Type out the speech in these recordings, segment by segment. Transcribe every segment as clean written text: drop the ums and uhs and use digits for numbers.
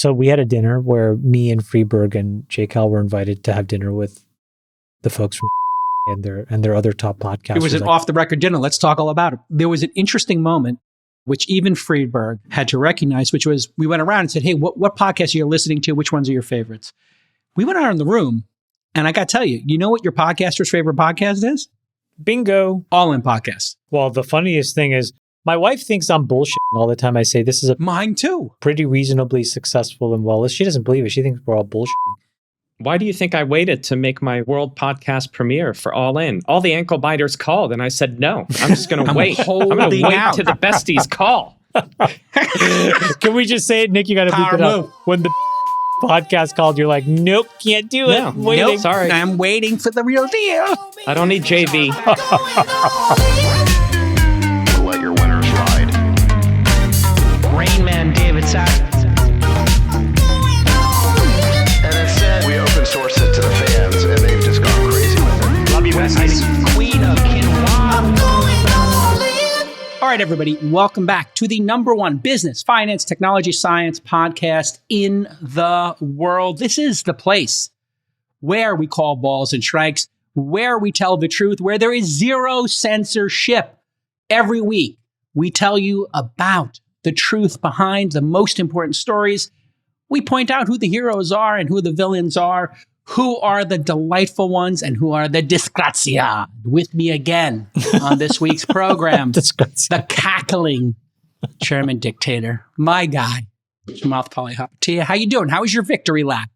So we had a dinner where me and Freeberg and J. Cal were invited to have dinner with the folks from and their other top podcasters. It was an off-the-record dinner. Let's talk all about it. There was an interesting moment, which even Friedberg had to recognize, which was we went around and said, hey, what podcasts are you listening to? Which ones are your favorites? We went out in the room, and I got to tell you, you know what your podcaster's favorite podcast is? Bingo. All In Podcasts. Well, the funniest thing is my wife thinks I'm bullshitting all the time. I say this is a Mine too. pretty reasonably successful and well. She doesn't believe it. She thinks we're all bullshitting. Why do you think I waited to make my world podcast premiere for All In? All the ankle biters called, and I said, no, I'm just going to wait. I'm going to wait till the besties call. Can we just say it, Nick? You got to beat it up. When the podcast called, you're like, nope, can't do it. No, nope, sorry. I'm waiting for the real deal. I don't need JV. Let your winners ride. Rain Man David Sacks. We open source it to the fans, and they've just gone crazy with it. Love you, Besties. Queen of Quinoa. All right, everybody, welcome back to the number one business, finance, technology, science podcast in the world. This is the place where we call balls and strikes, where we tell the truth, where there is zero censorship. Every week, we tell you about the truth behind the most important stories. We point out who the heroes are and who the villains are, who are the delightful ones and who are the disgrazia. With me again on this week's program, the cackling chairman dictator, my guy, Mouth Polyhopatia. How you doing? How was your victory lap?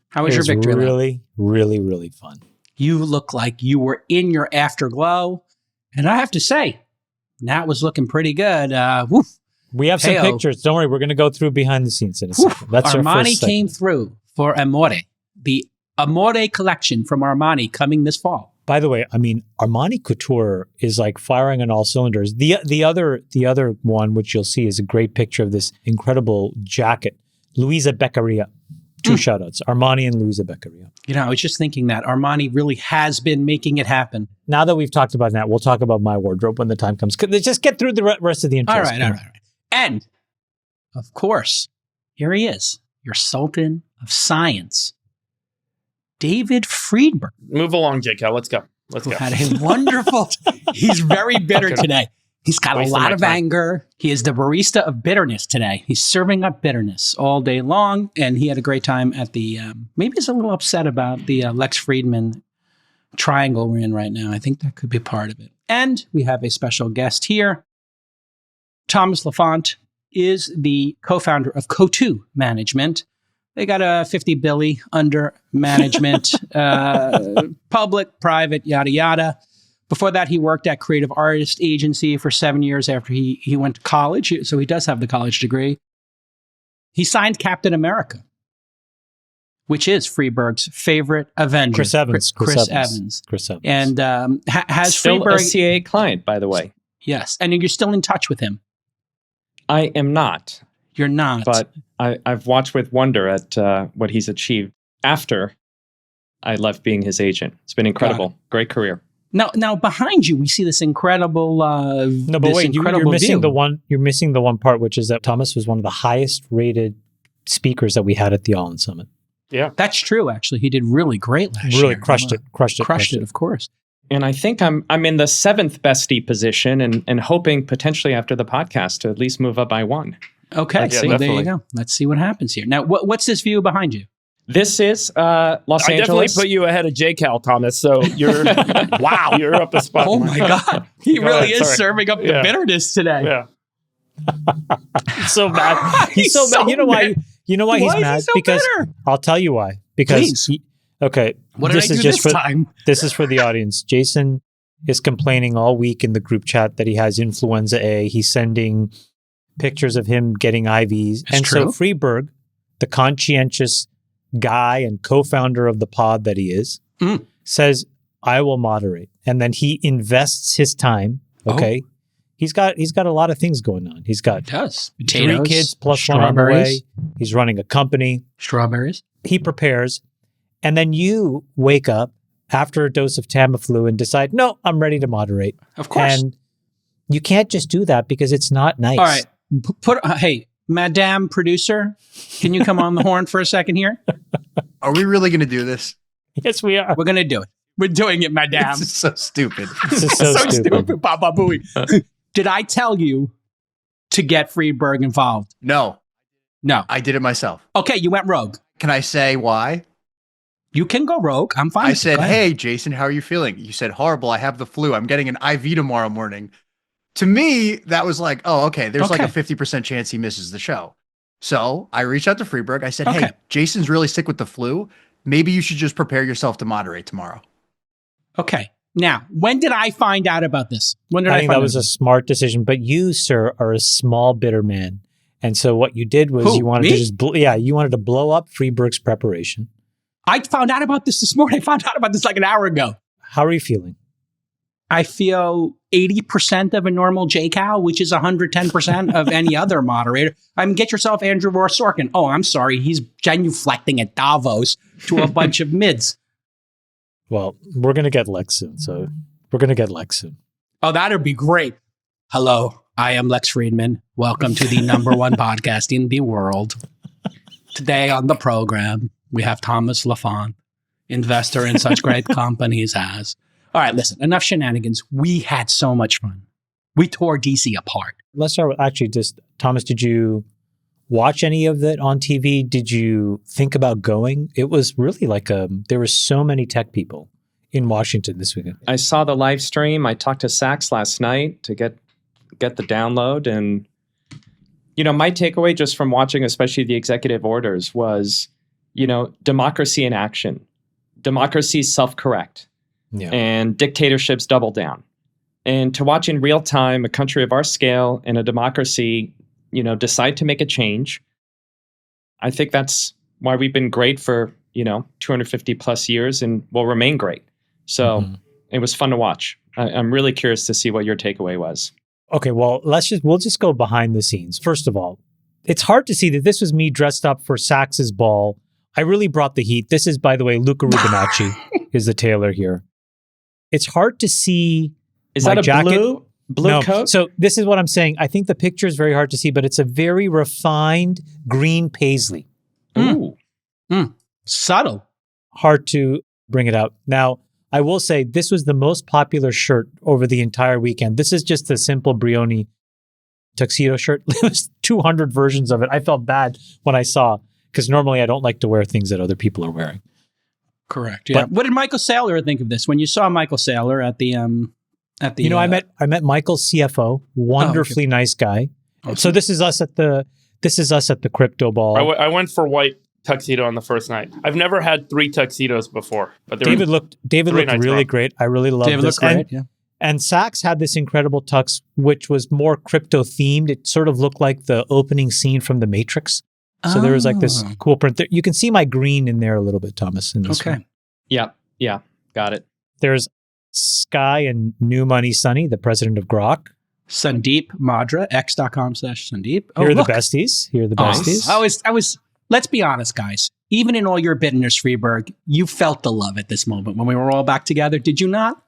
How was your victory lap? Really, really, really fun. You look like you were in your afterglow. And I have to say, that was looking pretty good. Woof. We have some pictures. Don't worry, we're going to go through behind the scenes in a second. That's our Armani first came segment. through for Amore, the Amore collection from Armani coming this fall. By the way, I mean, Armani Couture is like firing on all cylinders. The other one, which you'll see, is a great picture of this incredible jacket. Luisa Beccaria. Two shout outs, Armani and Luisa Beccaria. You know, I was just thinking that Armani really has been making it happen. Now that we've talked about that, we'll talk about my wardrobe when the time comes. Let's just get through the rest of the intro. All right. And, of course, here he is, your Sultan of Science, David Friedberg. Move along, JK. Let's go. Who had a wonderful... He's very bitter today. He's got a lot of anger. He is the barista of bitterness today. He's serving up bitterness all day long, and he had a great time at the... maybe he's a little upset about the Lex Friedman triangle we're in right now. I think that could be part of it. And we have a special guest here. Thomas Laffont is the co-founder of Co2 Management. They got a 50 billy under management, public, private, yada, yada. Before that, he worked at Creative Artist Agency for 7 years after he went to college. So he does have the college degree. He signed Captain America, which is Freeberg's favorite Avenger. Chris Evans. Chris Evans. And has still Freeberg... a CA client, by the way. Yes. And you're still in touch with him. I am not. You're not. But I've watched with wonder at what he's achieved after I left being his agent. It's been incredible. Great career. Now behind you, we see this incredible. No, but wait, you're missing the one. You're missing the one part, which is that Thomas was one of the highest rated speakers that we had at the All In Summit. Yeah, that's true. Actually, he did really great last year. Really crushed it. Of course. And I think I'm in the 7th bestie position, and hoping potentially after the podcast to at least move up by one. Okay, so there you go. Let's see what happens here. Now, what's this view behind you? This is Los Angeles. I definitely put you ahead of JCal, Thomas. So you're wow, you're up a spot. Oh my God, he really is serving up the bitterness today. Yeah, he's so mad. He's so mad. You know why? You know why he's mad? Because bitter? I'll tell you why. Because okay, what did I do this time? This is for the audience. Jason is complaining all week in the group chat that he has influenza A. He's sending pictures of him getting IVs, so Freeberg, the conscientious guy and co-founder of the pod that he is, says, I will moderate. And then he invests his time. Okay. Oh. He's got a lot of things going on. He's got potatoes, 3 kids plus 1 on the way. He's running a company. Strawberries. He prepares. And then you wake up after a dose of Tamiflu and decide, no, I'm ready to moderate. Of course. And you can't just do that because it's not nice. All right. Hey, Madame Producer, can you come on the horn for a second here? Are we really going to do this? Yes, we are. We're going to do it. We're doing it, Madame. This is so stupid. This is so stupid. Baba Booey. Did I tell you to get Friedberg involved? No, No. I did it myself. Okay, you went rogue. Can I say why? You can go rogue. I'm fine. I said, hey, Jason, how are you feeling? You said, horrible. I have the flu. I'm getting an IV tomorrow morning. To me, that was like, oh, okay. There's like a 50% chance he misses the show. So I reached out to Friedberg. I said, hey, Jason's really sick with the flu. Maybe you should just prepare yourself to moderate tomorrow. Okay. Now, when did I find out about this? When did I think that was a smart decision. But you, sir, are a small, bitter man. And so what you did was you wanted to just, you wanted to blow up Friedberg's preparation. I found out about this morning. I found out about this like an hour ago. How are you feeling? I feel 80% of a normal J-Cow, which is 110% of any other moderator. I mean, get yourself Andrew Rohr Sorkin. Oh, I'm sorry. He's genuflecting at Davos to a bunch of mids. Well, we're going to get Lex soon. So we're going to get Lex soon. Oh, that'd be great. Hello, I am Lex Friedman. Welcome to the number one podcast in the world. Today on the program, we have Thomas Laffont, investor in such great companies as... All right, listen, enough shenanigans. We had so much fun. We tore DC apart. Let's start with actually just, Thomas, did you watch any of that on TV? Did you think about going? It was really like there were so many tech people in Washington this weekend. I saw the live stream. I talked to Sacks last night to get the download. And, you know, my takeaway just from watching, especially the executive orders, was, you know, democracy in action. Democracy self-correct. Yeah. And dictatorships double down. And to watch in real time a country of our scale and a democracy, you know, decide to make a change, I think that's why we've been great for, you know, 250 plus years and will remain great. So it was fun to watch. I'm really curious to see what your takeaway was. Okay, well, we'll just go behind the scenes. First of all, it's hard to see that this was me dressed up for Sax's ball. I really brought the heat. This is, by the way, Luca Rubinacci is the tailor here. It's hard to see. Is that a jacket. blue coat? So this is what I'm saying. I think the picture is very hard to see, but it's a very refined green paisley. Ooh. Subtle. Hard to bring it out. Now, I will say this was the most popular shirt over the entire weekend. This is just a simple Brioni tuxedo shirt. There was 200 versions of it. I felt bad when I saw, because normally I don't like to wear things that other people are wearing. Correct. Yeah. But what did Michael Saylor think of this when you saw Michael Saylor at the You know, I met Michael's CFO, wonderfully nice guy. Awesome. So this is us at the crypto ball. I went for white tuxedo on the first night. I've never had 3 tuxedos before, but David looked really great. I really loved David this. Looked great, yeah. And Sacks had this incredible tux, which was more crypto themed. It sort of looked like the opening scene from The Matrix. So there was like this cool print. You can see my green in there a little bit, Thomas. In this one. Yeah, got it. There's Sky and New Money Sunny, the president of Grok. Sandeep Madra, x.com/Sandeep. Here are the besties. I was. Let's be honest, guys. Even in all your bitterness, Friedberg, you felt the love at this moment when we were all back together. Did you not?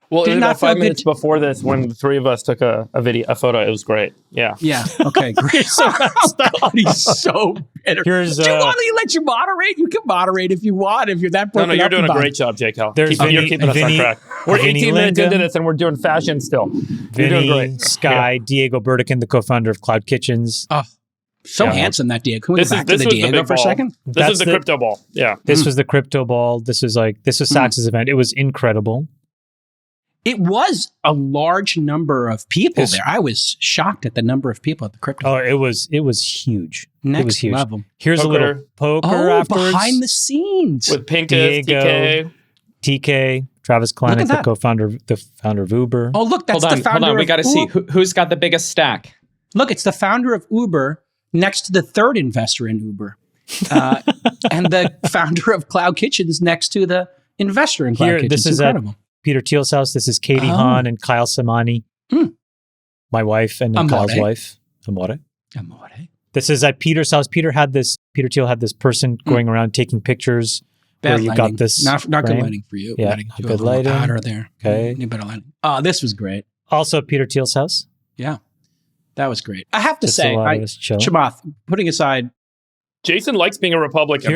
Well, it was about 5 minutes before this when the 3 of us took a photo. It was great. Yeah. Yeah. Okay, great. He's so bitter. Do you want me to let you moderate? You can moderate if you want, if you're that broken. No, you're doing a great job, Jake. You're keeping us on track. We're 18 minutes into this and we're doing fashion still. You're doing great. Sky, Diego Burdikin, the co-founder of Cloud Kitchens. Oh, handsome, that Diego. Can we go back to the Diego for a second? This is the crypto ball. Yeah. This was the crypto ball. This was Sax's event. It was incredible. It was a large number of people there. I was shocked at the number of people at the crypto. Oh, it was huge. Next it was huge. level. Here's a little poker afterwards. Behind the scenes. With Pincus, TK, Travis Kalanick, the founder of Uber. Oh, look, that's the founder of Uber. Hold on, we got to see who's got the biggest stack. Look, it's the founder of Uber next to the third investor in Uber. And the founder of Cloud Kitchens next to the investor in Cloud Kitchens. This is incredible. Peter Thiel's house. This is Katie Hahn and Kyle Samani, my wife and Kyle's wife, Amore. This is at Peter's house. Peter Thiel had this person going around taking pictures. Bad you lighting. Got this. Not good lighting for you. Yeah, good lighting. Powder there. Okay. Need better lighting. Oh, this was great. Also at Peter Thiel's house. Yeah. That was great. I have to Just say, a lot of us chilling. Chamath, putting aside, Jason likes being a Republican.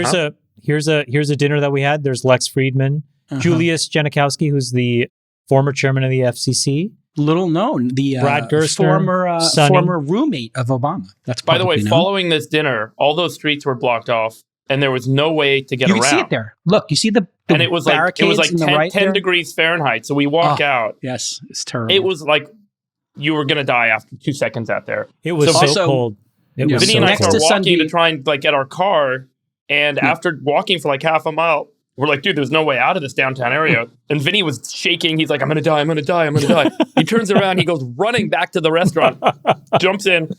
Here's a dinner that we had. There's Lex Friedman, Julius Janikowski, who's the former chairman of the FCC. Little known, the Brad Gerstner, former roommate of Obama. That's by the way, known. Following this dinner, all those streets were blocked off, and there was no way to get around. You can see it there. Look, you see the and it was like 10 degrees Fahrenheit. So we walk out. Yes, it's terrible. It was like you were gonna die after 2 seconds out there. It was so cold. Vinny and I started walking to try and get our car, and after walking for like half a mile, we're like, dude, there's no way out of this downtown area. And Vinny was shaking. He's like, I'm going to die. He turns around. He goes running back to the restaurant, jumps in,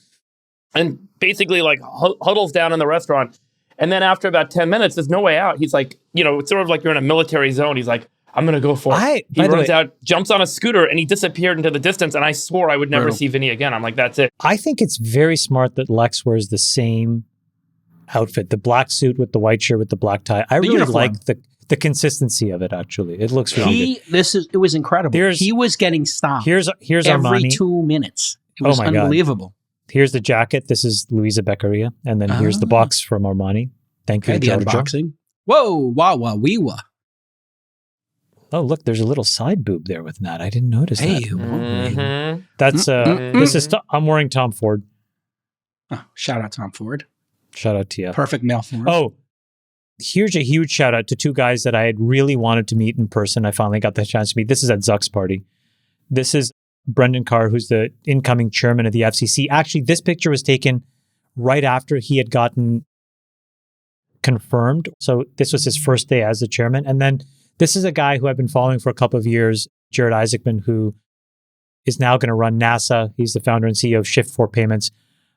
and basically like huddles down in the restaurant. And then after about 10 minutes, there's no way out. He's like, it's sort of like you're in a military zone. He's like, I'm going to go for it. He runs out, jumps on a scooter, and he disappeared into the distance. And I swore I would never see Vinny again. I'm like, that's it. I think it's very smart that Lex wears the same outfit, the black suit with the white shirt with the black tie. I really like the consistency of it. Actually, it looks really good. It was incredible. He was getting stopped. Here's every Armani. 2 minutes. It was unbelievable. God. Here's the jacket. This is Luisa Beccaria, and then here's the box from Armani. Thank you, the unboxing. Whoa, wah wah wee wah. Oh, look, there's a little side boob there with that. I didn't notice that. Mm-hmm. That's this is. I'm wearing Tom Ford. Oh, shout out Tom Ford. Shout out to you. Perfect male form. Oh, here's a huge shout out to two guys that I had really wanted to meet in person. I finally got the chance to meet. This is at Zuck's party. This is Brendan Carr, who's the incoming chairman of the FCC. Actually, this picture was taken right after he had gotten confirmed. So this was his first day as the chairman. And then this is a guy who I've been following for a couple of years, Jared Isaacman, who is now going to run NASA. He's the founder and CEO of Shift4 Payments.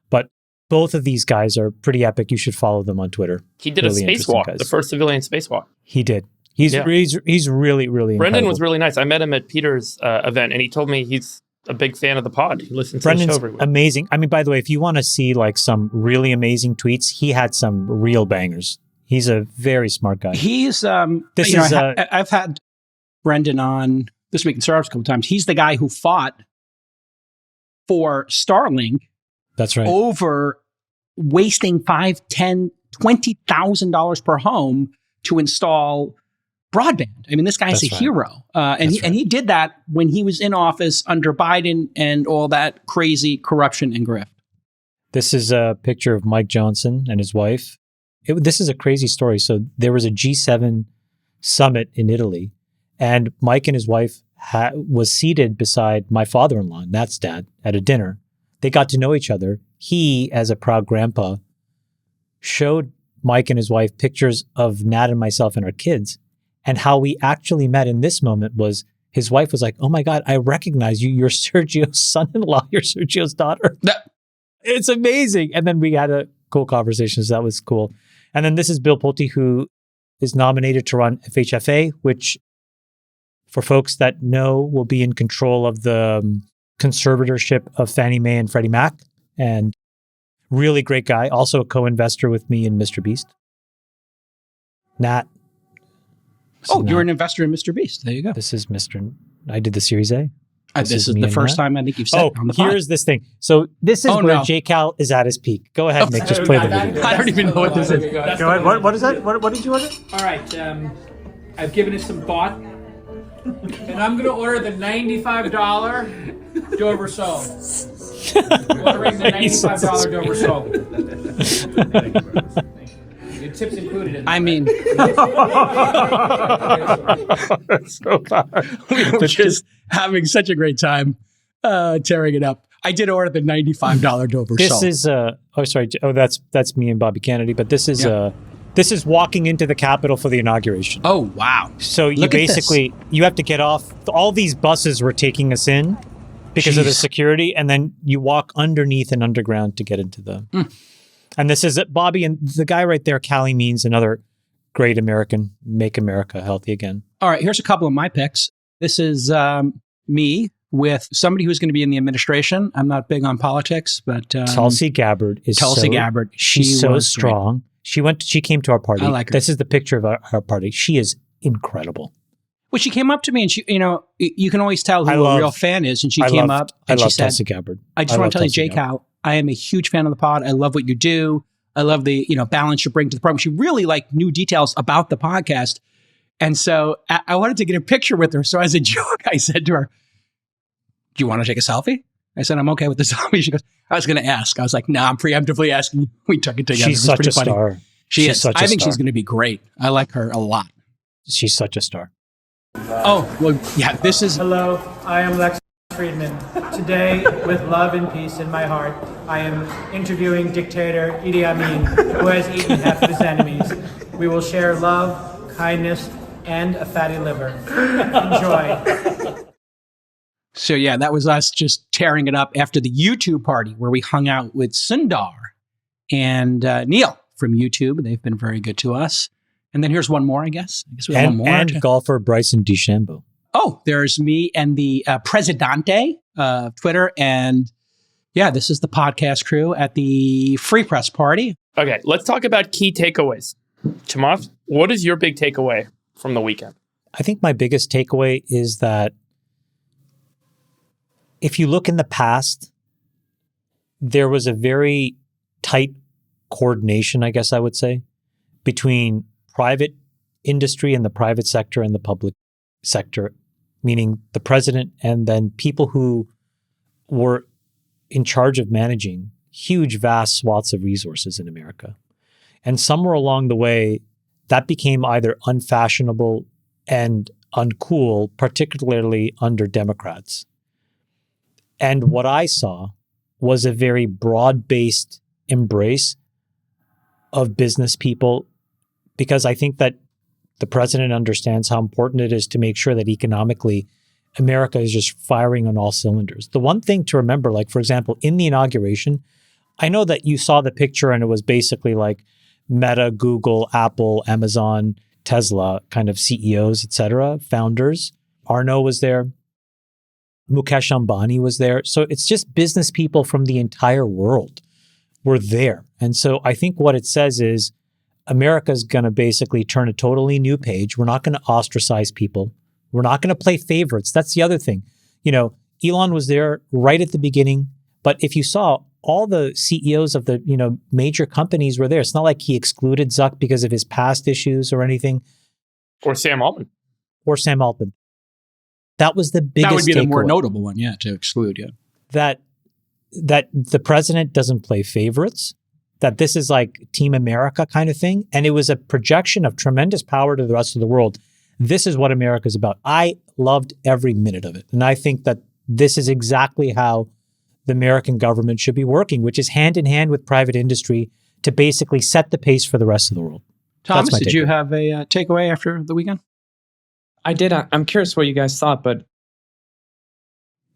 But both of these guys are pretty epic. You should follow them on Twitter. He did really a spacewalk, the first civilian spacewalk. He did. He's really, really Brendan incredible. was really nice. I met him at Peter's event, and he told me he's a big fan of the pod. He listens to the show every week. Amazing. I mean, by the way, if you want to see like some really amazing tweets, he had some real bangers. He's a very smart guy. He's I've had Brendan on This Week in Startups a couple times. He's the guy who fought for Starlink. That's right. Over wasting $5,000, $10,000, $20,000 per home to install broadband. I mean, this guy's a hero. And he did that when he was in office under Biden and all that crazy corruption and grift. This is a picture of Mike Johnson and his wife. This is a crazy story. So there was a G7 summit in Italy, and Mike and his wife was seated beside my father-in-law, Nat's dad, at a dinner. They got to know each other. He, as a proud grandpa, showed Mike and his wife pictures of Nat and myself and our kids. And how we actually met in this moment was his wife was like, oh my God, I recognize you. You're Sergio's son-in-law. You're Sergio's daughter. It's amazing. And then we had a cool conversation. So that was cool. And then this is Bill Pulte, who is nominated to run FHFA, which for folks that know will be in control of the conservatorship of Fannie Mae and Freddie Mac. And really great guy. Also a co-investor with me in Mr. Beast. Nat. You're an investor in Mr. Beast. There you go. This is Mr. I did the Series A. This is the first time I think you've said on the pod. Here's this thing. So this is where J-Cal is at his peak. Go ahead, Nick. Just play the video. I don't even know what this is. Go ahead. What is that? What did you order? All right. I've given it some thought. And I'm going to order the $95 Dover Soap. Ordering the $95 Dover Soap. Your tips included in that. I mean, so bad. We were just having such a great time tearing it up. I did order the $95 Dover Soap. This is that's me and Bobby Kennedy, but this is this is walking into the Capitol for the inauguration. Oh wow. So you you have to get off. All these buses were taking us in because of the security, and then you walk underneath and underground to get into the And this is Bobby, and the guy right there, Callie Means, another great American, make America healthy again. All right, here's a couple of my picks. This is me with somebody who's going to be in the administration. I'm not big on politics, but Tulsi Gabbard is Gabbard. She's so strong. Great. She came to our party. I like her. This is the picture of our party. She is incredible. Well, she came up to me and she, you can always tell who a real fan is. And she came up and she said, I just want to tell you, Jake, how I am a huge fan of the pod. I love what you do. I love the, balance you bring to the program. She really knew details about the podcast. And so I wanted to get a picture with her. So as a joke, I said to her, do you want to take a selfie? I said, I'm okay with the selfie. She goes, I was going to ask. I was like, no, I'm preemptively asking. We took it together. She's such a star. She's such a star. I think she's going to be great. I like her a lot. She's such a star. Oh, well, yeah, this is... Hello, I am Lex Friedman. Today, with love and peace in my heart, I am interviewing dictator Idi Amin, who has eaten half of his enemies. We will share love, kindness, and a fatty liver. Enjoy. So yeah, that was us just tearing it up after the YouTube party where we hung out with Sundar and Neil from YouTube. They've been very good to us. And then here's one more, I guess. We have one more. And golfer Bryson DeChambeau. Oh, there's me and the Presidente of Twitter. And yeah, this is the podcast crew at the Free Press party. Okay, let's talk about key takeaways. Chamath, what is your big takeaway from the weekend? I think my biggest takeaway is that if you look in the past, there was a very tight coordination, I guess I would say, between private industry and the private sector and the public sector, meaning the president and then people who were in charge of managing huge, vast swaths of resources in America. And somewhere along the way, that became either unfashionable and uncool, particularly under Democrats. And what I saw was a very broad-based embrace of business people, because I think that the president understands how important it is to make sure that economically America is just firing on all cylinders. The one thing to remember, for example, in the inauguration, I know that you saw the picture and it was basically Meta, Google, Apple, Amazon, Tesla kind of CEOs, etc., founders. Arno was there. Mukesh Ambani was there. So it's just business people from the entire world were there. And so I think what it says is America's going to basically turn a totally new page. We're not going to ostracize people. We're not going to play favorites. That's the other thing. Elon was there right at the beginning, but if you saw, all the CEOs of the, major companies were there. It's not like he excluded Zuck because of his past issues or anything. Or Sam Altman. That was the biggest That would be the more takeaway. notable one, to exclude, That the president doesn't play favorites, that this is Team America kind of thing. And it was a projection of tremendous power to the rest of the world. This is what America is about. I loved every minute of it. And I think that this is exactly how the American government should be working, which is hand in hand with private industry to basically set the pace for the rest of the world. Thomas, did you have a takeaway after the weekend? I did. I'm curious what you guys thought, but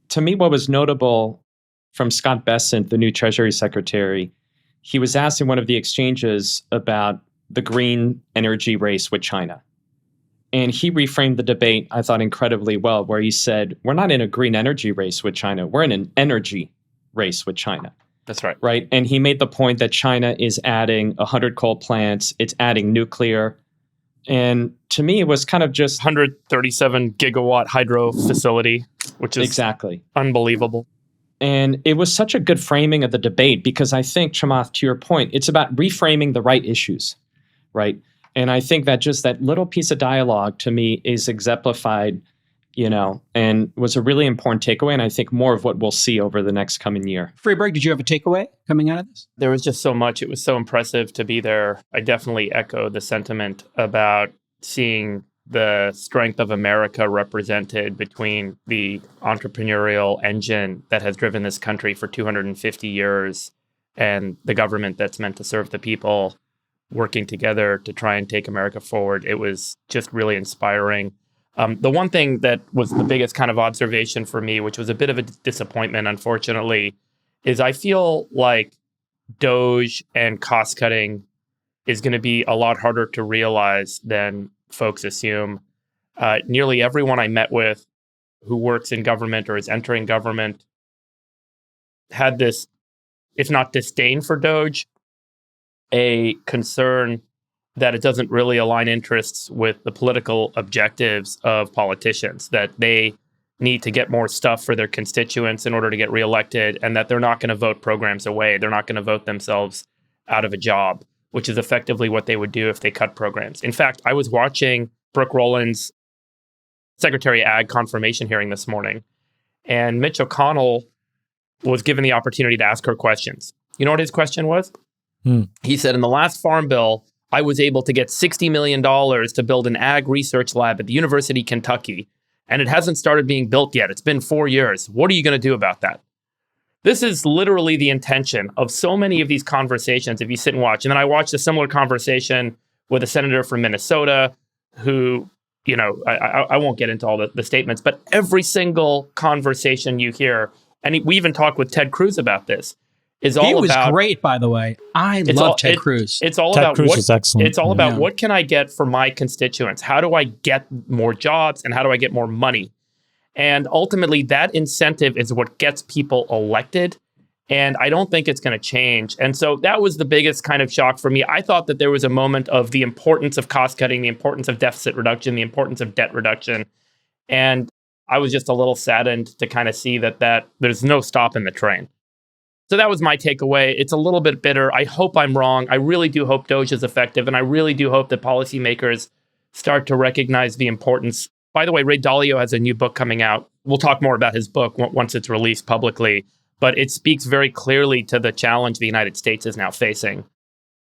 to me, what was notable from Scott Bessent, the new Treasury Secretary, he was asked in one of the exchanges about the green energy race with China. And he reframed the debate, I thought, incredibly well, where he said, we're not in a green energy race with China. We're in an energy race with China. That's right. Right. And he made the point that China is adding 100 coal plants. It's adding nuclear. And to me, it was kind of just 137 gigawatt hydro facility, which is exactly unbelievable. And it was such a good framing of the debate because I think, Chamath, to your point, it's about reframing the right issues, right? And I think that just that little piece of dialogue to me is exemplified, and was a really important takeaway. And I think more of what we'll see over the next coming year. Freeberg, did you have a takeaway coming out of this? There was just so much. It was so impressive to be there. I definitely echo the sentiment about seeing the strength of America represented between the entrepreneurial engine that has driven this country for 250 years and the government that's meant to serve the people working together to try and take America forward. It was just really inspiring. The one thing that was the biggest kind of observation for me, which was a bit of a disappointment, unfortunately, is I feel like Doge and cost cutting is going to be a lot harder to realize than folks assume. Nearly everyone I met with who works in government or is entering government had this, if not disdain for Doge, a concern that it doesn't really align interests with the political objectives of politicians, that they need to get more stuff for their constituents in order to get reelected, and that they're not going to vote programs away. They're not going to vote themselves out of a job, which is effectively what they would do if they cut programs. In fact, I was watching Brooke Rowland's Secretary of Ag confirmation hearing this morning, and Mitch McConnell was given the opportunity to ask her questions. You know what his question was? He said, in the last farm bill, I was able to get $60 million to build an ag research lab at the University of Kentucky, and it hasn't started being built yet. It's been 4 years. What are you going to do about that? This is literally the intention of so many of these conversations if you sit and watch. And then I watched a similar conversation with a senator from Minnesota who, you know, I won't get into all the statements, but every single conversation you hear, and we even talked with Ted Cruz about this, is all about... He was great, by the way. I love Ted Cruz. It's all Ted about Cruz is excellent. It's all about what can I get for my constituents? How do I get more jobs and how do I get more money? And ultimately, that incentive is what gets people elected. And I don't think it's going to change. And so that was the biggest kind of shock for me. I thought that there was a moment of the importance of cost cutting, the importance of deficit reduction, the importance of debt reduction. And I was just a little saddened to kind of see that there's no stop in the train. So that was my takeaway. It's a little bit bitter. I hope I'm wrong. I really do hope DOGE is effective. And I really do hope that policymakers start to recognize the importance. By the way, Ray Dalio has a new book coming out. We'll talk more about his book once it's released publicly. But it speaks very clearly to the challenge the United States is now facing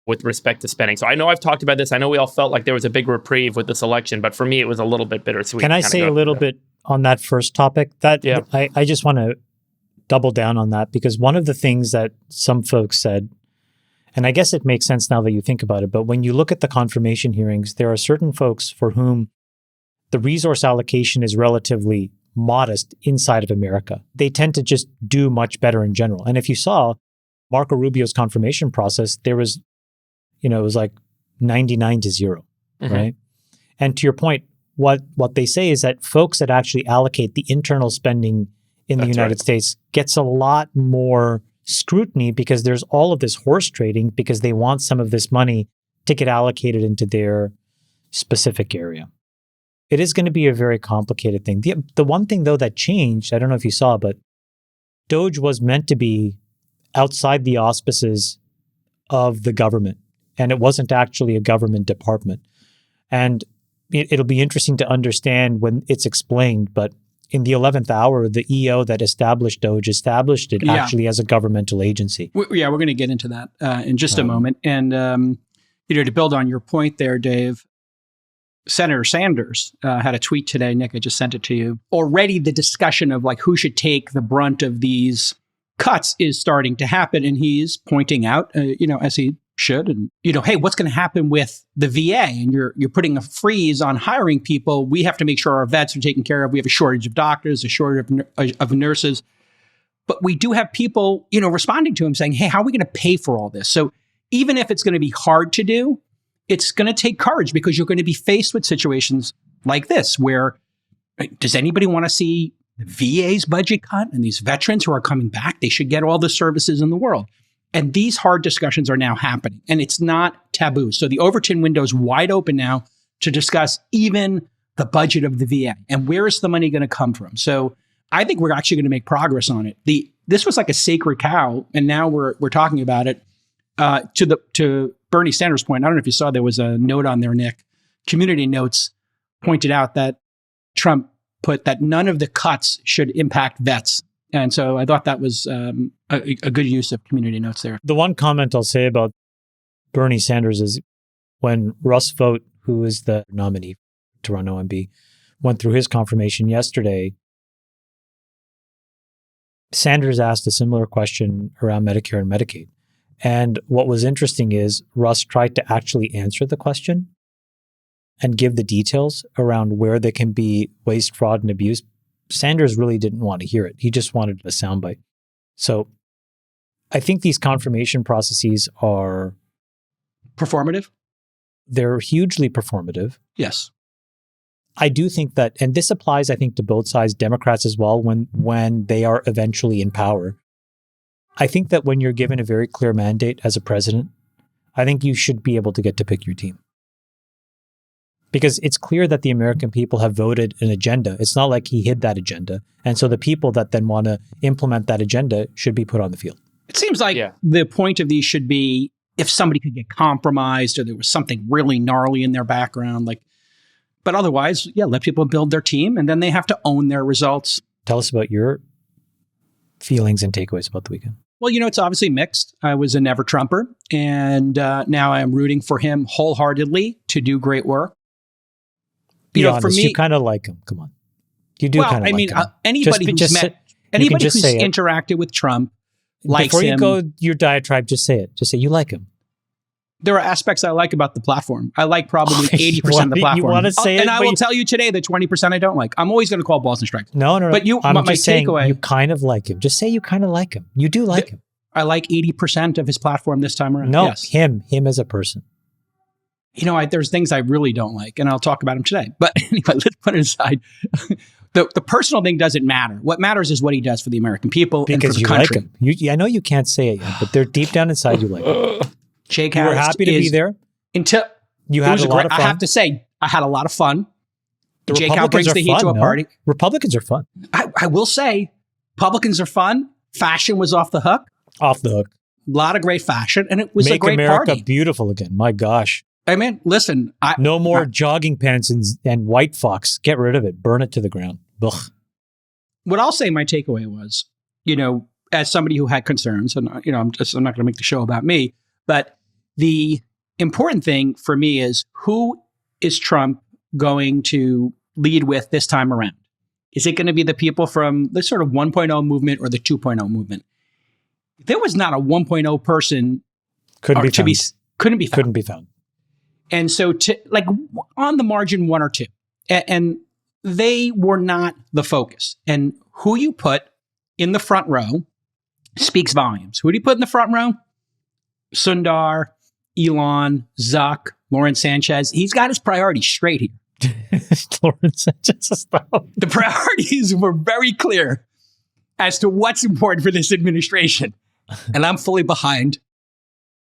with respect to spending. So I know I've talked about this. I know we all felt like there was a big reprieve with this election. But for me, it was a little bit bittersweet. Can I say a little bit on that first topic? I just want to double down on that, because one of the things that some folks said, and I guess it makes sense now that you think about it, but when you look at the confirmation hearings, there are certain folks for whom the resource allocation is relatively modest inside of America. They tend to just do much better in general. And if you saw Marco Rubio's confirmation process, there was, it was like 99-0, right? And to your point, what they say is that folks that actually allocate the internal spending in the United States gets a lot more scrutiny because there's all of this horse trading because they want some of this money to get allocated into their specific area. It is going to be a very complicated thing. The one thing, though, that changed, I don't know if you saw, but DOGE was meant to be outside the auspices of the government, and it wasn't actually a government department. And it'll be interesting to understand when it's explained, but in the 11th hour, the EO that established DOGE established it actually as a governmental agency. We're going to get into that in just a moment. And, to build on your point there, Dave, Senator Sanders had a tweet today. Nick, I just sent it to you. Already the discussion of like who should take the brunt of these cuts is starting to happen. And he's pointing out, as he should, and, hey, what's going to happen with the VA? And you're putting a freeze on hiring people. We have to make sure our vets are taken care of. We have a shortage of doctors, a shortage of nurses. But we do have people, responding to him saying, hey, how are we going to pay for all this? So even if it's going to be hard to do, it's going to take courage because you're going to be faced with situations like this where does anybody want to see the VA's budget cut? And these veterans who are coming back, they should get all the services in the world. And these hard discussions are now happening, and it's not taboo. So the Overton window is wide open now to discuss even the budget of the VA and where is the money going to come from. So I think we're actually going to make progress on it. This was like a sacred cow, and now we're talking about it. To Bernie Sanders' point, I don't know if you saw there was a note on there, Nick. Community Notes pointed out that Trump put that none of the cuts should impact vets. And so I thought that was a good use of Community Notes there. The one comment I'll say about Bernie Sanders is when Russ Vought, who is the nominee to run OMB, went through his confirmation yesterday, Sanders asked a similar question around Medicare and Medicaid. And what was interesting is Russ tried to actually answer the question and give the details around where there can be waste, fraud, and abuse. Sanders really didn't want to hear it. He just wanted a soundbite. So I think these confirmation processes are... Performative? They're hugely performative. Yes. I do think that, and this applies, I think, to both sides, Democrats as well, when they are eventually in power. I think that when you're given a very clear mandate as a president, I think you should be able to get to pick your team. Because it's clear that the American people have voted an agenda. It's not like he hid that agenda. And so the people that then want to implement that agenda should be put on the field. It seems like the point of these should be if somebody could get compromised or there was something really gnarly in their background, but otherwise, let people build their team and then they have to own their results. Tell us about your feelings and takeaways about the weekend. Well, it's obviously mixed. I was a never Trumper, and now I am rooting for him wholeheartedly to do great work. Be honest, for me, you kind of like him. Come on. You do kind of like him. Anybody who's interacted with Trump likes him. Before you go your diatribe, just say it. Just say you like him. There are aspects I like about the platform. I like probably 80% of the platform. You want to say it? And I will tell you today the 20% I don't like. I'm always going to call balls and strikes. No. But I'm just saying you kind of like him. Just say you kind of like him. You do like him. I like 80% of his platform this time around. No, yes. him as a person. There's things I really don't like, and I'll talk about him today. But anyway, let's put it aside. The personal thing doesn't matter. What matters is what he does for the American people and for the country. Like him. I know you can't say it yet, but they're deep down inside you like him. Jake you were happy to be there. Until you had a lot of fun. I have to say, I had a lot of fun. Jake brings the heat to a party. Republicans are fun. I will say, Republicans are fun. Fashion was off the hook. Off the hook. A lot of great fashion, and it was a great America party. Beautiful again. My gosh. I mean, listen. No more jogging pants and White Fox. Get rid of it. Burn it to the ground. Ugh. What I'll say my takeaway was, as somebody who had concerns, and I'm not going to make the show about me, but the important thing for me is who is Trump going to lead with this time around? Is it going to be the people from the sort of 1.0 movement or the 2.0 movement? There was not a 1.0 person couldn't be found. And so on the margin, one or two, and they were not the focus. And who you put in the front row speaks volumes. Who do you put in the front row? Sundar, Elon, Zuck, Lauren Sanchez. He's got his priorities straight here. Lauren Sanchez. The priorities were very clear as to what's important for this administration. And I'm fully behind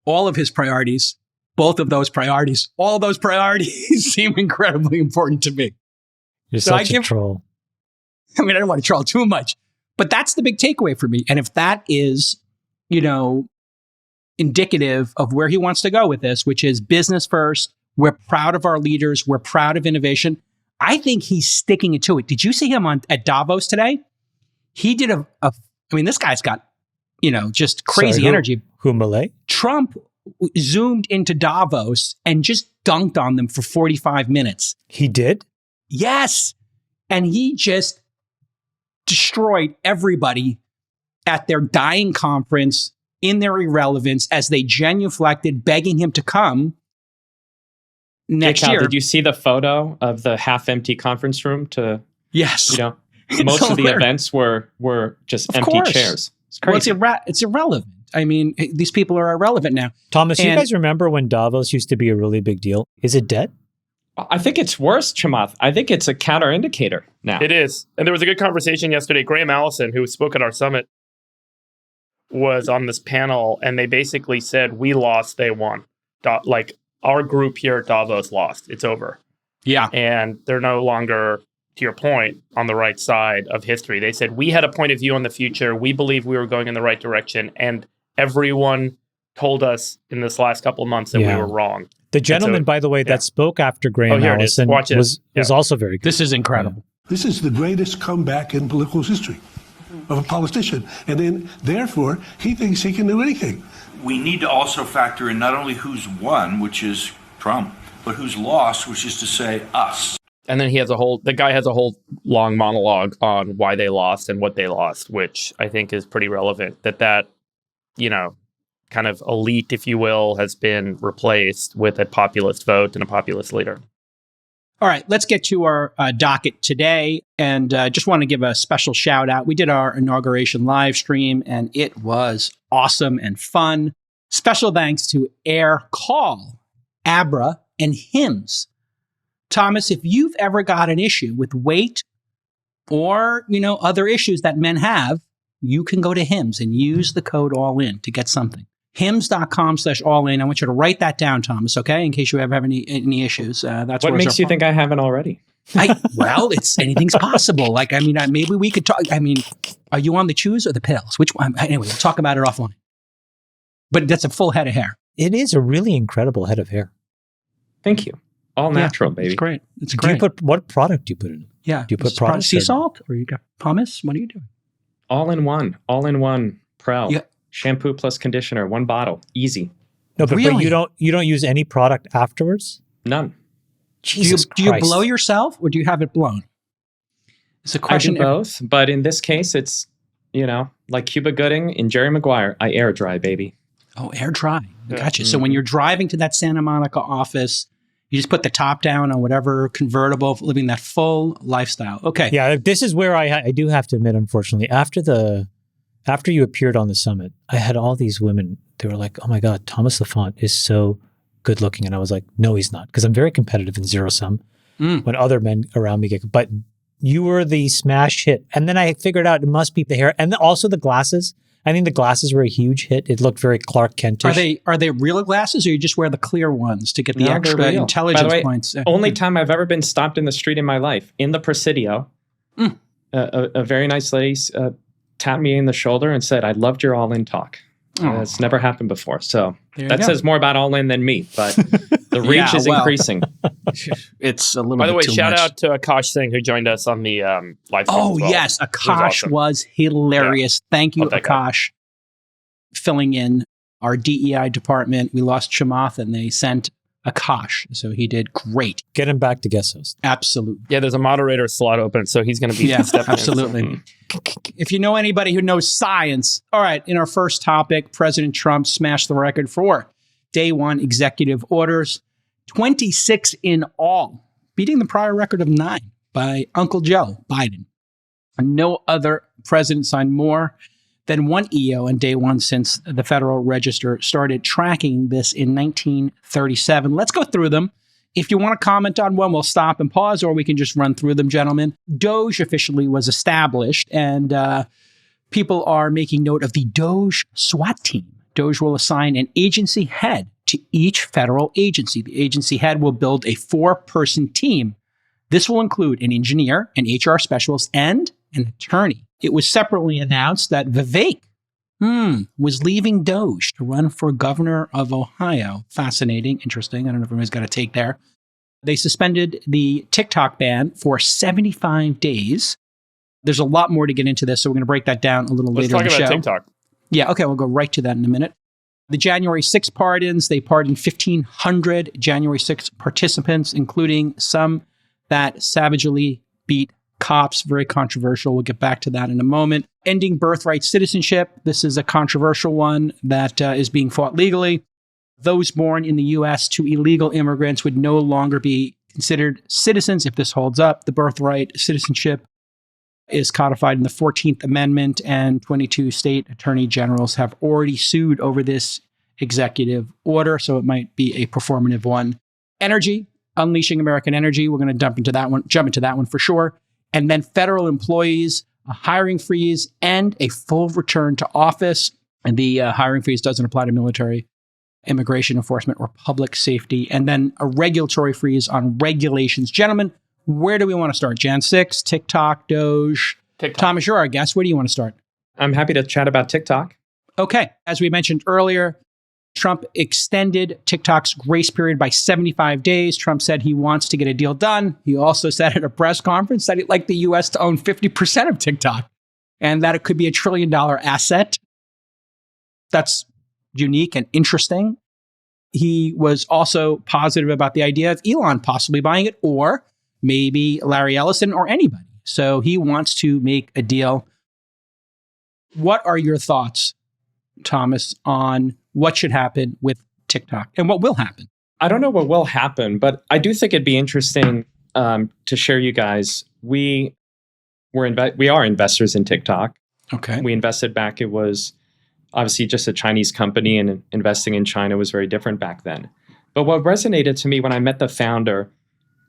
all of his priorities, both of those priorities. All those priorities seem incredibly important to me. You're such a troll. I mean, I don't want to troll too much, but that's the big takeaway for me. And if that is, indicative of where he wants to go with this, which is business first, we're proud of our leaders, we're proud of innovation, I think he's sticking it to it. Did you see him at Davos today? He did this guy's got, just crazy energy. Who, Malay? Trump zoomed into Davos and just dunked on them for 45 minutes. He did? Yes. And he just destroyed everybody at their dying conference in their irrelevance as they genuflected, begging him to come next year. Did you see the photo of the half-empty conference room? Yes. Most of the events were just empty chairs. It's crazy. Well, it's irrelevant. I mean, these people are irrelevant now. Thomas, you guys remember when Davos used to be a really big deal? Is it dead? I think it's worse, Chamath. I think it's a counter-indicator now. It is. And there was a good conversation yesterday. Graham Allison, who spoke at our summit, was on this panel, and they basically said, we lost, they won. Our group here at Davos lost. It's over. Yeah. And they're no longer, to your point, on the right side of history. They said, we had a point of view on the future. We believed we were going in the right direction. And everyone told us in this last couple of months that we were wrong. The gentleman, by the way, that spoke after Graham Allison was also very good. This is incredible. This is the greatest comeback in political history of a politician. And then, therefore, he thinks he can do anything. We need to also factor in not only who's won, which is Trump, but who's lost, which is to say us. And then the guy has a whole long monologue on why they lost and what they lost, which I think is pretty relevant. That kind of elite, if you will, has been replaced with a populist vote and a populist leader. All right, let's get to our docket today. And just want to give a special shout out. We did our inauguration live stream, and it was awesome and fun. Special thanks to Air Call, Abra, and Hims. Thomas, if you've ever got an issue with weight or, other issues that men have, you can go to Hims and use the code ALLIN to get something. hims.com/all-in. I want you to write that down, Thomas, okay? In case you ever have any issues. That's what makes you think I haven't already? Well, anything's possible. Like, I mean, maybe we could talk. I mean, are you on the chews or the pills? Which one? Anyway, we'll talk about it offline. But that's a full head of hair. It is a really incredible head of hair. Thank you. All natural, baby. It's great. It's great. What product do you put in it? Yeah. Do you put product? Sea salt? Or you got pumice? What are you doing? All in one. Prel. Yeah. Shampoo plus conditioner, one bottle. Easy. No, but you don't use any product afterwards? None. Jesus Christ. Do you blow yourself or do you have it blown? It's a question. I do both, but in this case, it's, like Cuba Gooding and Jerry Maguire, I air dry, baby. Oh, air dry. Gotcha. So when you're driving to that Santa Monica office, you just put the top down on whatever convertible, living that full lifestyle. Okay. Yeah, this is where I do have to admit, unfortunately, after you appeared on the summit, I had all these women. They were like, "Oh my God, Thomas Laffont is so good looking," and I was like, "No, he's not," because I'm very competitive in zero sum. When other men around me get, but you were the smash hit, and then I figured out it must be the hair, and also the glasses. I think the glasses were a huge hit. It looked very Clark Kentish. Are they real glasses, or you just wear the clear ones to get the extra intelligence By the way, points? Only time I've ever been stopped in the street in my life, in the Presidio, a very nice lady tapped me in the shoulder and said, "I loved your all-in talk." It's never happened before. So that says more about all-in than me, but the reach is increasing. It's a little By the way, too shout much. out to Akash Singh, who joined us on the live stream. Oh, yes. Akash was hilarious. Yeah. Thank you, Akash, filling in our DEI department. We lost Chamath and they sent Akash. So he did great. Get him back to guest host. Absolutely. Yeah, there's a moderator slot open, so he's going to be stepping absolutely. in. If you know anybody who knows science. All right, in our first topic, President Trump smashed the record for day one executive orders, 26 in all, beating the prior record of 9 by Uncle Joe Biden. And no other president signed more than one EO on day one since the Federal Register started tracking this in 1937. Let's go through them. If you want to comment on one, we'll stop and pause, or we can just run through them, gentlemen. Doge officially was established, and people are making note of the Doge SWAT team. Doge will assign an agency head to each federal agency. The agency head will build a 4-person team. This will include an engineer, an HR specialist, and an attorney. It was separately announced that Vivek was leaving Doge to run for governor of Ohio. Fascinating, interesting. I don't know if anybody's got a take there. They suspended the TikTok ban for 75 days. There's a lot more to get into this, so we're going to break that down a little later in the show. Let's talk about TikTok. Yeah, okay, we'll go right to that in a minute. The January 6 pardons, they pardoned 1,500 January 6 participants, including some that savagely beat cops. Very controversial. We'll get back to that in a moment. Ending birthright citizenship. This is a controversial one that is being fought legally. Those born in the U.S. to illegal immigrants would no longer be considered citizens if this holds up. The birthright citizenship is codified in the 14th Amendment, and 22 state attorney generals have already sued over this executive order, so it might be a performative one. Energy, unleashing American energy. We're going to jump into that one for sure. And then federal employees, a hiring freeze, and a full return to office. And the hiring freeze doesn't apply to military, immigration enforcement, or public safety. And then a regulatory freeze on regulations. Gentlemen, where do we want to start? Jan 6, TikTok, Doge. TikTok. Thomas, you're our guest. Where do you want to start? I'm happy to chat about TikTok. Okay. As we mentioned earlier, Trump extended TikTok's grace period by 75 days. Trump said he wants to get a deal done. He also said at a press conference that he'd like the U.S. to own 50% of TikTok and that it could be $1 trillion asset. That's unique and interesting. He was also positive about the idea of Elon possibly buying it, or maybe Larry Ellison, or anybody. So he wants to make a deal. What are your thoughts, Thomas, on what should happen with TikTok and what will happen? I don't know what will happen, but I do think it'd be interesting to share you guys. We are investors in TikTok. Okay. We invested back. It was obviously just a Chinese company, and investing in China was very different back then. But what resonated to me when I met the founder,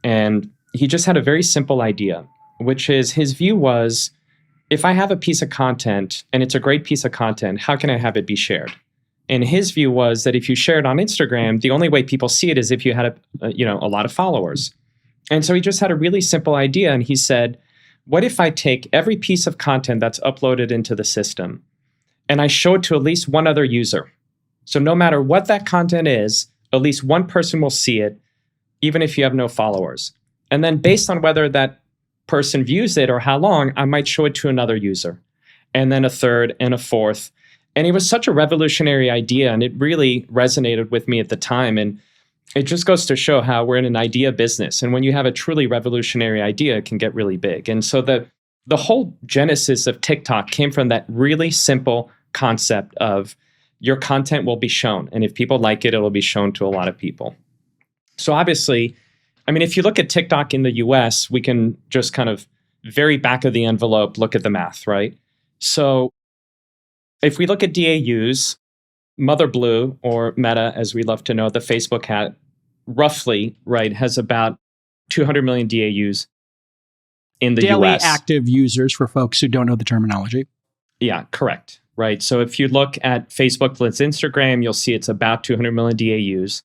and he just had a very simple idea, which is his view was, if I have a piece of content and it's a great piece of content, how can I have it be shared? And his view was that if you share it on Instagram, the only way people see it is if you had a lot of followers. And so he just had a really simple idea. And he said, what if I take every piece of content that's uploaded into the system and I show it to at least one other user? So no matter what that content is, at least one person will see it, even if you have no followers. And then based on whether that person views it or how long, I might show it to another user, and then a third and a fourth. And it was such a revolutionary idea, and it really resonated with me at the time. And it just goes to show how we're in an idea business. And when you have a truly revolutionary idea, it can get really big. And so the whole genesis of TikTok came from that really simple concept of your content will be shown. And if people like it, it'll be shown to a lot of people. So obviously, I mean, if you look at TikTok in the US, we can just kind of very back of the envelope look at the math, right? So if we look at DAUs, Mother Blue, or Meta, as we love to know, the Facebook hat, roughly, right, has about 200 million DAUs in the Daily US. active users for folks who don't know the terminology. Yeah, correct. Right. So if you look at Facebook plus Instagram, you'll see it's about 200 million DAUs.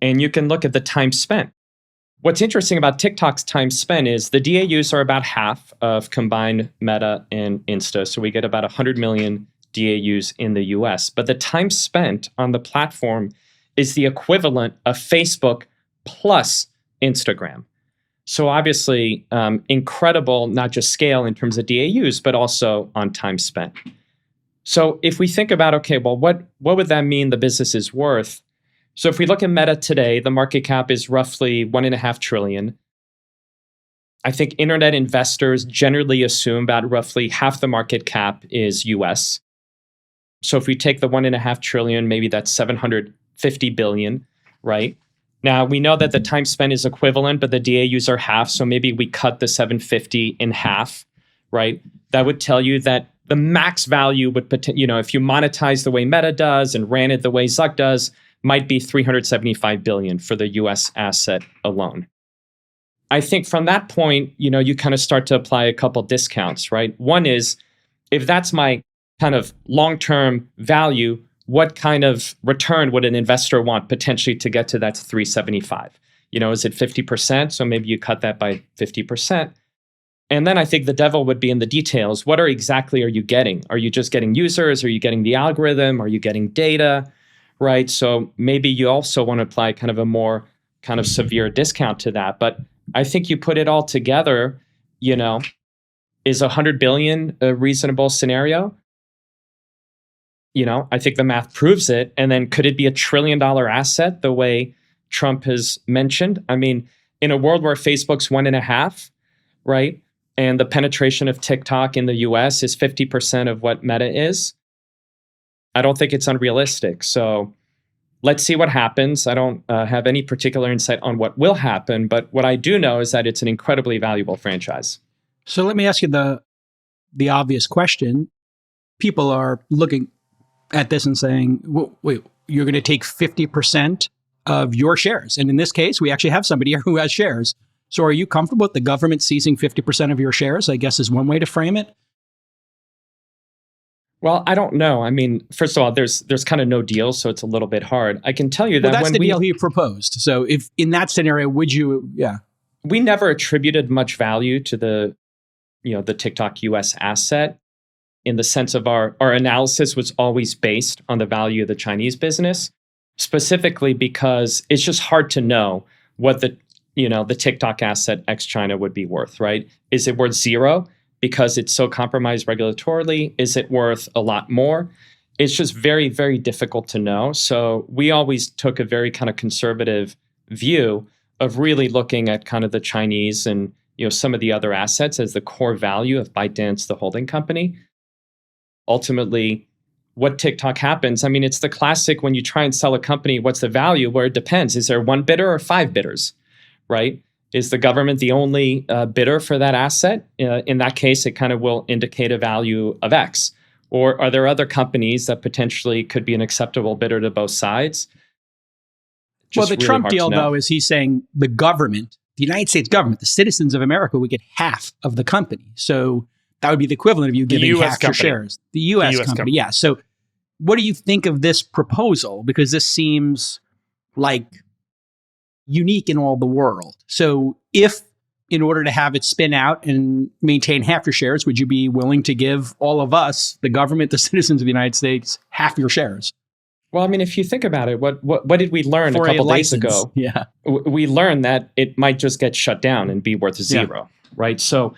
And you can look at the time spent. What's interesting about TikTok's time spent is the DAUs are about half of combined Meta and Insta. So we get about 100 million DAUs in the US. But the time spent on the platform is the equivalent of Facebook plus Instagram. So obviously, incredible, not just scale in terms of DAUs, but also on time spent. So if we think about, okay, well, what would that mean the business is worth? So if we look at Meta today, the market cap is roughly $1.5 trillion. I think internet investors generally assume about roughly half the market cap is US. So if we take the $1.5 trillion, maybe that's $750 billion, right? Now we know that the time spent is equivalent, but the DAUs are half. So maybe we cut the 750 in half, right? That would tell you that the max value would, if you monetize the way Meta does and ran it the way Zuck does, might be $375 billion for the US asset alone. I think from that point, you kind of start to apply a couple discounts, right? One is, if that's my kind of long-term value, what kind of return would an investor want potentially to get to that 375? Is it 50%? So maybe you cut that by 50%. And then I think the devil would be in the details. What exactly are you getting? Are you just getting users? Are you getting the algorithm? Are you getting data? Right? So maybe you also want to apply kind of a more kind of severe discount to that. But I think you put it all together, is 100 billion a reasonable scenario? I think the math proves it. And then could it be $1 trillion asset the way Trump has mentioned? I mean, in a world where Facebook's 1.5, right? And the penetration of TikTok in the US is 50% of what Meta is, I don't think it's unrealistic. So let's see what happens. I don't have any particular insight on what will happen, but what I do know is that it's an incredibly valuable franchise. So let me ask you the obvious question. People are looking at this and saying, wait, you're going to take 50% of your shares. And in this case, we actually have somebody here who has shares. So are you comfortable with the government seizing 50% of your shares, I guess is one way to frame it? Well, I don't know. I mean, first of all, there's kind of no deal, so it's a little bit hard. I can tell you that that's the deal he proposed. So if in that scenario, would you, we never attributed much value to the TikTok US asset, in the sense of our analysis was always based on the value of the Chinese business, specifically because it's just hard to know what the TikTok asset ex-China would be worth, right? Is it worth zero because it's so compromised regulatorily? Is it worth a lot more? It's just very, very difficult to know. So we always took a very kind of conservative view of really looking at kind of the Chinese and some of the other assets as the core value of ByteDance, the holding company. Ultimately, what TikTok happens, I mean, it's the classic when you try and sell a company, what's the value? Where it depends. Is there one bidder or 5 bidders, right? Is the government the only bidder for that asset? In that case, it kind of will indicate a value of X. Or are there other companies that potentially could be an acceptable bidder to both sides? Well, the Trump deal, though, is he's saying the government, the United States government, the citizens of America would get half of the company. So that would be the equivalent of you giving half your shares. The U.S. company, yeah. So what do you think of this proposal? Because this seems like unique in all the world. So if in order to have it spin out and maintain half your shares, would you be willing to give all of us, the government, the citizens of the United States, half your shares? Well, I mean, if you think about it, what did we learn a couple days ago? Yeah. We learned that it might just get shut down and be worth zero, right? So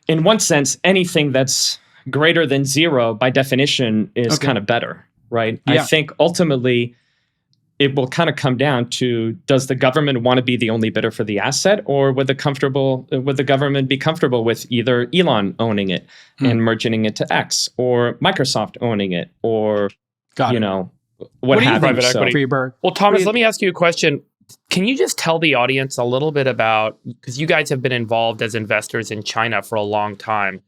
in one sense, anything that's greater than zero by definition is kind of better, right? I think ultimately it will kind of come down to, does the government want to be the only bidder for the asset, or would the government be comfortable with either Elon owning it and merging it to X, or Microsoft owning it, or what have you? So, well, Thomas, let me ask you a question. Can you just tell the audience a little bit about, because you guys have been involved as investors in China for a long time.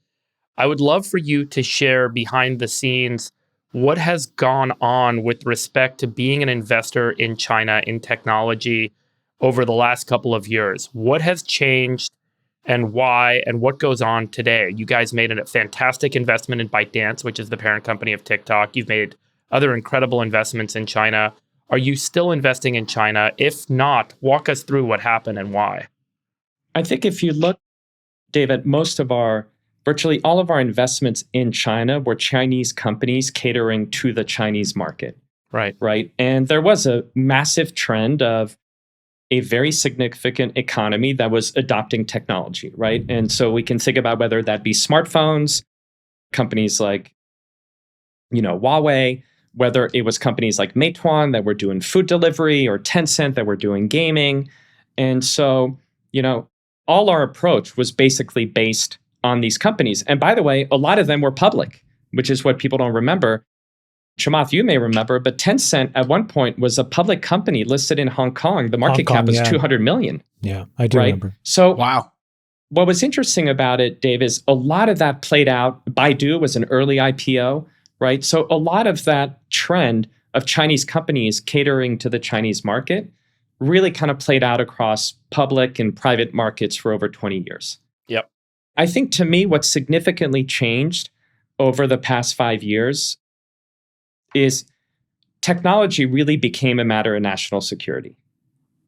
I would love for you to share behind the scenes what has gone on with respect to being an investor in China in technology over the last couple of years. What has changed and why, and what goes on today? You guys made a fantastic investment in ByteDance, which is the parent company of TikTok. You've made other incredible investments in China. Are you still investing in China? If not, walk us through what happened and why. I think if you look, David, virtually all of our investments in China were Chinese companies catering to the Chinese market. Right. And there was a massive trend of a very significant economy that was adopting technology, right? And so we can think about whether that be smartphones, companies like, Huawei, whether it was companies like Meituan that were doing food delivery, or Tencent that were doing gaming. And so, all our approach was basically based on these companies. And by the way, a lot of them were public, which is what people don't remember. Chamath, you may remember, but Tencent at one point was a public company listed in Hong Kong. The market cap was 200 million. Yeah, I do remember. So what was interesting about it, Dave, is a lot of that played out. Baidu was an early IPO, right? So a lot of that trend of Chinese companies catering to the Chinese market really kind of played out across public and private markets for over 20 years. Yep. I think to me, what's significantly changed over the past 5 years is technology really became a matter of national security.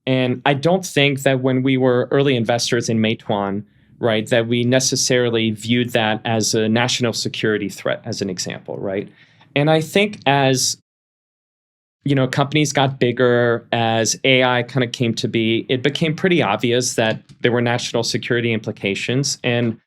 And I don't think that when we were early investors in Meituan, right, that we necessarily viewed that as a national security threat, as an example, right? And I think as companies got bigger, as AI kind of came to be, it became pretty obvious that there were national security implications. And,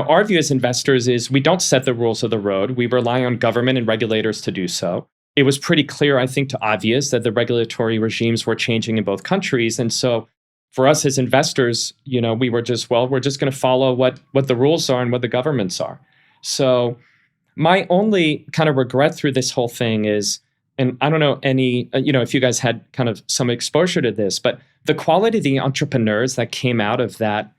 our view as investors is we don't set the rules of the road. We rely on government and regulators to do so. It was pretty clear, I think, to obvious that the regulatory regimes were changing in both countries. And so for us as investors, we were just, we're just going to follow what the rules are and what the governments are. So my only kind of regret through this whole thing is, and I don't know if you guys had kind of some exposure to this, but the quality of the entrepreneurs that came out of that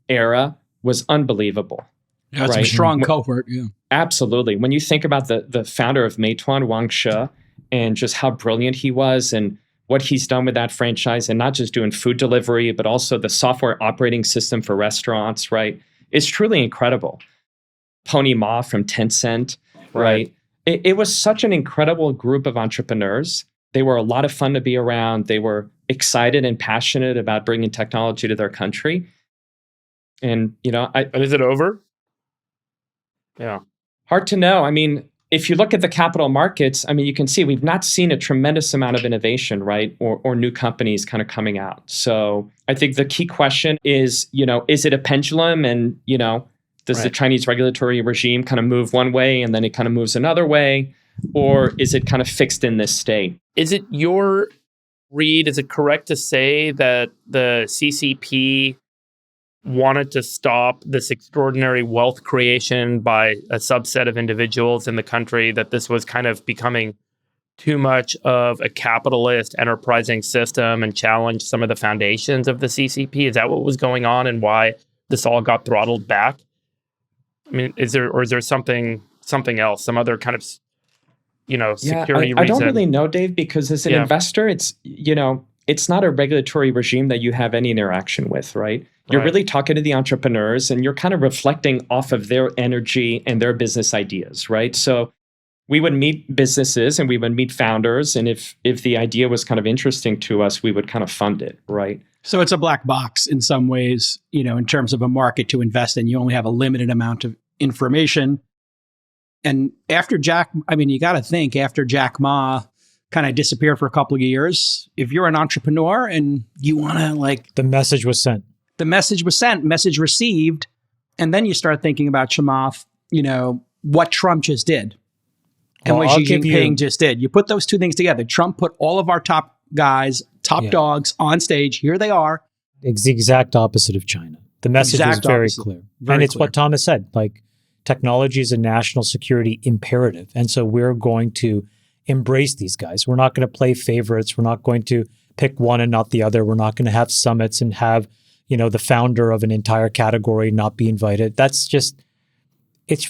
era was unbelievable. Yeah, it's a strong cohort. Yeah, absolutely. When you think about the founder of Meituan, Wang Shi, and just how brilliant he was and what he's done with that franchise, and not just doing food delivery, but also the software operating system for restaurants, right? It's truly incredible. Pony Ma from Tencent, right? It was such an incredible group of entrepreneurs. They were a lot of fun to be around. They were excited and passionate about bringing technology to their country. And, and is it over? Yeah. Hard to know. I mean, if you look at the capital markets, you can see we've not seen a tremendous amount of innovation, right? Or new companies kind of coming out. So I think the key question is, is it a pendulum? And, does the Chinese regulatory regime kind of move one way and then it kind of moves another way? Or is it kind of fixed in this state? Is it your read? Is it correct to say that the CCP wanted to stop this extraordinary wealth creation by a subset of individuals in the country, that this was kind of becoming too much of a capitalist enterprising system and challenged some of the foundations of the CCP? Is that what was going on and why this all got throttled back? Is there something else, some other kind of, security reason? I don't really know, Dave, because as an investor, it's, it's not a regulatory regime that you have any interaction with, right? You're really talking to the entrepreneurs and you're kind of reflecting off of their energy and their business ideas, right? So we would meet businesses and we would meet founders. And if the idea was kind of interesting to us, we would kind of fund it, right? So it's a black box in some ways, in terms of a market to invest in. You only have a limited amount of information. And after you got to think, after Jack Ma kind of disappeared for a couple of years, if you're an entrepreneur and you want to the message was sent. The message was sent, message received. And then you start thinking about Chamath, what Trump just did. And what Xi Jinping just did. You put those two things together. Trump put all of our top guys, dogs on stage. Here they are. It's the exact opposite of China. The message is very clear. And it's what Thomas said, technology is a national security imperative. And so we're going to embrace these guys. We're not going to play favorites. We're not going to pick one and not the other. We're not going to have summits and have, the founder of an entire category not be invited. That's just, it's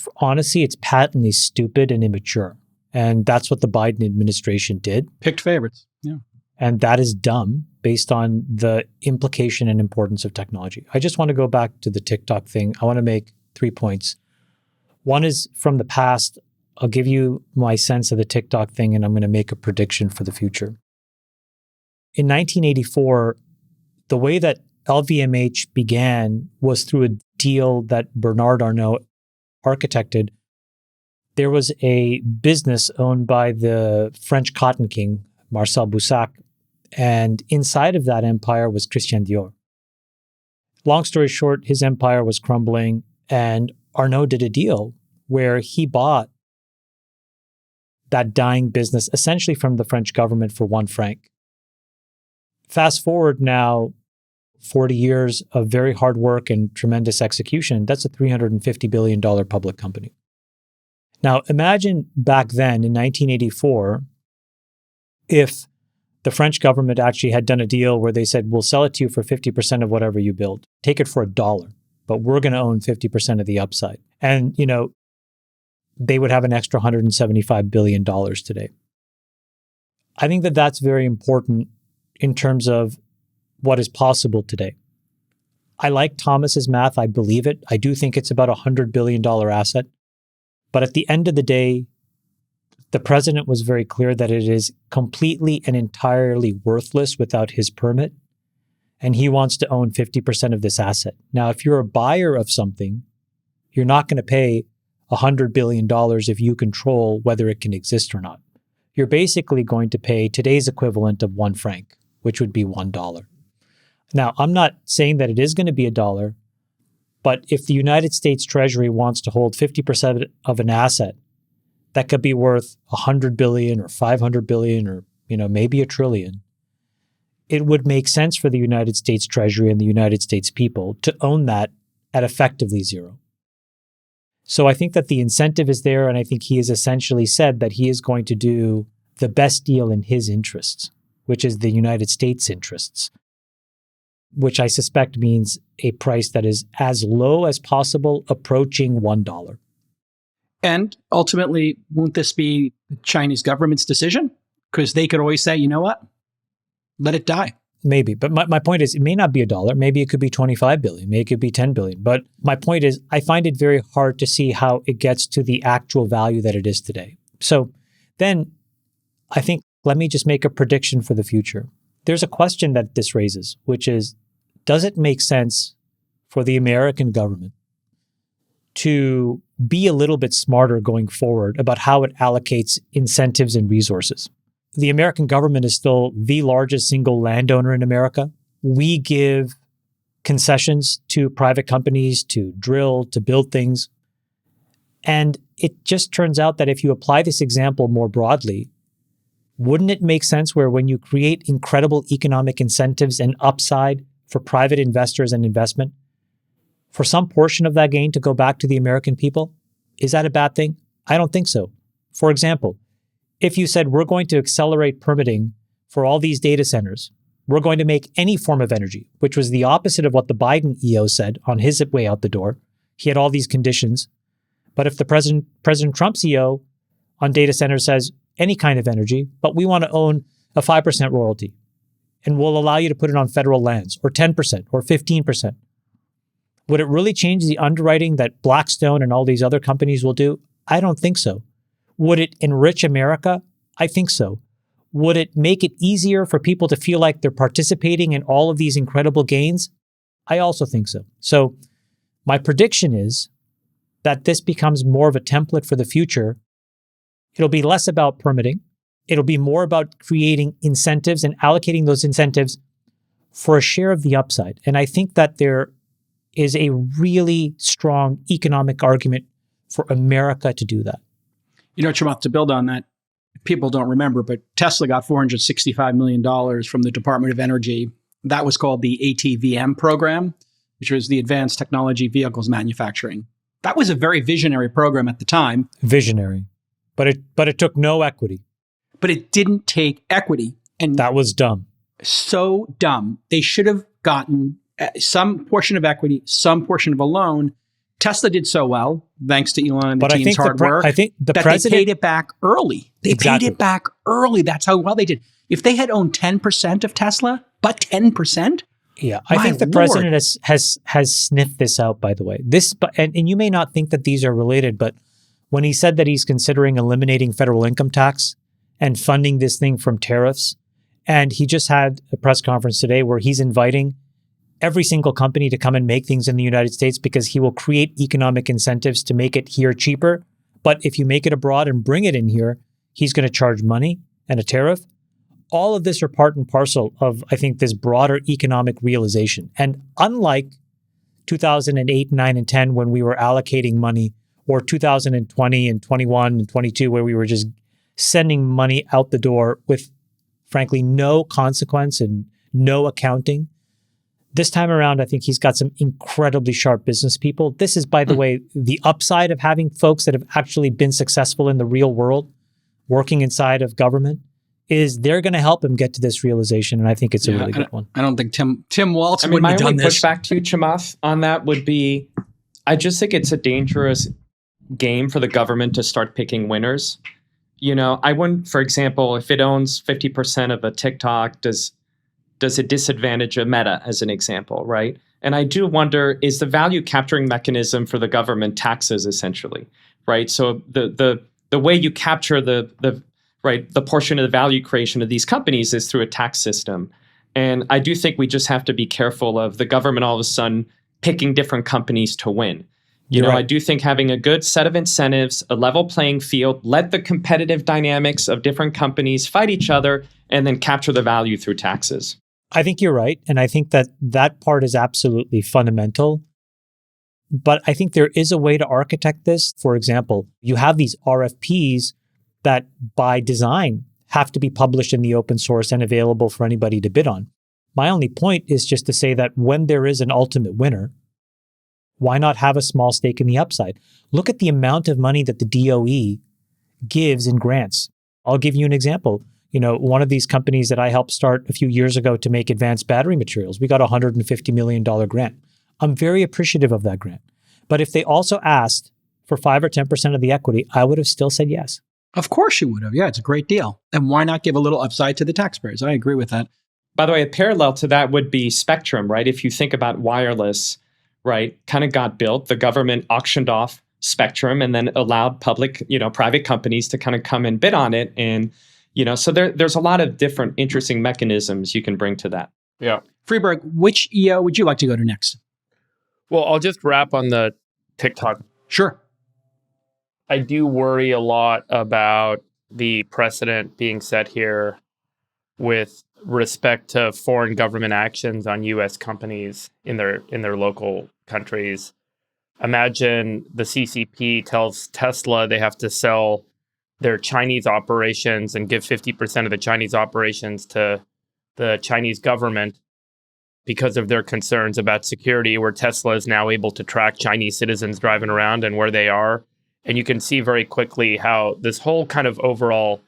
patently stupid and immature. And that's what the Biden administration did. Picked favorites. Yeah. And that is dumb based on the implication and importance of technology. I just want to go back to the TikTok thing. I want to make 3 points. One is from the past. I'll give you my sense of the TikTok thing, and I'm going to make a prediction for the future. In 1984, the way that LVMH began was through a deal that Bernard Arnault architected. There was a business owned by the French cotton king, Marcel Boussac, and inside of that empire was Christian Dior. Long story short, his empire was crumbling, and Arnault did a deal where he bought that dying business essentially from the French government for 1 franc. Fast forward now 40 years of very hard work and tremendous execution. That's a $350 billion public company. Now, imagine back then in 1984, if the French government actually had done a deal where they said, we'll sell it to you for 50% of whatever you build. Take it for $1, but we're going to own 50% of the upside. And, they would have an extra $175 billion today. I think that that's very important in terms of what is possible today. I like Thomas's math. I believe it. I do think it's about a $100 billion asset. But at the end of the day, the president was very clear that it is completely and entirely worthless without his permit. And he wants to own 50% of this asset. Now, if you're a buyer of something, you're not going to pay $100 billion if you control whether it can exist or not. You're basically going to pay today's equivalent of 1 franc, which would be $1. Now, I'm not saying that it is going to be $1, but if the United States Treasury wants to hold 50% of an asset that could be worth $100 billion or $500 billion or, maybe $1 trillion, it would make sense for the United States Treasury and the United States people to own that at effectively zero. So I think that the incentive is there, and I think he has essentially said that he is going to do the best deal in his interests, which is the United States interests, which I suspect means a price that is as low as possible, approaching $1. And ultimately, won't this be the Chinese government's decision? Because they could always say, you know what? Let it die. Maybe. But my point is, it may not be $1. Maybe it could be 25 billion. Maybe it could be 10 billion. But my point is, I find it very hard to see how it gets to the actual value that it is today. So then I think, let me just make a prediction for the future. There's a question that this raises, which is, does it make sense for the American government to be a little bit smarter going forward about how it allocates incentives and resources? The American government is still the largest single landowner in America. We give concessions to private companies to drill, to build things. And it just turns out that if you apply this example more broadly, wouldn't it make sense where when you create incredible economic incentives and upside for private investors and investment, for some portion of that gain to go back to the American people? Is that a bad thing? I don't think so. For example, if you said we're going to accelerate permitting for all these data centers, we're going to make any form of energy, which was the opposite of what the Biden EO said on his way out the door. He had all these conditions. But if the President Trump's EO on data centers says any kind of energy, but we want to own a 5% royalty, and we'll allow you to put it on federal lands, or 10% or 15%, would it really change the underwriting that Blackstone and all these other companies will do? I don't think so. Would it enrich America? I think so. Would it make it easier for people to feel like they're participating in all of these incredible gains? I also think so. So my prediction is that this becomes more of a template for the future. It'll be less about permitting. It'll be more about creating incentives and allocating those incentives for a share of the upside. And I think that there is a really strong economic argument for America to do that. You know, Chamath, to build on that, people don't remember, but Tesla got $465 million from the Department of Energy. That was called the ATVM program, which was the Advanced Technology Vehicles Manufacturing. That was a very visionary program at the time. Visionary. But it took no equity. But it didn't take equity. And that was dumb. So dumb. They should have gotten some portion of equity, some portion of a loan. Tesla did so well, thanks to Elon and the team's hard work. I think the president they paid it back early. They paid it back early. That's how well they did. If they had owned 10% of Tesla, but 10%. Yeah, I think the president has sniffed this out. By the way, and you may not think that these are related, but when he said that he's considering eliminating federal income tax and funding this thing from tariffs, and he just had a press conference today where he's inviting every single company to come and make things in the United States because he will create economic incentives to make it here cheaper. But if you make it abroad and bring it in here, he's going to charge money and a tariff. All of this are part and parcel of, I think, this broader economic realization. And unlike 2008, 9, and 10, when we were allocating money, or 2020 and 21 and 22, where we were just sending money out the door with, frankly, no consequence and no accounting, this time around, I think he's got some incredibly sharp business people. This is, by the way, the upside of having folks that have actually been successful in the real world, working inside of government, is they're going to help him get to this realization. And I think it's a really good one. I don't think Tim Waltz wouldn't have done this. My only pushback to you, Chamath, on that would be, I just think it's a dangerous game for the government to start picking winners. You know, I wouldn't, for example, if it owns 50% of a TikTok, does it disadvantage a Meta, as an example, right? And I do wonder, is the value capturing mechanism for the government taxes, essentially, right? So the way you capture the portion of the value creation of these companies is through a tax system. And I do think we just have to be careful of the government all of a sudden picking different companies to win. You know, right. I do think having a good set of incentives, a level playing field, let the competitive dynamics of different companies fight each other, and then capture the value through taxes. I think you're right. And I think that part is absolutely fundamental. But I think there is a way to architect this. For example, you have these RFPs that by design have to be published in the open source and available for anybody to bid on. My only point is just to say that when there is an ultimate winner, why not have a small stake in the upside? Look at the amount of money that the DOE gives in grants. I'll give you an example. You know, one of these companies that I helped start a few years ago to make advanced battery materials, we got a $150 million grant. I'm very appreciative of that grant. But if they also asked for 5 or 10% of the equity, I would have still said yes. Of course you would have. Yeah, it's a great deal. And why not give a little upside to the taxpayers? I agree with that. By the way, a parallel to that would be spectrum, right? If you think about wireless, right, kind of got built, the government auctioned off spectrum and then allowed public, private companies to kind of come and bid on it. And so there's a lot of different interesting mechanisms you can bring to that. Yeah. Freeberg, which EO would you like to go to next? Well, I'll just wrap on the TikTok. Sure. I do worry a lot about the precedent being set here with respect to foreign government actions on U.S. companies in their local countries. Imagine the CCP tells Tesla they have to sell their Chinese operations and give 50% of the Chinese operations to the Chinese government because of their concerns about security, where Tesla is now able to track Chinese citizens driving around and where they are. And you can see very quickly how this whole kind of overall,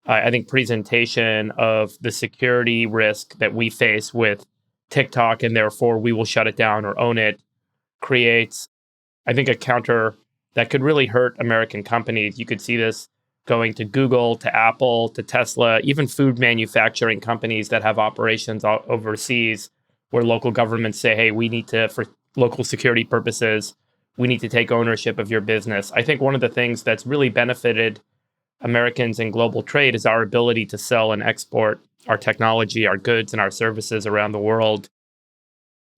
I think, presentation of the security risk that we face with TikTok, and therefore we will shut it down or own it, creates, I think, a counter that could really hurt American companies. You could see this going to Google, to Apple, to Tesla, even food manufacturing companies that have operations overseas, where local governments say, hey, we need to, for local security purposes, we need to take ownership of your business. I think one of the things that's really benefited Americans in global trade is our ability to sell and export our technology, our goods, and our services around the world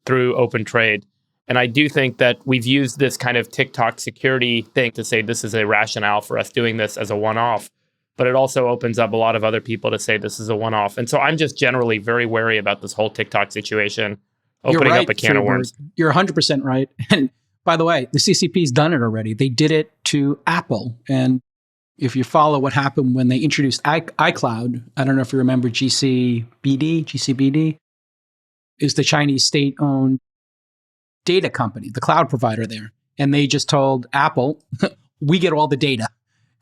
through open trade. And I do think that we've used this kind of TikTok security thing to say this is a rationale for us doing this as a one-off, but it also opens up a lot of other people to say this is a one-off. And so I'm just generally very wary about this whole TikTok situation, opening up a can of worms. You're 100% right. And by the way, the CCP's done it already. They did it to Apple. And if you follow what happened when they introduced iCloud, I don't know if you remember GCBD is the Chinese state-owned data company, the cloud provider there. And they just told Apple, we get all the data.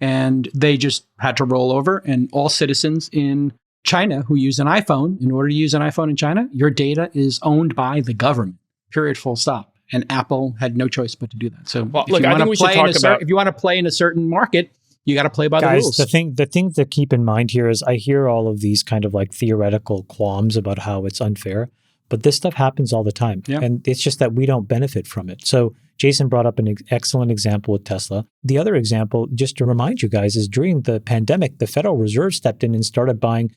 And they just had to roll over, and all citizens in China who use an iPhone, in order to use an iPhone in China, your data is owned by the government, period, full stop. And Apple had no choice but to do that. So well, look, I think we should talk about... if you want to play in a certain market, you got to play by the rules. The thing to keep in mind here is I hear all of these kind of like theoretical qualms about how it's unfair, but this stuff happens all the time. Yeah. And it's just that we don't benefit from it. So Jason brought up an excellent example with Tesla. The other example, just to remind you guys, is during the pandemic, the Federal Reserve stepped in and started buying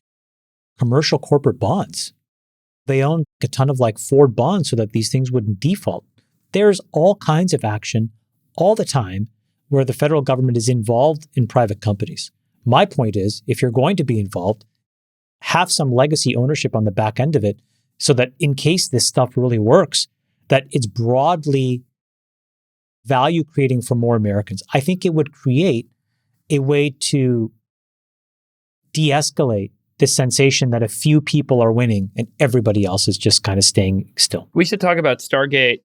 commercial corporate bonds. They owned a ton of like Ford bonds so that these things wouldn't default. There's all kinds of action all the time where the federal government is involved in private companies. My point is, if you're going to be involved, have some legacy ownership on the back end of it so that in case this stuff really works, that it's broadly value creating for more Americans. I think it would create a way to de-escalate this sensation that a few people are winning and everybody else is just kind of staying still. We should talk about Stargate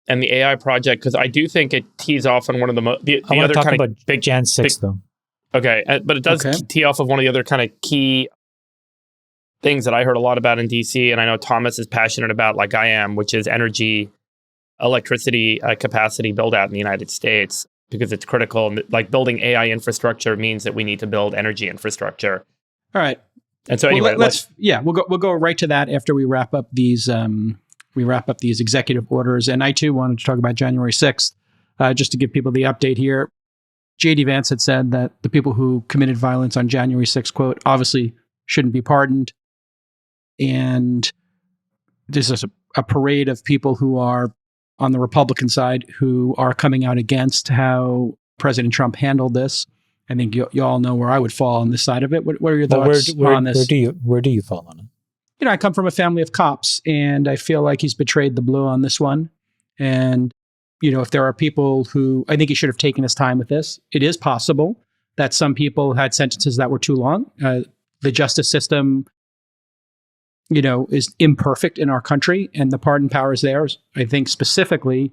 and the AI project, because I do think it tees off on one of the I want to talk about big Jan 6 though. Okay, but it does tee off of one of the other kind of key things that I heard a lot about in DC, and I know Thomas is passionate about, like I am, which is electricity capacity build out in the United States, because it's critical. And like building AI infrastructure means that we need to build energy infrastructure. All right. And so anyway, we'll go right to that after we wrap up these executive orders. And I too wanted to talk about January 6th, just to give people the update here. J.D. Vance had said that the people who committed violence on January 6th, quote, obviously shouldn't be pardoned. And this is a parade of people who are on the Republican side who are coming out against how President Trump handled this. I think you all know where I would fall on this side of it. What are your thoughts on this? Where do you fall on it? You know, I come from a family of cops, and I feel like he's betrayed the blue on this one. And, you know, if there are people who, I think he should have taken his time with this. It is possible that some people had sentences that were too long. The justice system, you know, is imperfect in our country, and the pardon power is there, I think, specifically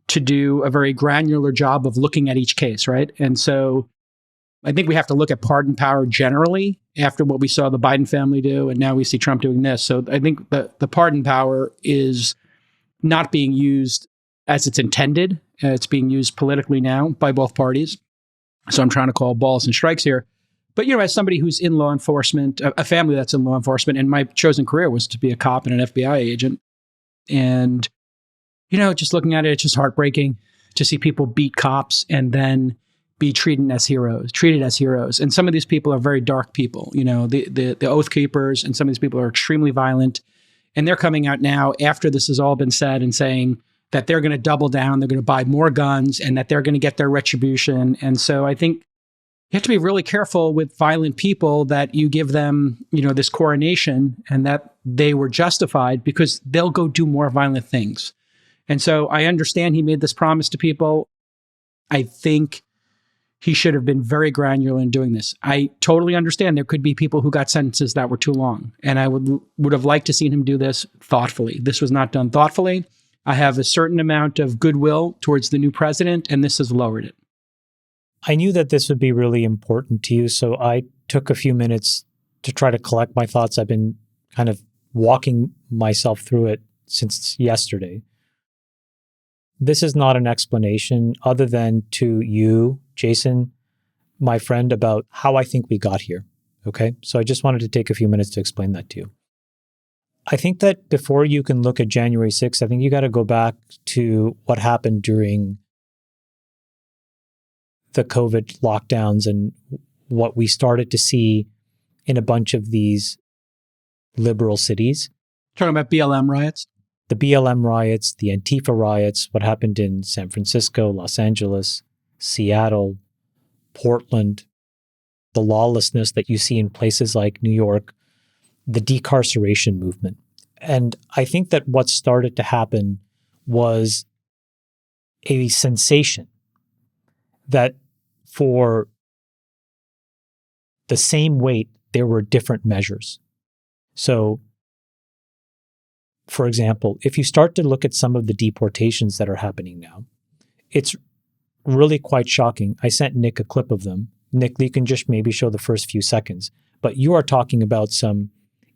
to do a very granular job of looking at each case, right? And so I think we have to look at pardon power generally after what we saw the Biden family do, and now we see Trump doing this. So I think the pardon power is not being used as it's intended. It's being used politically now by both parties. So I'm trying to call balls and strikes here. But, you know, as somebody who's in law enforcement, a family that's in law enforcement, and my chosen career was to be a cop and an FBI agent. And, you know, just looking at it, it's just heartbreaking to see people beat cops and then be treated as heroes. And some of these people are very dark people, you know, the Oath Keepers, and some of these people are extremely violent. And they're coming out now after this has all been said and saying that they're going to double down, they're going to buy more guns, and that they're going to get their retribution. And so I think you have to be really careful with violent people that you give them, you know, this coronation and that they were justified, because they'll go do more violent things. And so I understand he made this promise to people. I think he should have been very granular in doing this. I totally understand there could be people who got sentences that were too long, and I would have liked to seen him do this thoughtfully. This was not done thoughtfully. I have a certain amount of goodwill towards the new president, and this has lowered it. I knew that this would be really important to you, so I took a few minutes to try to collect my thoughts. I've been kind of walking myself through it since yesterday. This is not an explanation other than to you, Jason, my friend, about how I think we got here. Okay? So I just wanted to take a few minutes to explain that to you. I think that before you can look at January 6th, I think you got to go back to what happened during the COVID lockdowns and what we started to see in a bunch of these liberal cities. Talking about BLM riots? The BLM riots, the Antifa riots, what happened in San Francisco, Los Angeles, Seattle, Portland, the lawlessness that you see in places like New York, the decarceration movement. And I think that what started to happen was a sensation that for the same weight, there were different measures. So, for example, if you start to look at some of the deportations that are happening now, it's really quite shocking. I sent Nick a clip of them. Nick, you can just maybe show the first few seconds. But you are talking about some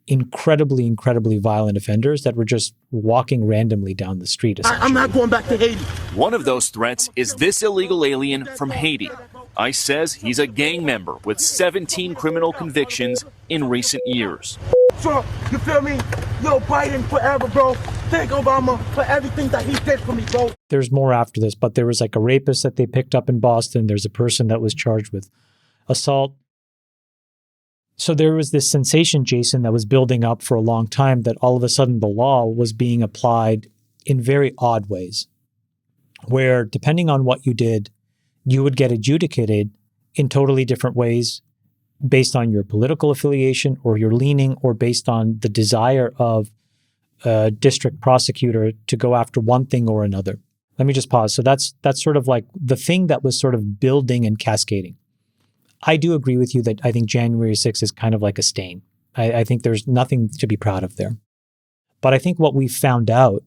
incredibly, incredibly violent offenders that were just walking randomly down the street. I'm not going back to Haiti. One of those threats is this illegal alien from Haiti. ICE says he's a gang member with 17 criminal convictions in recent years. Trump, you feel me? Yo, Biden forever, bro. Thank Obama for everything that he did for me, bro. There's more after this, but there was like a rapist that they picked up in Boston. There's a person that was charged with assault. So there was this sensation, Jason, that was building up for a long time that all of a sudden the law was being applied in very odd ways, where depending on what you did, you would get adjudicated in totally different ways based on your political affiliation or your leaning or based on the desire of a district prosecutor to go after one thing or another. Let me just pause. So that's sort of like the thing that was sort of building and cascading. I do agree with you that I think January 6th is kind of like a stain. I think there's nothing to be proud of there. But I think what we found out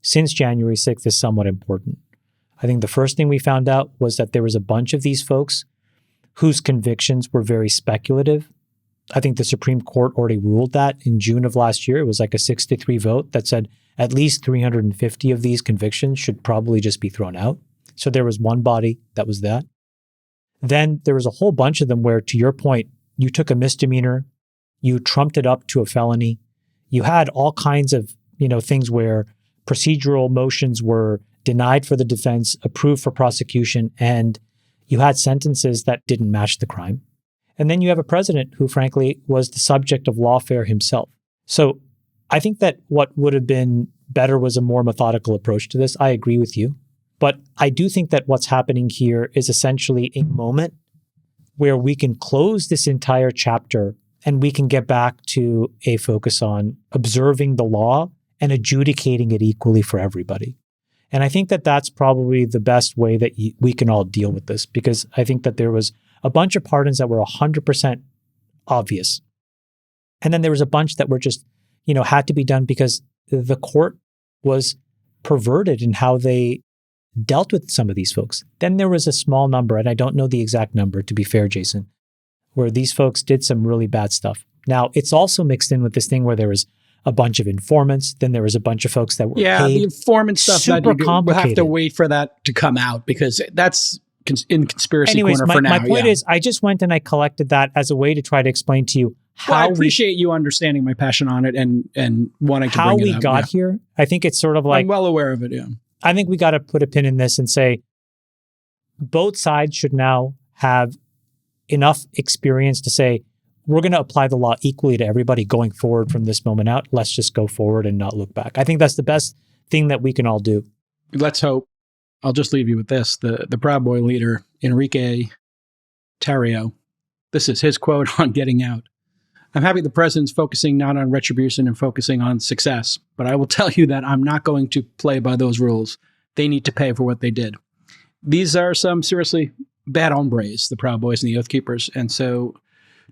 since January 6th is somewhat important. I think the first thing we found out was that there was a bunch of these folks whose convictions were very speculative. I think the Supreme Court already ruled that in June of last year. It was like a 6-3 vote that said at least 350 of these convictions should probably just be thrown out. So there was one body that was that. Then there was a whole bunch of them where, to your point, you took a misdemeanor, you trumped it up to a felony. You had all kinds of, things where procedural motions were denied for the defense, approved for prosecution, and you had sentences that didn't match the crime. And then you have a president who, frankly, was the subject of lawfare himself. So I think that what would have been better was a more methodical approach to this. I agree with you. But I do think that what's happening here is essentially a moment where we can close this entire chapter and we can get back to a focus on observing the law and adjudicating it equally for everybody. And I think that that's probably the best way that we can all deal with this, because I think that there was a bunch of pardons that were 100% obvious. And then there was a bunch that were just, had to be done because the court was perverted in how they dealt with some of these folks. Then there was a small number, and I don't know the exact number, to be fair, Jason, where these folks did some really bad stuff. Now, it's also mixed in with this thing where there was a bunch of informants. Then there was a bunch of folks that were paid. The informant stuff, super complicated. We'll have to wait for that to come out because that's in conspiracy corner for now. My point is, I just went and I collected that as a way to try to explain to you how I appreciate you understanding my passion on it and wanting to bring it up. How we got here. I think it's sort of like... I'm well aware of it, yeah. I think we got to put a pin in this and say both sides should now have enough experience to say, we're going to apply the law equally to everybody going forward from this moment out. Let's just go forward and not look back. I think that's the best thing that we can all do. Let's hope. I'll just leave you with this. The Proud Boy leader, Enrique Tarrio, this is his quote on getting out. I'm happy the president's focusing not on retribution and focusing on success, but I will tell you that I'm not going to play by those rules. They need to pay for what they did. These are some seriously bad hombres, the Proud Boys and the Oath Keepers, and so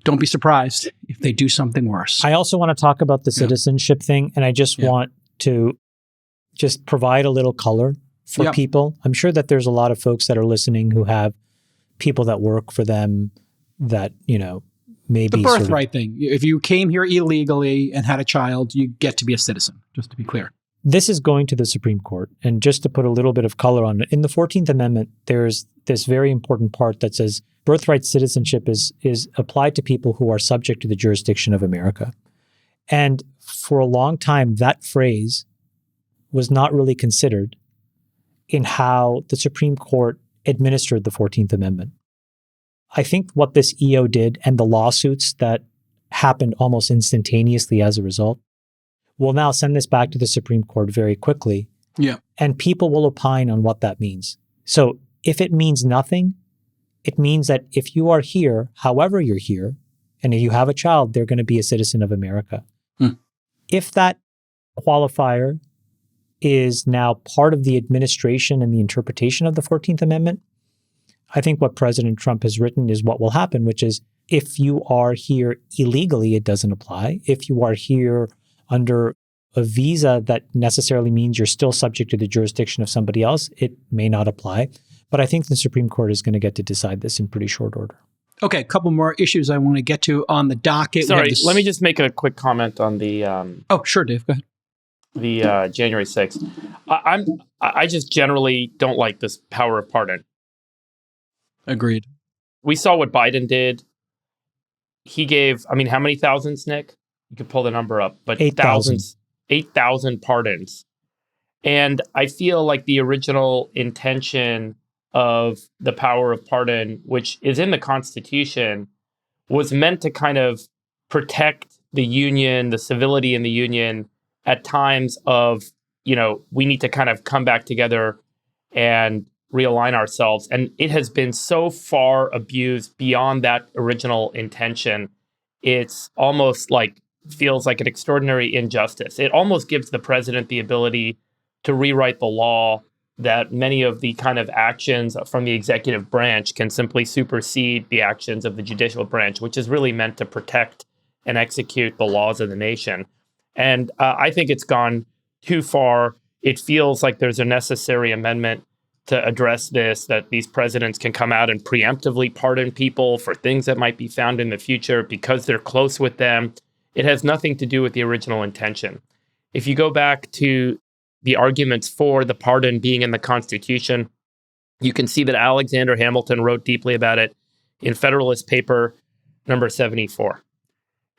don't be surprised if they do something worse. I also want to talk about the citizenship thing, and I just want to just provide a little color for people. I'm sure that there's a lot of folks that are listening who have people that work for them that, maybe the birthright thing. If you came here illegally and had a child, you get to be a citizen, just to be clear. This is going to the Supreme Court. And just to put a little bit of color on it, in the 14th Amendment, there's this very important part that says birthright citizenship is applied to people who are subject to the jurisdiction of America. And for a long time, that phrase was not really considered in how the Supreme Court administered the 14th Amendment. I think what this EO did and the lawsuits that happened almost instantaneously as a result will now send this back to the Supreme Court very quickly. Yeah. And people will opine on what that means. So if it means nothing, it means that if you are here, however you're here, and if you have a child, they're going to be a citizen of America. If that qualifier is now part of the administration and the interpretation of the 14th Amendment, I think what President Trump has written is what will happen, which is if you are here illegally, it doesn't apply. If you are here under a visa that necessarily means you're still subject to the jurisdiction of somebody else, it may not apply. But I think the Supreme Court is going to get to decide this in pretty short order. Okay, a couple more issues I want to get to on the docket. Sorry, let me just make a quick comment on the... oh, sure, Dave, go ahead. The January 6th. I just generally don't like this power of pardon. Agreed. We saw what Biden did. He gave, I mean, how many thousands, Nick? You could pull the number up, but 8,000 pardons. And I feel like the original intention of the power of pardon, which is in the Constitution, was meant to kind of protect the Union, the civility in the Union at times of, you know, we need to kind of come back together and realign ourselves. And it has been so far abused beyond that original intention. It's almost like, feels like an extraordinary injustice. It almost gives the president the ability to rewrite the law that many of the kind of actions from the executive branch can simply supersede the actions of the judicial branch, which is really meant to protect and execute the laws of the nation. And I think it's gone too far. It feels like there's a necessary amendment to address this, that these presidents can come out and preemptively pardon people for things that might be found in the future because they're close with them. It has nothing to do with the original intention. If you go back to the arguments for the pardon being in the Constitution, you can see that Alexander Hamilton wrote deeply about it in Federalist Paper number 74.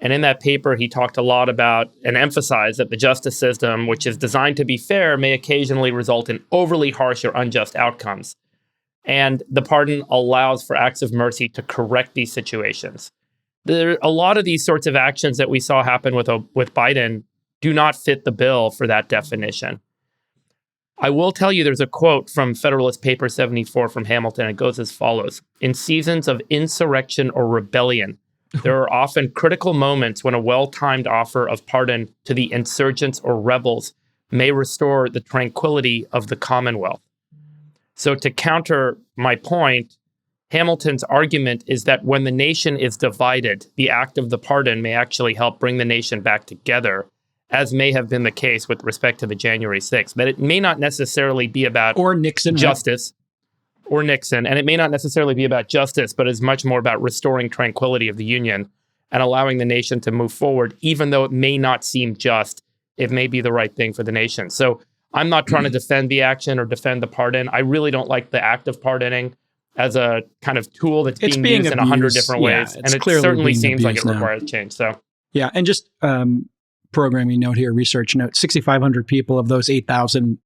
And in that paper, he talked a lot about and emphasized that the justice system, which is designed to be fair, may occasionally result in overly harsh or unjust outcomes. And the pardon allows for acts of mercy to correct these situations. A lot of these sorts of actions that we saw happen with Biden do not fit the bill for that definition. I will tell you there's a quote from Federalist Paper 74 from Hamilton. It goes as follows. In seasons of insurrection or rebellion, there are often critical moments when a well-timed offer of pardon to the insurgents or rebels may restore the tranquility of the Commonwealth. So to counter my point, Hamilton's argument is that when the nation is divided, the act of the pardon may actually help bring the nation back together, as may have been the case with respect to the January 6th. That it may not necessarily be about or Nixon justice. Right? Or Nixon, and it may not necessarily be about justice, but is much more about restoring tranquility of the Union and allowing the nation to move forward, even though it may not seem just, it may be the right thing for the nation. So I'm not trying to defend the action or defend the pardon. I really don't like the act of pardoning as a kind of tool that's being used in 100 different ways. And it certainly seems like it requires change. So yeah, and just programming note here, research note, 6,500 people of those 8,000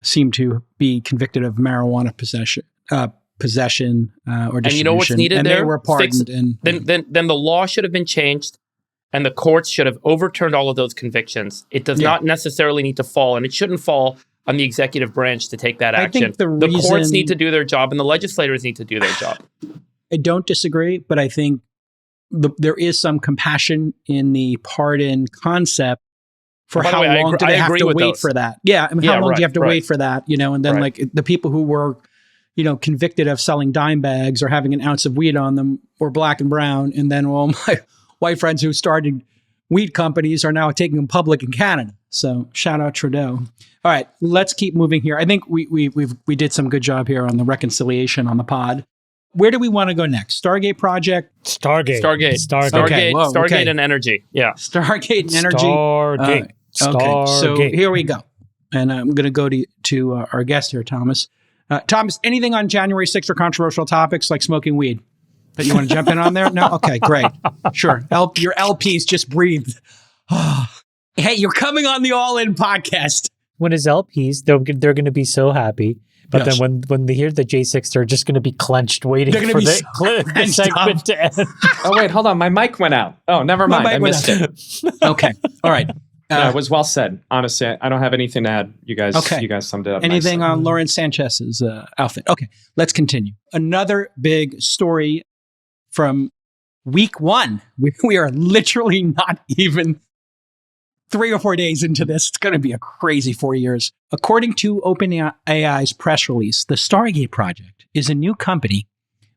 seem to be convicted of marijuana possession or distribution. And you know what's needed and there? They were pardoned. Then the law should have been changed, and the courts should have overturned all of those convictions. It does not necessarily need to fall, and it shouldn't fall on the executive branch to take that action. I think the courts need to do their job, and the legislators need to do their job. I don't disagree, but I think there is some compassion in the pardon concept. For how long do they have to wait for that? Yeah, I mean, how long do you have to wait for that? You know, and then like the people who were, you know, convicted of selling dime bags or having an ounce of weed on them or black and brown, and then all my white friends who started weed companies are now taking them public in Canada. So shout out Trudeau. All right, let's keep moving here. I think we did some good job here on the reconciliation on the pod. Where do we want to go next? Stargate project? Stargate. Okay. Whoa, Stargate and energy. Yeah. Stargate and energy. Stargate. Okay, so here we go. And I'm going to go to our guest here, Thomas. Thomas, anything on January 6th or controversial topics like smoking weed that you want to jump in on there? No? Okay, great. Sure. Your LPs just breathed. Hey, you're coming on the All In podcast. When his LPs, they're going to be so happy But then when they hear the J6, they're just going to be clenched waiting for the segment to end. Oh, wait, hold on. My mic went out. Oh, never mind. I missed it. Okay. All right. No, it was well said. Honestly, I don't have anything to add. You guys summed it up. Anything nicely. on Lauren Sanchez's outfit? Okay, let's continue. Another big story from week one. We are literally not even 3 or 4 days into this. It's going to be a crazy 4 years. According to OpenAI's press release, the Stargate project is a new company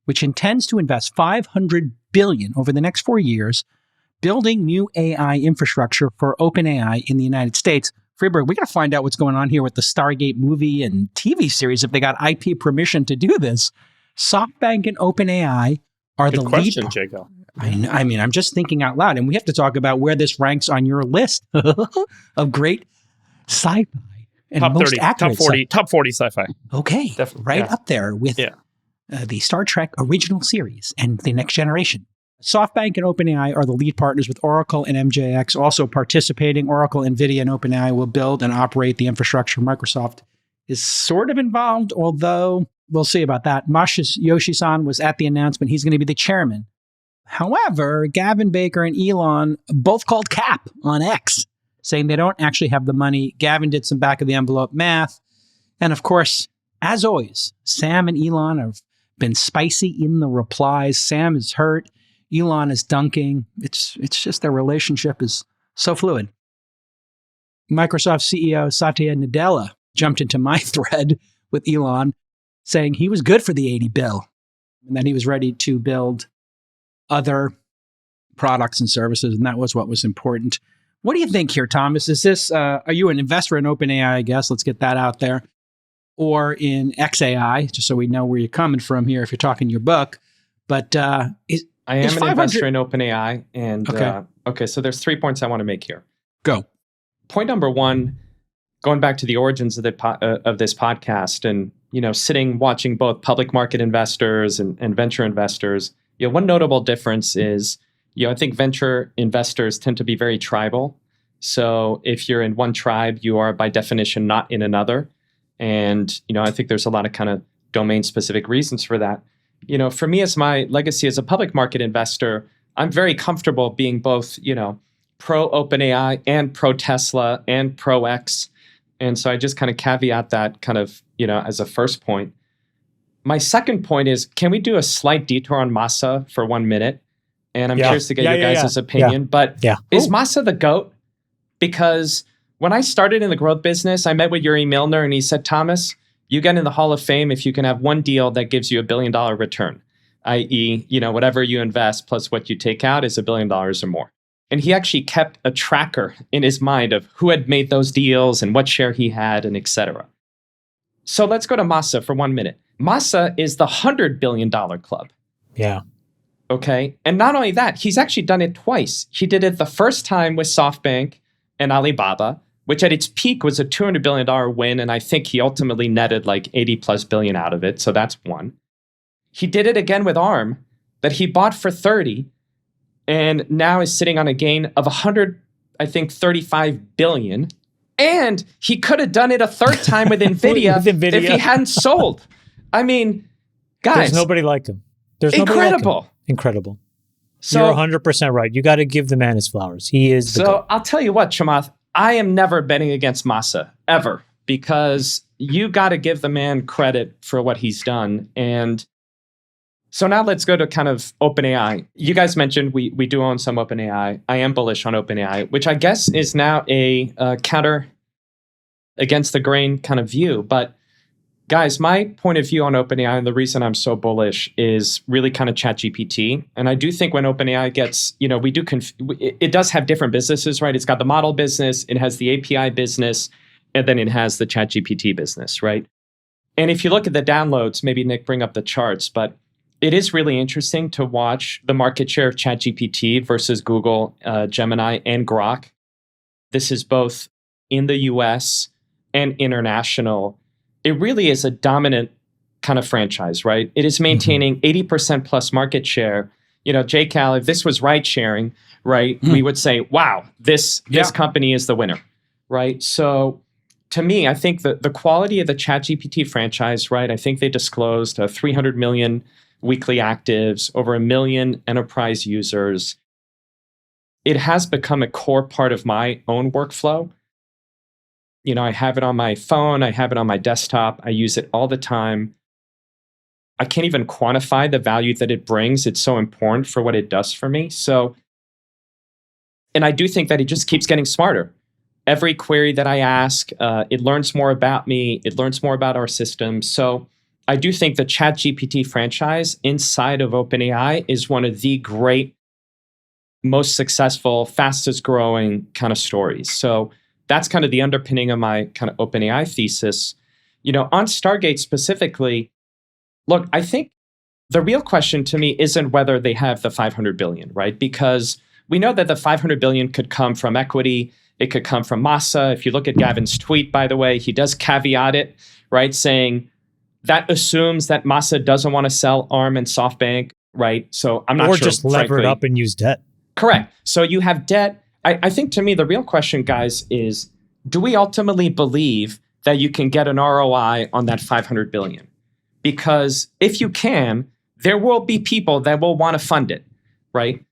which intends to invest $500 billion over the next 4 years building new AI infrastructure for OpenAI in the United States. Freeberg, we got to find out what's going on here with the Stargate movie and TV series if they got IP permission to do this. SoftBank and OpenAI are the lead. Good question, Jacob. I mean, I'm just thinking out loud, and we have to talk about where this ranks on your list of great sci-fi and top most 30, accurate top 40 sci-fi. Okay, definitely, up there with the Star Trek original series and the Next Generation. SoftBank and OpenAI are the lead partners with Oracle and MJX also participating. Oracle, NVIDIA, and OpenAI will build and operate the infrastructure. Microsoft is sort of involved, although we'll see about that. Yoshi-san was at the announcement. He's going to be the chairman. However, Gavin Baker and Elon both called cap on X, saying they don't actually have the money. Gavin did some back-of-the-envelope math. And of course, as always, Sam and Elon have been spicy in the replies. Sam is hurt. Elon is dunking. It's just their relationship is so fluid. Microsoft CEO Satya Nadella jumped into my thread with Elon saying he was good for the 80 bill and that he was ready to build other products and services, and that was what was important. What do you think here, Thomas? Is this, are you an investor in OpenAI, I guess? Let's get that out there. Or in XAI, just so we know where you're coming from here if you're talking your book. But I am an investor in OpenAI, and okay, so there's 3 points I want to make here. Go. Point number one, going back to the origins of this podcast, and sitting watching both public market investors and venture investors. One notable difference is, I think venture investors tend to be very tribal. So if you're in one tribe, you are by definition not in another, and I think there's a lot of kind of domain-specific reasons for that. For me, as my legacy as a public market investor, I'm very comfortable being both, pro OpenAI and pro Tesla and pro X. And so I just kind of caveat that kind of, as a first point. My second point is, can we do a slight detour on Masa for 1 minute? And I'm curious to get your guys' opinion. But is Masa the GOAT? Because when I started in the growth business, I met with Yuri Milner and he said, Thomas, you get in the Hall of Fame if you can have one deal that gives you $1 billion return, i.e., whatever you invest plus what you take out is $1 billion or more. And he actually kept a tracker in his mind of who had made those deals and what share he had and et cetera. So let's go to Masa for 1 minute. Masa is the $100 billion club. Yeah. Okay. And not only that, he's actually done it twice. He did it the first time with SoftBank and Alibaba, which at its peak was a $200 billion win. And I think he ultimately netted like 80 plus billion out of it. So that's one. He did it again with ARM that he bought for 30 and now is sitting on a gain of 35 billion. And he could have done it a third time with NVIDIA, if he hadn't sold. I mean, guys. There's nobody like him. There's incredible. Nobody like him. Incredible. So, you're 100% right. You got to give the man his flowers. He is the GOAT. I'll tell you what, Chamath, I am never betting against Masa, ever, because you got to give the man credit for what he's done. And so now let's go to kind of OpenAI. You guys mentioned we do own some OpenAI. I am bullish on OpenAI, which I guess is now a counter against the grain kind of view. But guys, my point of view on OpenAI and the reason I'm so bullish is really kind of ChatGPT. And I do think when OpenAI gets, it does have different businesses, right? It's got the model business, it has the API business, and then it has the ChatGPT business, right? And if you look at the downloads, maybe Nick bring up the charts, but it is really interesting to watch the market share of ChatGPT versus Google, Gemini, and Grok. This is both in the US and international. It really is a dominant kind of franchise, right? It is maintaining 80% plus market share. JCal, if this was ride sharing, right, we would say, wow, this company is the winner, right? So to me, I think the quality of the ChatGPT franchise, right? I think they disclosed 300 million weekly actives, over 1 million enterprise users. It has become a core part of my own workflow. You know, I have it on my phone, I have it on my desktop, I use it all the time. I can't even quantify the value that it brings. It's so important for what it does for me. So, and I do think that it just keeps getting smarter. Every query that I ask, it learns more about me, it learns more about our system. So I do think the ChatGPT franchise inside of OpenAI is one of the great, most successful, fastest growing kind of stories. So that's kind of the underpinning of my kind of OpenAI thesis. You know, on Stargate specifically, look, I think the real question to me isn't whether they have the 500 billion, right? Because we know that the 500 billion could come from equity. It could come from Masa. If you look at Gavin's tweet, by the way, he does caveat it, right? Saying that assumes that Masa doesn't want to sell ARM and SoftBank, right? So I'm not sure. Or just lever it up and use debt. Correct. So you have debt. I think to me, the real question, guys, is do we ultimately believe that you can get an ROI on that 500 billion? Because if you can, there will be people that will want to fund it, right?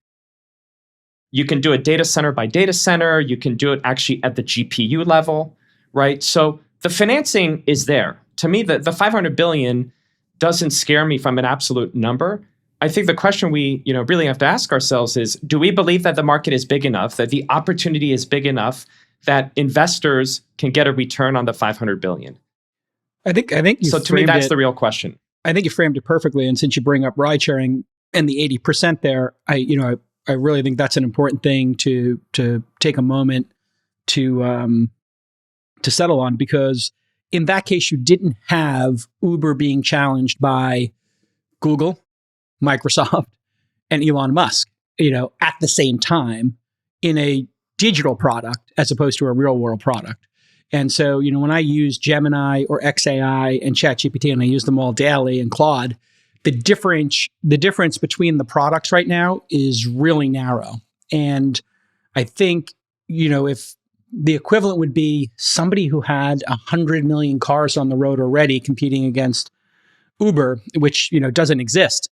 You can do it data center by data center. You can do it actually at the GPU level, right? So the financing is there. To me, the 500 billion doesn't scare me from an absolute number. I think the question we really have to ask ourselves is, do we believe that the market is big enough, that the opportunity is big enough, that investors can get a return on the 500 billion? I think you so to me, that's the real question. I think you framed it perfectly. And since you bring up ride sharing and the 80% there, I really think that's an important thing to take a moment to settle on, because in that case, you didn't have Uber being challenged by Google, Microsoft, and Elon Musk, at the same time in a digital product as opposed to a real world product. And so, when I use Gemini or XAI and ChatGPT, and I use them all daily, and Claude, the difference between the products right now is really narrow. And I think, if the equivalent would be somebody who had 100 million cars on the road already competing against Uber, which, doesn't exist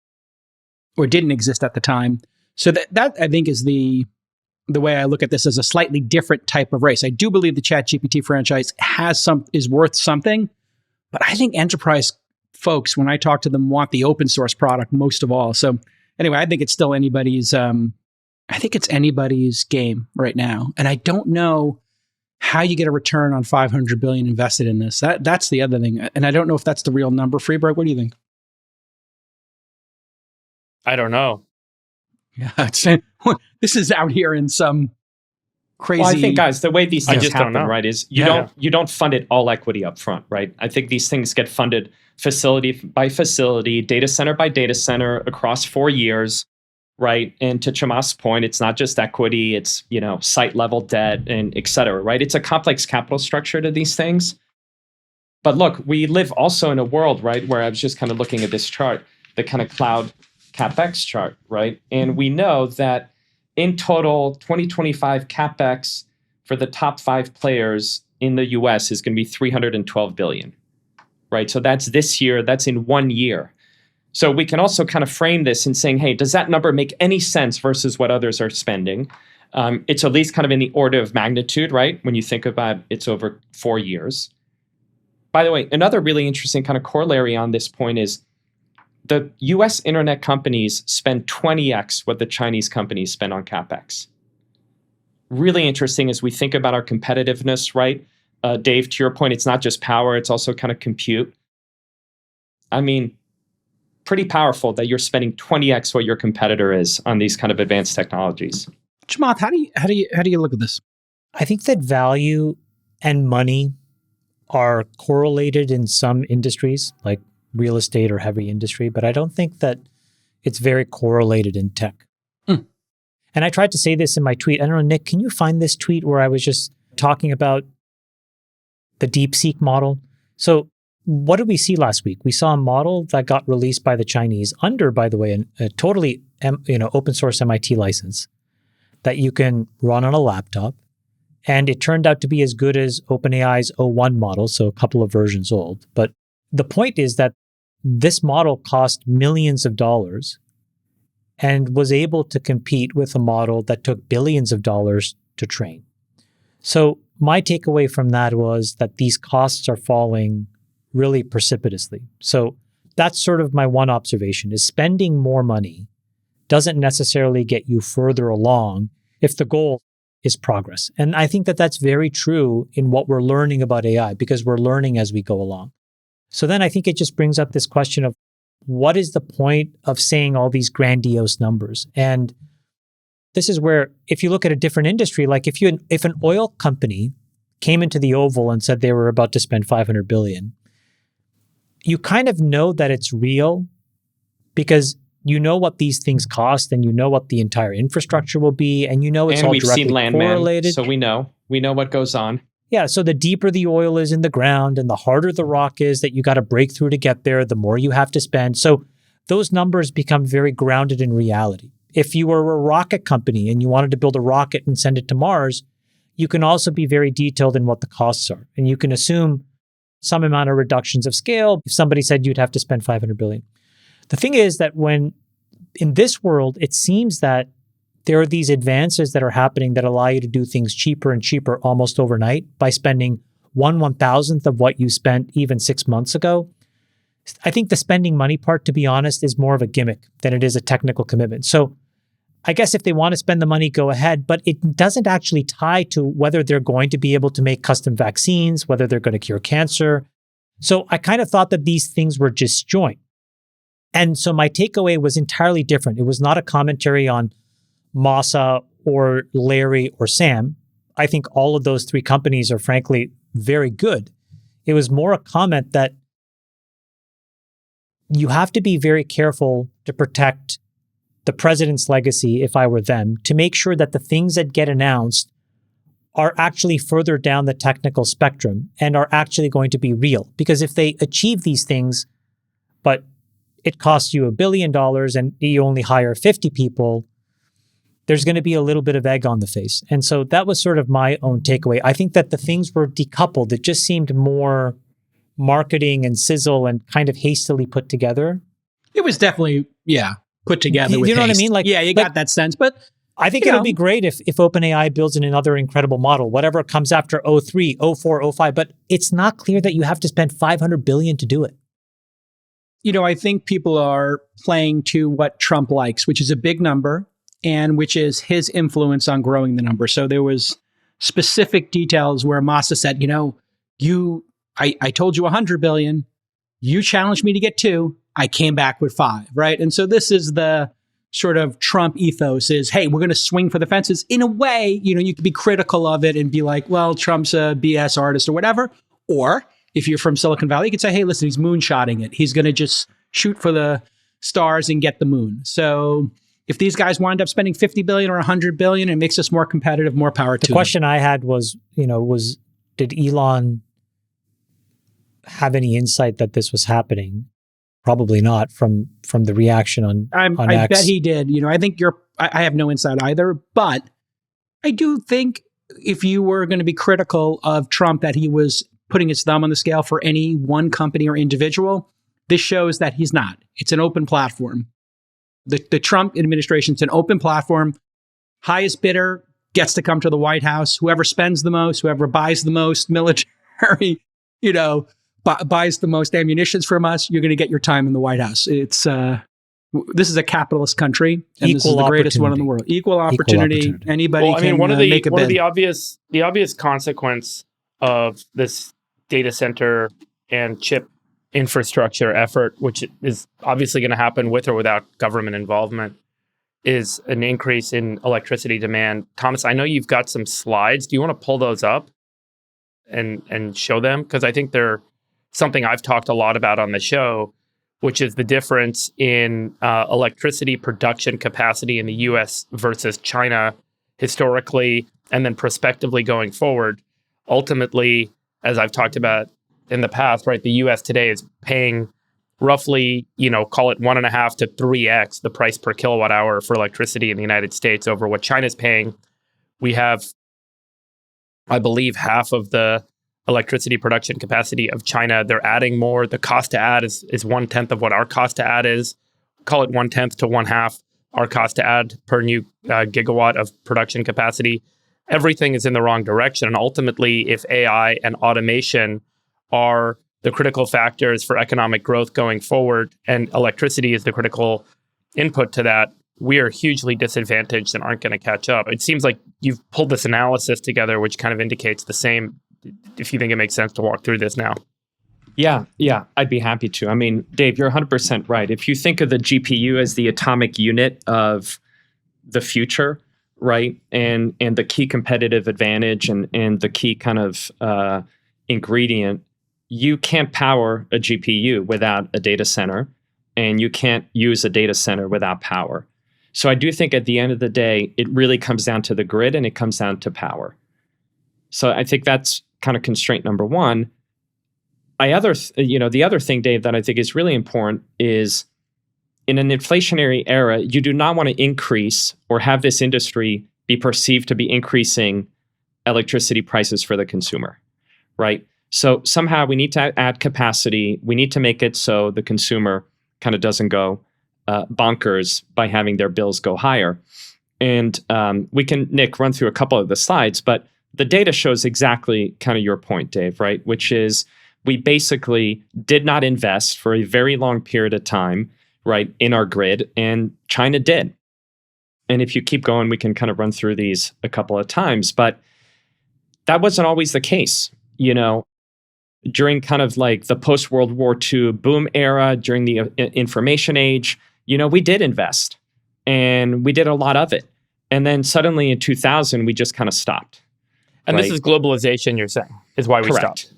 or didn't exist at the time. So that I think is the way I look at this, as a slightly different type of race. I do believe the ChatGPT franchise is worth something, but I think enterprise folks, when I talk to them, want the open source product most of all. So anyway, I think it's still anybody's game right now. And I don't know how you get a return on 500 billion invested in this. That's the other thing. And I don't know if that's the real number. Freeberg, what do you think? I don't know. Yeah, this is out here in some crazy. Well, I think, guys, the way these things happen, right, is you don't fund it all equity up front, right? I think these things get funded facility by facility, data center by data center across 4 years, right? And to Chamath's point, it's not just equity; it's site level debt and et cetera, right? It's a complex capital structure to these things. But look, we live also in a world, right, where I was just kind of looking at this chart, the kind of cloud CapEx chart, right? And we know that in total, 2025 CapEx for the top 5 players in the US is going to be 312 billion, right? So that's this year, that's in 1 year. So we can also kind of frame this in saying, hey, does that number make any sense versus what others are spending? It's at least kind of in the order of magnitude, right? When you think about it's over 4 years. By the way, another really interesting kind of corollary on this point is the US internet companies spend 20x what the Chinese companies spend on CapEx. Really interesting as we think about our competitiveness, right? Dave, to your point, it's not just power, it's also kind of compute. I mean, pretty powerful that you're spending 20x what your competitor is on these kind of advanced technologies. Chamath, how do you look at this? I think that value and money are correlated in some industries, like real estate or heavy industry, but I don't think that it's very correlated in tech. And I tried to say this in my tweet. I don't know, Nick, can you find this tweet where I was just talking about the DeepSeek model? So what did we see last week? We saw a model that got released by the Chinese under, by the way, a totally open source MIT license that you can run on a laptop And it turned out to be as good as OpenAI's O1 model, so a couple of versions old. But the point is that this model cost millions of dollars and was able to compete with a model that took billions of dollars to train. So my takeaway from that was that these costs are falling really precipitously. So that's sort of my one observation, is spending more money doesn't necessarily get you further along if the goal is progress. And I think that that's very true in what we're learning about AI, because we're learning as we go along. So then I think it just brings up this question of what is the point of saying all these grandiose numbers? And this is where, if you look at a different industry, like if an oil company came into the Oval and said they were about to spend $500 billion, you kind of know that it's real because you know what these things cost and you know what the entire infrastructure will be, and you know it's all directly correlated. So we know what goes on. Yeah, so the deeper the oil is in the ground and the harder the rock is that you got to break through to get there, the more you have to spend. So those numbers become very grounded in reality. If you were a rocket company and you wanted to build a rocket and send it to Mars, you can also be very detailed in what the costs are. And you can assume some amount of reductions of scale. If somebody said you'd have to spend $500 billion. The thing is that when in this world, it seems that there are these advances that are happening that allow you to do things cheaper and cheaper almost overnight by spending 1/1000th of what you spent even 6 months ago. I think the spending money part, to be honest, is more of a gimmick than it is a technical commitment. So I guess if they want to spend the money, go ahead, but it doesn't actually tie to whether they're going to be able to make custom vaccines, whether they're going to cure cancer. So I kind of thought that these things were disjoint. And so my takeaway was entirely different. It was not a commentary on Masa or Larry or Sam. I think all of those three companies are frankly very good. It was more a comment that you have to be very careful to protect the president's legacy, if I were them, to make sure that the things that get announced are actually further down the technical spectrum and are actually going to be real. Because if they achieve these things, but it costs you $1 billion and you only hire 50 people, there's going to be a little bit of egg on the face. And so that was sort of my own takeaway. I think that the things were decoupled. It just seemed more marketing and sizzle and kind of hastily put together. It was definitely, put together with you know haste. what I mean? Like, you got that sense. But I think it'll be great if OpenAI builds in another incredible model, whatever comes after 03, 04, 05. But it's not clear that you have to spend $500 billion to do it. I think people are playing to what Trump likes, which is a big number and which is his influence on growing the number. So there was specific details where Masa said, I told you 100 billion. You challenged me to get 2. I came back with 5, right? And so this is the sort of Trump ethos is, hey, we're going to swing for the fences. In a way, you could be critical of it and be like, well, Trump's a BS artist or whatever. Or if you're from Silicon Valley, you could say, hey, listen, he's moonshotting it. He's going to just shoot for the stars and get the moon. So if these guys wind up spending 50 billion or 100 billion, it makes us more competitive, more power to them. The question I had was, did Elon have any insight that this was happening? Probably not from the reaction on I X. bet he did. I think I have no insight either, but I do think if you were going to be critical of Trump that he was putting his thumb on the scale for any one company or individual, this shows that he's not. It's an open platform. The Trump administration, it's an open platform. Highest bidder gets to come to the White House. Whoever spends the most, whoever buys the most military, buys the most ammunitions from us, you're going to get your time in the White House. It's this is a capitalist country, and this is the greatest one in the world. Equal opportunity. Anybody can make a bid. One of the obvious consequence of this data center and chip infrastructure effort, which is obviously going to happen with or without government involvement, is an increase in electricity demand. Thomas, I know you've got some slides. Do you want to pull those up and show them? Because I think they're something I've talked a lot about on the show, which is the difference in electricity production capacity in the US versus China historically, and then prospectively going forward. Ultimately, as I've talked about in the past, right, the US today is paying roughly, call it 1.5 to 3x the price per kilowatt hour for electricity in the United States over what China's paying. We have I believe, half of the electricity production capacity of China. They're adding more. The cost to add is 1/10 of what our cost to add is. Call it 1/10 to 1/2 our cost to add per new gigawatt of production capacity. Everything is in the wrong direction. And ultimately, if AI and automation are the critical factors for economic growth going forward, and electricity is the critical input to that, we are hugely disadvantaged and aren't going to catch up. It seems like you've pulled this analysis together, which kind of indicates the same, if you think it makes sense to walk through this now. Yeah, I'd be happy to. I mean, Dave, you're 100% right. If you think of the GPU as the atomic unit of the future, right, and the key competitive advantage and the key kind of ingredient, you can't power a GPU without a data center, and you can't use a data center without power. So I do think at the end of the day, it really comes down to the grid and it comes down to power. So I think that's kind of constraint number one. The other thing, Dave, that I think is really important is in an inflationary era, you do not want to increase or have this industry be perceived to be increasing electricity prices for the consumer, right? So somehow we need to add capacity. We need to make it so the consumer kind of doesn't go bonkers by having their bills go higher. And we can, Nick, run through a couple of the slides, but the data shows exactly kind of your point, Dave, right? Which is we basically did not invest for a very long period of time, right, in our grid, and China did. And if you keep going, we can kind of run through these a couple of times, but that wasn't always the case, during kind of like the post-World War II boom era, during the information age, we did invest and we did a lot of it. And then suddenly in 2000, we just kind of stopped. And this is globalization, you're saying, is why we stopped.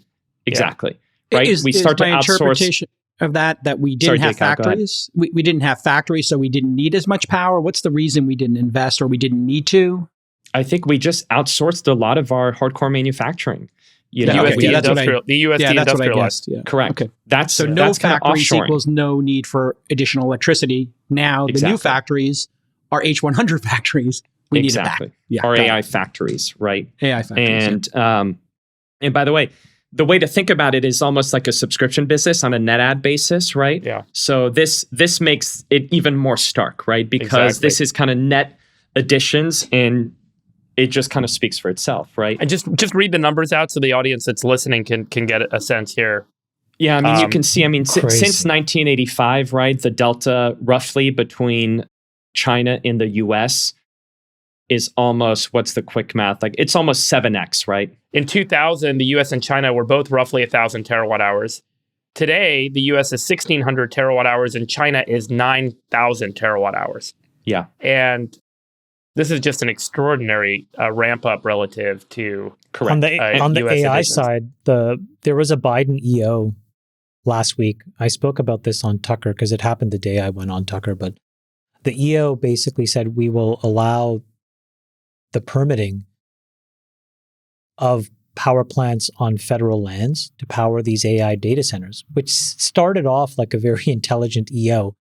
Exactly. Yeah. Right. We start to outsource. Interpretation of that we didn't have factories. We didn't have factories, so we didn't need as much power. What's the reason we didn't invest or we didn't need to? I think we just outsourced a lot of our hardcore manufacturing. The USD industrialized. Yeah. Correct. Okay. That's no factories equals no need for additional electricity. Now the new factories are H100 factories. We need it back. Yeah, our AI factories, right? AI factories. And by the way, the way to think about it is almost like a subscription business on a net ad basis, right? Yeah. So this makes it even more stark, right? Because this is kind of net additions, and it just kind of speaks for itself, right? And just read the numbers out so the audience that's listening can get a sense here. Yeah, I mean, you can see, since 1985, right, the delta roughly between China and the US is almost, what's the quick math? Like, it's almost 7x, right? In 2000, the US and China were both roughly 1,000 terawatt hours. Today, the US is 1,600 terawatt hours and China is 9,000 terawatt hours. Yeah. And this is just an extraordinary ramp up relative to on the AI side. There was a Biden EO last week. I spoke about this on Tucker because it happened the day I went on Tucker. But the EO basically said we will allow the permitting of power plants on federal lands to power these AI data centers, which started off like a very intelligent EO.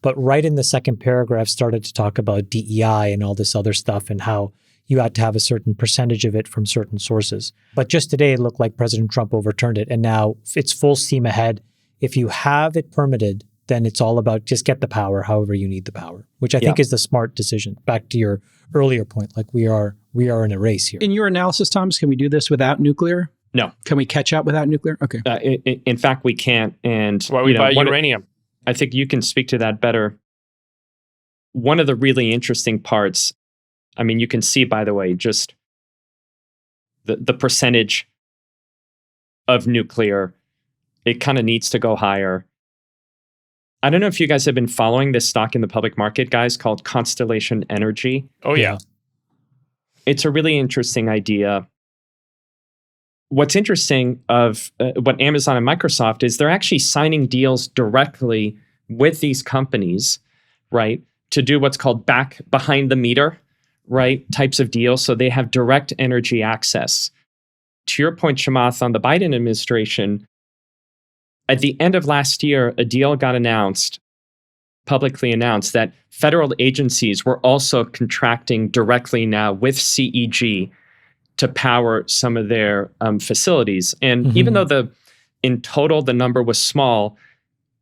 But right in the second paragraph started to talk about DEI and all this other stuff and how you had to have a certain percentage of it from certain sources. But just today, it looked like President Trump overturned it. And now it's full steam ahead. If you have it permitted, then it's all about just get the power however you need the power, which I think is the smart decision. Back to your earlier point, like we are in a race here. In your analysis, Thomas, can we do this without nuclear? No. Can we catch up without nuclear? Okay. In fact, we can't. And why we buy uranium. I think you can speak to that better. One of the really interesting parts, I mean, you can see, by the way, just the percentage of nuclear, it kind of needs to go higher. I don't know if you guys have been following this stock in the public market, guys, called Constellation Energy. Oh, yeah. It's a really interesting idea. What's interesting of what Amazon and Microsoft is they're actually signing deals directly with these companies, right, to do what's called behind the meter, right, types of deals. So they have direct energy access. To your point, Chamath, on the Biden administration, at the end of last year, a deal got publicly announced, that federal agencies were also contracting directly now with CEG to power some of their facilities. And even though in total the number was small,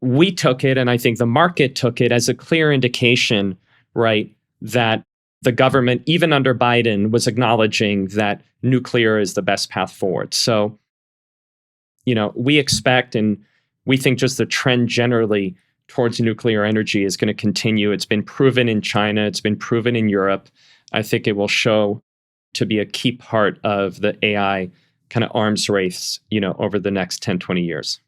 we took it, and I think the market took it as a clear indication, right, that the government, even under Biden, was acknowledging that nuclear is the best path forward. So, we expect and we think just the trend generally towards nuclear energy is going to continue. It's been proven in China. It's been proven in Europe. I think it will show to be a key part of the AI kind of arms race, over the next 10, 20 years.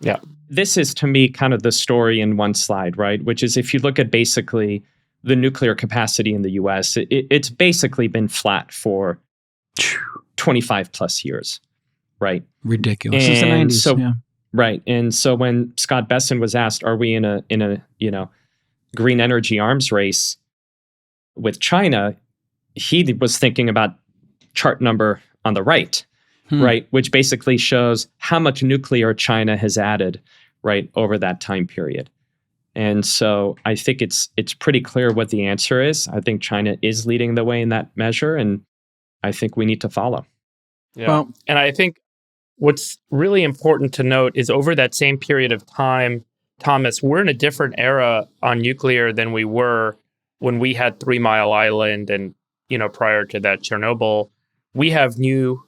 Yeah. This is, to me, kind of the story in one slide, right? Which is if you look at basically the nuclear capacity in the US, it's basically been flat for 25 plus years, right? Ridiculous. Since the 90s, so, yeah. Right. And so when Scott Besson was asked, are we in a green energy arms race with China, he was thinking about chart number on the right, right, which basically shows how much nuclear China has added, right, over that time period. And so I think it's pretty clear what the answer is. I think China is leading the way in that measure, and I think we need to follow. Yeah. Well, and I think what's really important to note is over that same period of time, Thomas, we're in a different era on nuclear than we were when we had 3 Mile Island and, prior to that, Chernobyl. We have new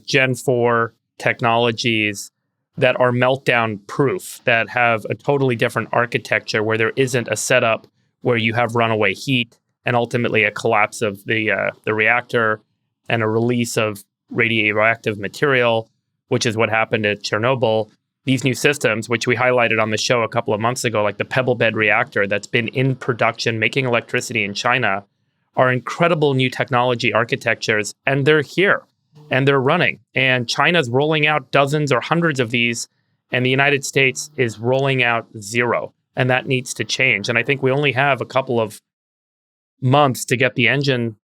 Gen 4 technologies that are meltdown proof, that have a totally different architecture where there isn't a setup where you have runaway heat and ultimately a collapse of the reactor and a release of radioactive material, which is what happened at Chernobyl. These new systems, which we highlighted on the show a couple of months ago, like the pebble bed reactor that's been in production making electricity in China, are incredible new technology architectures, and they're here and they're running. And China's rolling out dozens or hundreds of these, and the United States is rolling out 0. And that needs to change. And I think we only have a couple of months to get the engine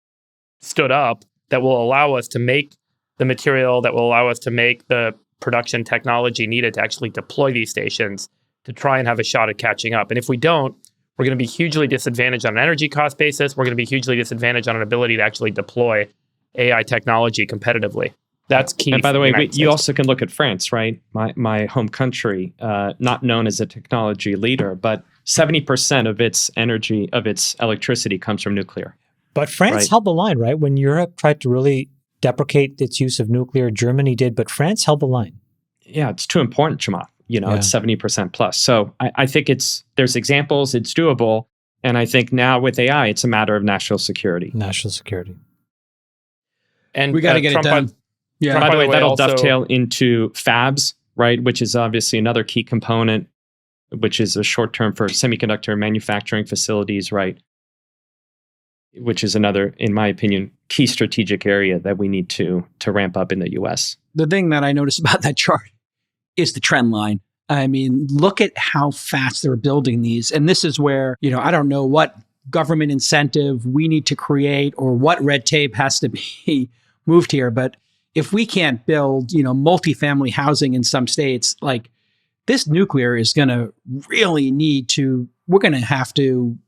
stood up that will allow us to make the material, that will allow us to make the production technology needed to actually deploy these stations to try and have a shot at catching up. And if we don't, we're going to be hugely disadvantaged on an energy cost basis. We're going to be hugely disadvantaged on an ability to actually deploy AI technology competitively. That's key. And by the way, you also can look at France, right? My home country, not known as a technology leader, but 70% of its energy, of its electricity comes from nuclear. But France held the line, right? When Europe tried to really deprecate its use of nuclear, Germany did, but France held the line. Yeah, it's too important, Chamath. It's 70% plus. So I think there's examples, it's doable. And I think now with AI, it's a matter of national security. National security. And we got to get Trump it done. Yeah. By the way, that'll dovetail into fabs, right? Which is obviously another key component, which is a short term for semiconductor manufacturing facilities, right? Which is another, in my opinion, key strategic area that we need to ramp up in the US. The thing that I noticed about that chart is the trend line. I mean, look at how fast they're building these. And this is where, I don't know what government incentive we need to create or what red tape has to be moved here. But if we can't build, multifamily housing in some states, like this nuclear is going to really we're going to have to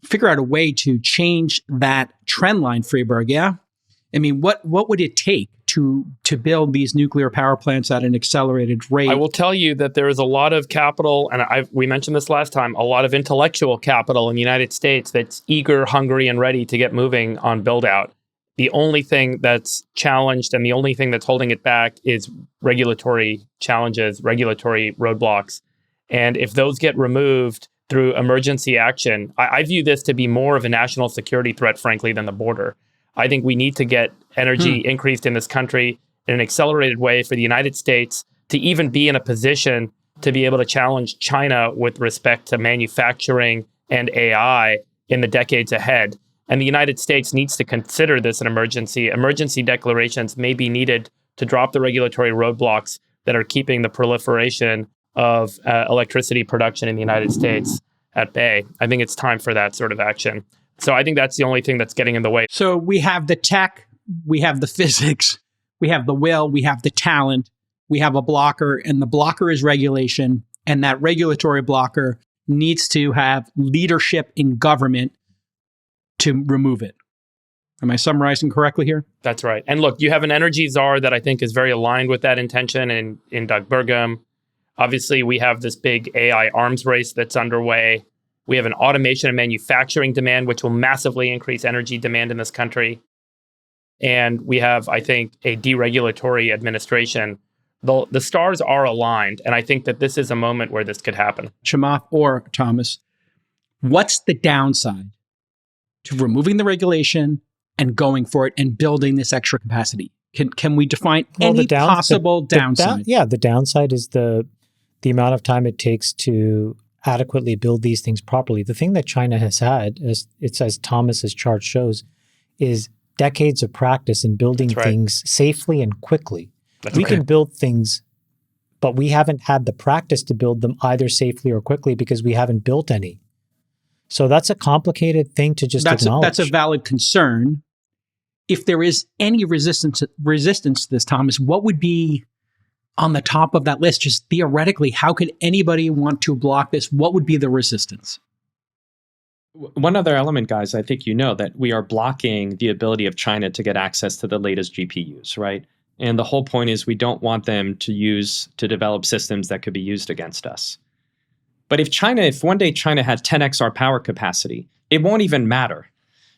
figure out a way to change that trend line, Freeberg. Yeah. I mean, what would it take to build these nuclear power plants at an accelerated rate? I will tell you that there is a lot of capital, and we mentioned this last time, a lot of intellectual capital in the United States that's eager, hungry, and ready to get moving on build-out. The only thing that's challenged and the only thing that's holding it back is regulatory challenges, regulatory roadblocks. And if those get removed through emergency action, I view this to be more of a national security threat, frankly, than the border. I think we need to get energy increased in this country in an accelerated way for the United States to even be in a position to be able to challenge China with respect to manufacturing and AI in the decades ahead. And the United States needs to consider this an emergency. Emergency declarations may be needed to drop the regulatory roadblocks that are keeping the proliferation of electricity production in the United States at bay. I think it's time for that sort of action. So I think that's the only thing that's getting in the way. So we have the tech, we have the physics, we have the will, we have the talent, we have a blocker, and the blocker is regulation. And that regulatory blocker needs to have leadership in government to remove it. Am I summarizing correctly here? That's right. And look, you have an energy czar that I think is very aligned with that intention in Doug Burgum. Obviously, we have this big AI arms race that's underway. We have an automation and manufacturing demand, which will massively increase energy demand in this country. And we have, I think, a deregulatory administration. The stars are aligned, and I think that this is a moment where this could happen. Chamath or Thomas, what's the downside to removing the regulation and going for it and building this extra capacity? Can we define any possible downside? The downside is the amount of time it takes to adequately build these things properly. The thing that China has had, as Thomas's chart shows, is decades of practice in building things safely and quickly. We can build things, but we haven't had the practice to build them either safely or quickly because we haven't built any. So that's a complicated thing to just acknowledge. That's a valid concern. If there is any resistance to this, Thomas, what would be on the top of that list? Just theoretically, how could anybody want to block this? What would be the resistance? One other element, guys, I think you know that we are blocking the ability of China to get access to the latest GPUs, right? And the whole point is we don't want them to develop systems that could be used against us. But if one day China had 10x our power capacity, it won't even matter,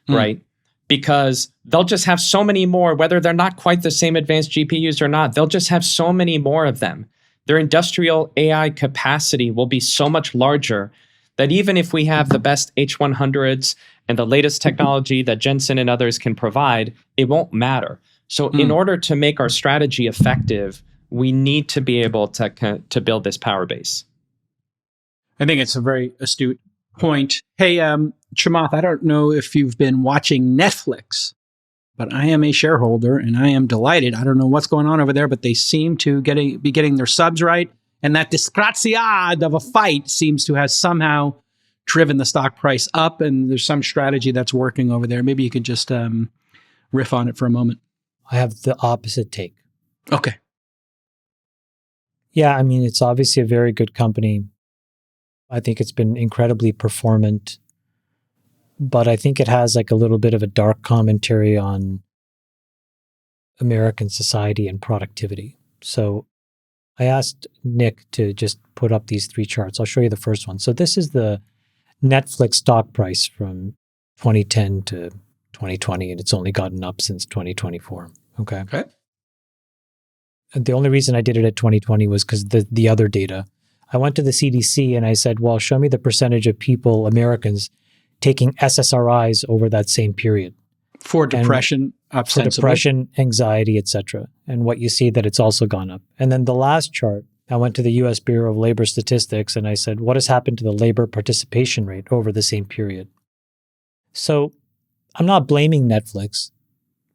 right? Because they'll just have so many more, whether they're not quite the same advanced GPUs or not, they'll just have so many more of them. Their industrial AI capacity will be so much larger that even if we have the best H100s and the latest technology that Jensen and others can provide, it won't matter. So in order to make our strategy effective, we need to be able to build this power base. I think it's a very astute point. Hey, Chamath, I don't know if you've been watching Netflix, but I am a shareholder and I am delighted. I don't know what's going on over there, but they seem to be getting their subs right. And that disgraziad of a fight seems to have somehow driven the stock price up. And there's some strategy that's working over there. Maybe you could just riff on it for a moment. I have the opposite take. Okay. Yeah, I mean, it's obviously a very good company. I think it's been incredibly performant, but I think it has like a little bit of a dark commentary on American society and productivity. So I asked Nick to just put up these three charts. I'll show you the first one. So this is the Netflix stock price from 2010 to 2020, and it's only gotten up since 2024. Okay. And the only reason I did it at 2020 was because the other data. I went to the CDC and I said, well, show me the percentage of people, Americans, taking SSRIs over that same period. For depression, for depression, anxiety, etc. And what you see that it's also gone up. And then the last chart, I went to the U.S. Bureau of Labor Statistics and I said, what has happened to the labor participation rate over the same period? So I'm not blaming Netflix,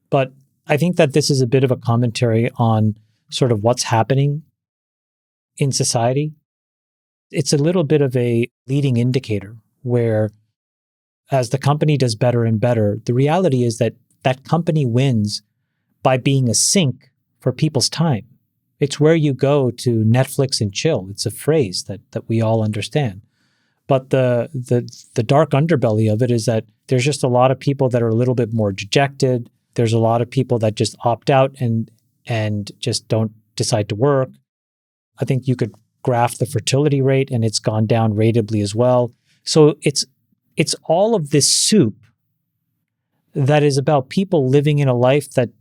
but I think that this is a bit of a commentary on sort of what's happening in society. It's a little bit of a leading indicator where as the company does better and better, the reality is that that company wins by being a sink for people's time. It's where you go to Netflix and chill. It's a phrase that we all understand. But the dark underbelly of it is that there's just a lot of people that are a little bit more dejected. There's a lot of people that just opt out and just don't decide to work. I think you could graph the fertility rate and it's gone down ratably as well. So it's all of this soup that is about people living in a life that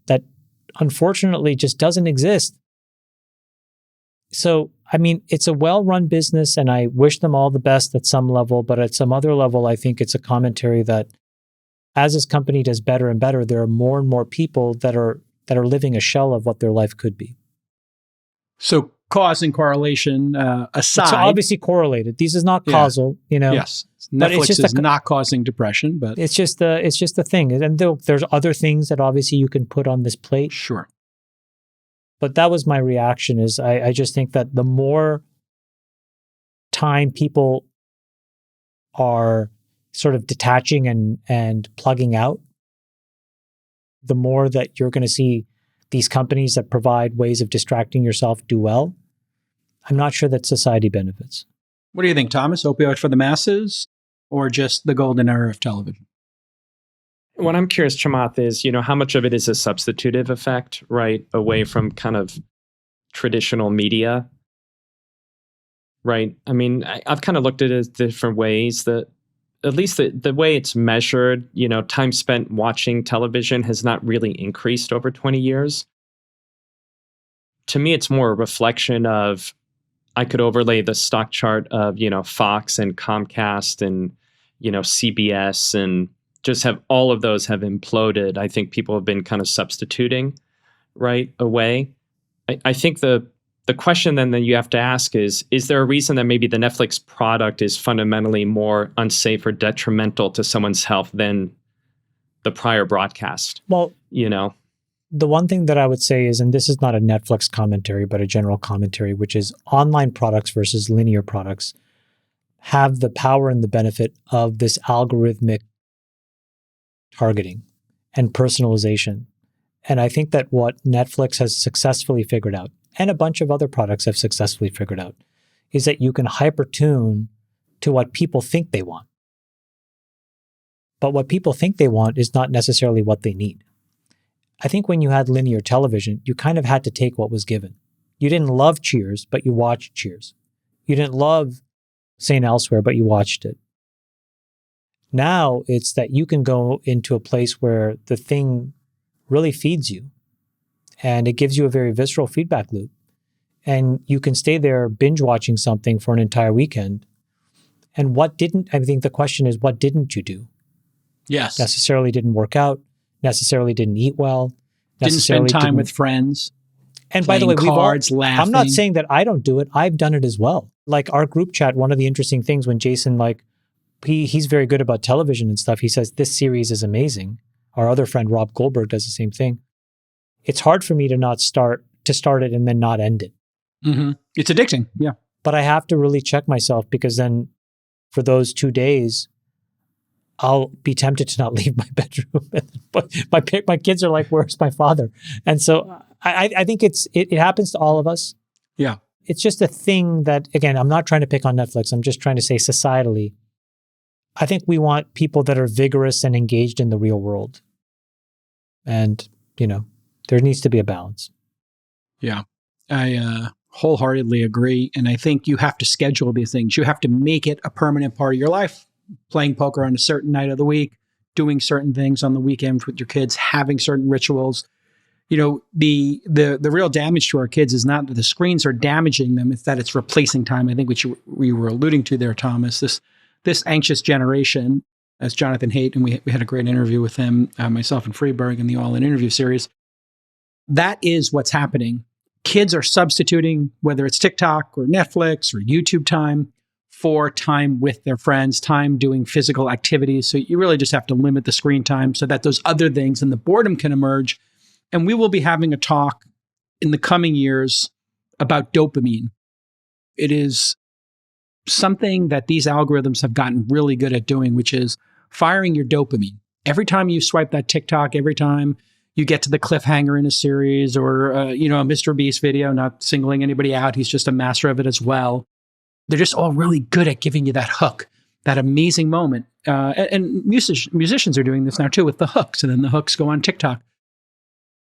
unfortunately just doesn't exist. So, I mean, it's a well-run business and I wish them all the best at some level, but at some other level, I think it's a commentary that as this company does better and better, there are more and more people that are living a shell of what their life could be. So cause and correlation aside. It's obviously correlated. This is not causal, you know. Yes. Netflix is not causing depression, but it's just the thing. And there's other things that obviously you can put on this plate. Sure. But that was my reaction is I just think that the more time people are sort of detaching and plugging out, the more that you're going to see these companies that provide ways of distracting yourself do well. I'm not sure that society benefits. What do you think, Thomas? Opioid for the masses or just the golden era of television? What I'm curious, Chamath, is, how much of it is a substitutive effect, right? Away from kind of traditional media, right? I mean, I've kind of looked at it different ways that at least the way it's measured, time spent watching television has not really increased over 20 years. To me, it's more a reflection of, I could overlay the stock chart of, Fox and Comcast and, CBS, and just have all of those have imploded. I think people have been kind of substituting, right, away. I think the question then that you have to ask is there a reason that maybe the Netflix product is fundamentally more unsafe or detrimental to someone's health than the prior broadcast? Well, the one thing that I would say is, and this is not a Netflix commentary, but a general commentary, which is online products versus linear products have the power and the benefit of this algorithmic targeting and personalization. And I think that what Netflix has successfully figured out, and a bunch of other products have successfully figured out, is that you can hyper-tune to what people think they want. But what people think they want is not necessarily what they need. I think when you had linear television, you kind of had to take what was given. You didn't love Cheers, but you watched Cheers. You didn't love St. Elsewhere, but you watched it. Now it's that you can go into a place where the thing really feeds you, and it gives you a very visceral feedback loop. And you can stay there binge watching something for an entire weekend. And I think the question is, what didn't you do? Yes. Necessarily didn't work out, necessarily didn't eat well, didn't spend time with friends. And by the way, laughing. I'm not saying that I don't do it. I've done it as well. Like our group chat, one of the interesting things when Jason, he's very good about television and stuff. He says, this series is amazing. Our other friend, Rob Goldberg, does the same thing. It's hard for me to start it and then not end it. Mm-hmm. It's addicting. Yeah. But I have to really check myself, because then for those 2 days, I'll be tempted to not leave my bedroom. But my kids are like, where's my father? And so I think it happens to all of us. Yeah. It's just a thing that, again, I'm not trying to pick on Netflix. I'm just trying to say societally, I think we want people that are vigorous and engaged in the real world. And, there needs to be a balance. Yeah. I wholeheartedly agree. And I think you have to schedule these things. You have to make it a permanent part of your life. Playing poker on a certain night of the week, doing certain things on the weekends with your kids, having certain rituals. The real damage to our kids is not that the screens are damaging them, it's that it's replacing time. I think which we were alluding to there, Thomas, this anxious generation, as Jonathan Haidt, and we had a great interview with him, myself and Freeberg in the All In interview series. That is what's happening. Kids are substituting, whether it's TikTok or Netflix or YouTube time, for time with their friends, time doing physical activities. So you really just have to limit the screen time so that those other things and the boredom can emerge. And we will be having a talk in the coming years about dopamine. It is something that these algorithms have gotten really good at doing, which is firing your dopamine. Every time you swipe that TikTok, every time you get to the cliffhanger in a series or, a Mr. Beast video, not singling anybody out. He's just a master of it as well. They're just all really good at giving you that hook, that amazing moment. And musicians are doing this now too with the hooks, and then the hooks go on TikTok.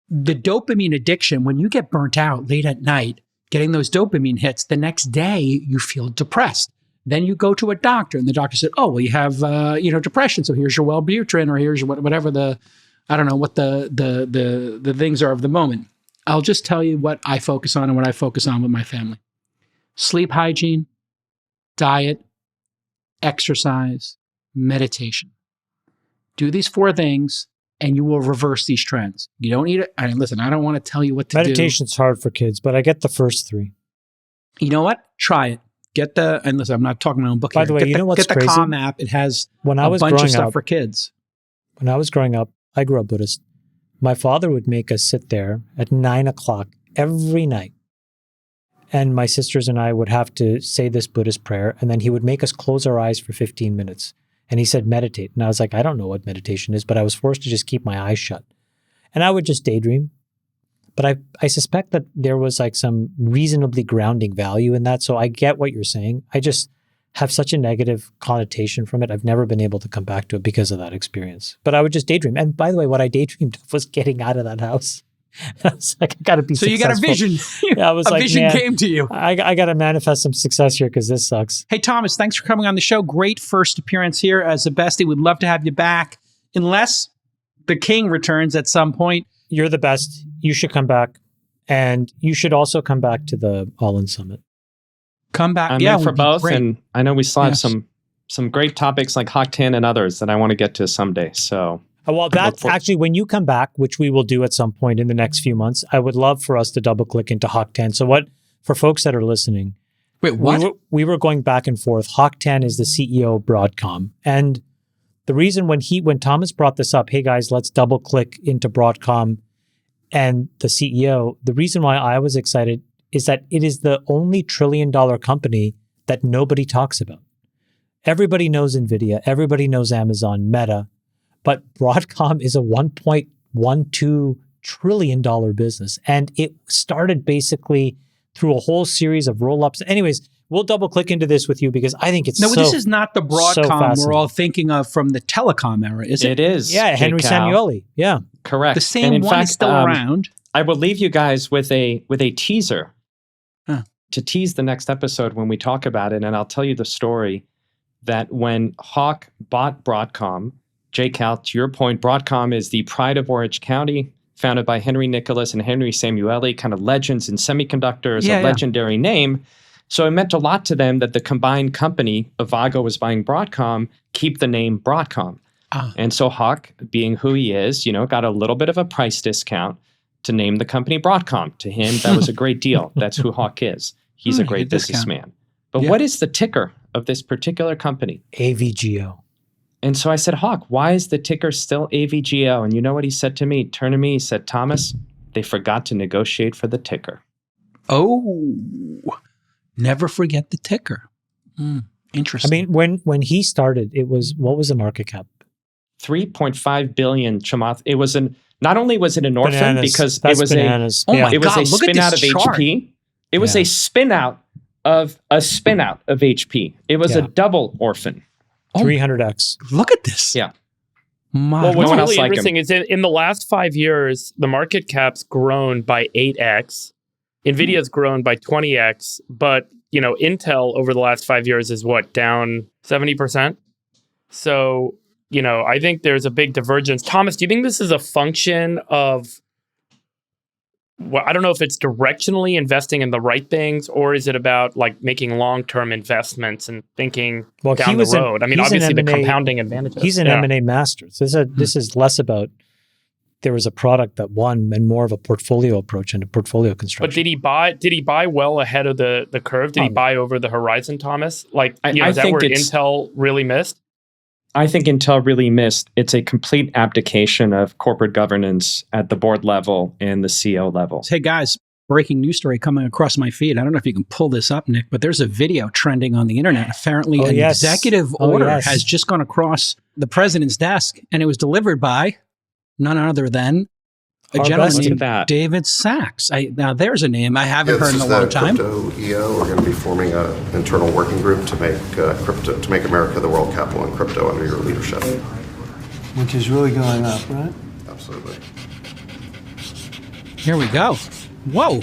The dopamine addiction, when you get burnt out late at night, getting those dopamine hits, the next day you feel depressed. Then you go to a doctor, and the doctor said, "Oh, well, you have depression. So here's your Wellbutrin, or here's your whatever I don't know what the things are of the moment." I'll just tell you what I focus on and what I focus on with my family: sleep hygiene, diet, exercise, meditation. Do these 4 things, and you will reverse these trends. You don't need it. Listen, I don't want to tell you what to do. Meditation's hard for kids, but I get the first 3. You know what? Try it. And listen, I'm not talking my own book By here. the way, what's crazy? Get the Calm app. It has a bunch of stuff for kids. When I was growing up, I grew up Buddhist. My father would make us sit there at 9:00 every night. And my sisters and I would have to say this Buddhist prayer, and then he would make us close our eyes for 15 minutes. And he said, meditate. And I was like, I don't know what meditation is, but I was forced to just keep my eyes shut. And I would just daydream. But I suspect that there was like some reasonably grounding value in that. So I get what you're saying. have such a negative connotation from it. I've never been able to come back to it because of that experience. But I would just daydream. And by the way, what I daydreamed of was getting out of that house. I was like, I got to be so successful. You got a vision. Yeah, I was a vision came to you. I got to manifest some success here because this sucks. Hey, Thomas, thanks for coming on the show. Great first appearance here as a bestie. We'd love to have you back. Unless the king returns at some point. You're the best. You should come back. And you should also come back to the All-In Summit. Come back. I'm in for both. And I know we still have some great topics like Hawk 10 and others that I want to get to someday. So, well, that's actually when you come back, which we will do at some point in the next few months, I would love for us to double click into Hawk 10. So for folks that are listening. Wait, what? We were going back and forth. Hawk 10 is the CEO of Broadcom. And the reason when Thomas brought this up, hey guys, let's double click into Broadcom and the CEO, the reason why I was excited is that it is the only $1 trillion company that nobody talks about. Everybody knows NVIDIA, everybody knows Amazon, Meta, but Broadcom is a $1.12 trillion business. And it started basically through a whole series of roll-ups. Anyways, we'll double click into this with you because I think it's this is not the Broadcom we're all thinking of from the telecom era, is it? It is. Yeah, Henry Samueli. Yeah. Correct. The same one is still around. I will leave you guys with a teaser to tease the next episode when we talk about it. And I'll tell you the story that when Hawk bought Broadcom, J-Cal, to your point, Broadcom is the pride of Orange County, founded by Henry Nicholas and Henry Samueli, kind of legends in semiconductors, a legendary name. So it meant a lot to them that the combined company, Avago was buying Broadcom, keep the name Broadcom. And so Hawk, being who he is, got a little bit of a price discount to name the company Broadcom. To him, that was a great deal. That's who Hawk is. He's a great businessman. But what is the ticker of this particular company? AVGO. And so I said, Hawk, why is the ticker still AVGO? And you know what he said to me? Turned to me, he said, Thomas, they forgot to negotiate for the ticker. Oh, never forget the ticker. Interesting. I mean, when he started, what was the market cap? 3.5 billion, Chamath. It was not only was it an orphan because it was bananas. a spin out of HP. It was a spin out of HP. It was a double orphan. 300x. Look at this. Yeah. Well, what's really interesting is in the last 5 years, the market cap's grown by 8x. NVIDIA's grown by 20x, but Intel over the last 5 years is down 70%. So, I think there's a big divergence. Thomas, do you think this is a function of, I don't know if it's directionally investing in the right things, or is it about making long-term investments and thinking down the road? Obviously the compounding advantages. He's an M&A master. So this is less about there was a product that won and more of a portfolio approach and a portfolio construction. But did he buy well ahead of the curve? Did he buy over the horizon, Thomas? Is that where Intel really missed? I think Intel really missed. It's a complete abdication of corporate governance at the board level and the CEO level. Hey guys, breaking news story coming across my feed. I don't know if you can pull this up, Nick, but there's a video trending on the internet. Apparently an executive order has just gone across the president's desk, and it was delivered by none other than a gentleman named David Sacks. Now there's a name I haven't heard in a long time. Crypto EO. We're going to be forming an internal working group to make America the world capital in crypto under your leadership. Which is really going up, right? Absolutely. Here we go. Whoa.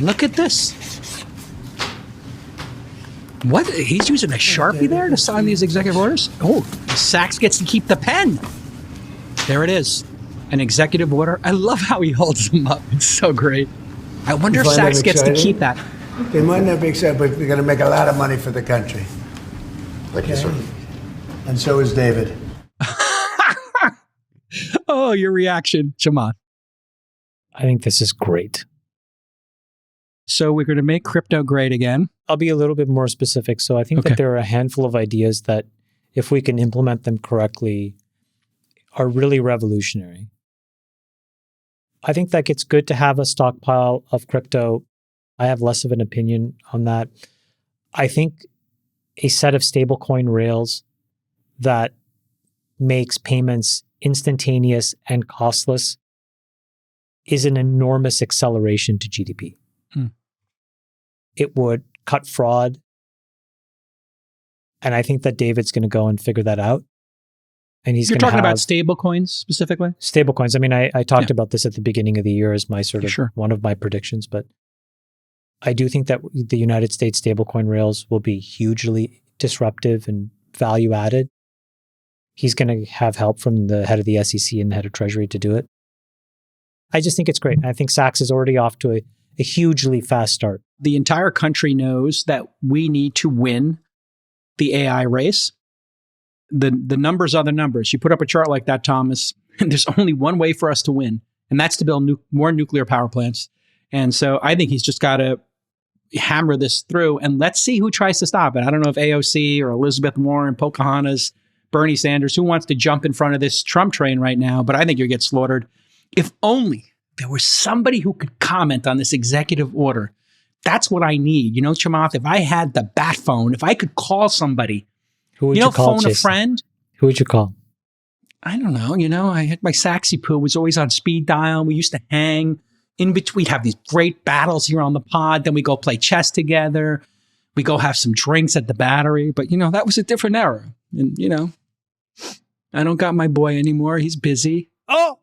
Look at this. What? He's using a Sharpie there to sign these executive orders? Oh, Sacks gets to keep the pen. There it is. An executive order. I love how he holds them up. It's so great. I wonder if Sacks gets to keep that. They might not be excited, but they're going to make a lot of money for the country. Thank you, sir. And so is David. Oh, your reaction, Chamath. I think this is great. So we're going to make crypto great again. I'll be a little bit more specific. So I think that there are a handful of ideas that, if we can implement them correctly, are really revolutionary. I think that it's good to have a stockpile of crypto. I have less of an opinion on that. I think a set of stablecoin rails that makes payments instantaneous and costless is an enormous acceleration to GDP. It would cut fraud. And I think that David's going to go and figure that out. And You're talking about stable coins specifically? Stable coins. I mean, I talked about this at the beginning of the year as my one of my predictions, but I do think that the United States stablecoin rails will be hugely disruptive and value added. He's going to have help from the head of the SEC and the head of Treasury to do it. I just think it's great. I think Sacks is already off to a hugely fast start. The entire country knows that we need to win the AI race. The numbers are the numbers. You put up a chart like that, Thomas, and there's only one way for us to win, and that's to build more nuclear power plants. And so I think he's just got to hammer this through, and let's see who tries to stop it. I don't know if AOC or Elizabeth Warren, Pocahontas, Bernie Sanders, who wants to jump in front of this Trump train right now, but I think you'll get slaughtered. If only there was somebody who could comment on this executive order. That's what I need. You know, Chamath, if I had the bat phone, if I could call somebody, who would you call, phone Jason? A friend. Who would you call? I don't know. I had my Saxy Poo was always on speed dial. We used to hang in between. We'd have these great battles here on the pod. Then we go play chess together. We go have some drinks at the Battery. But, that was a different era. And, I don't got my boy anymore. He's busy. Oh,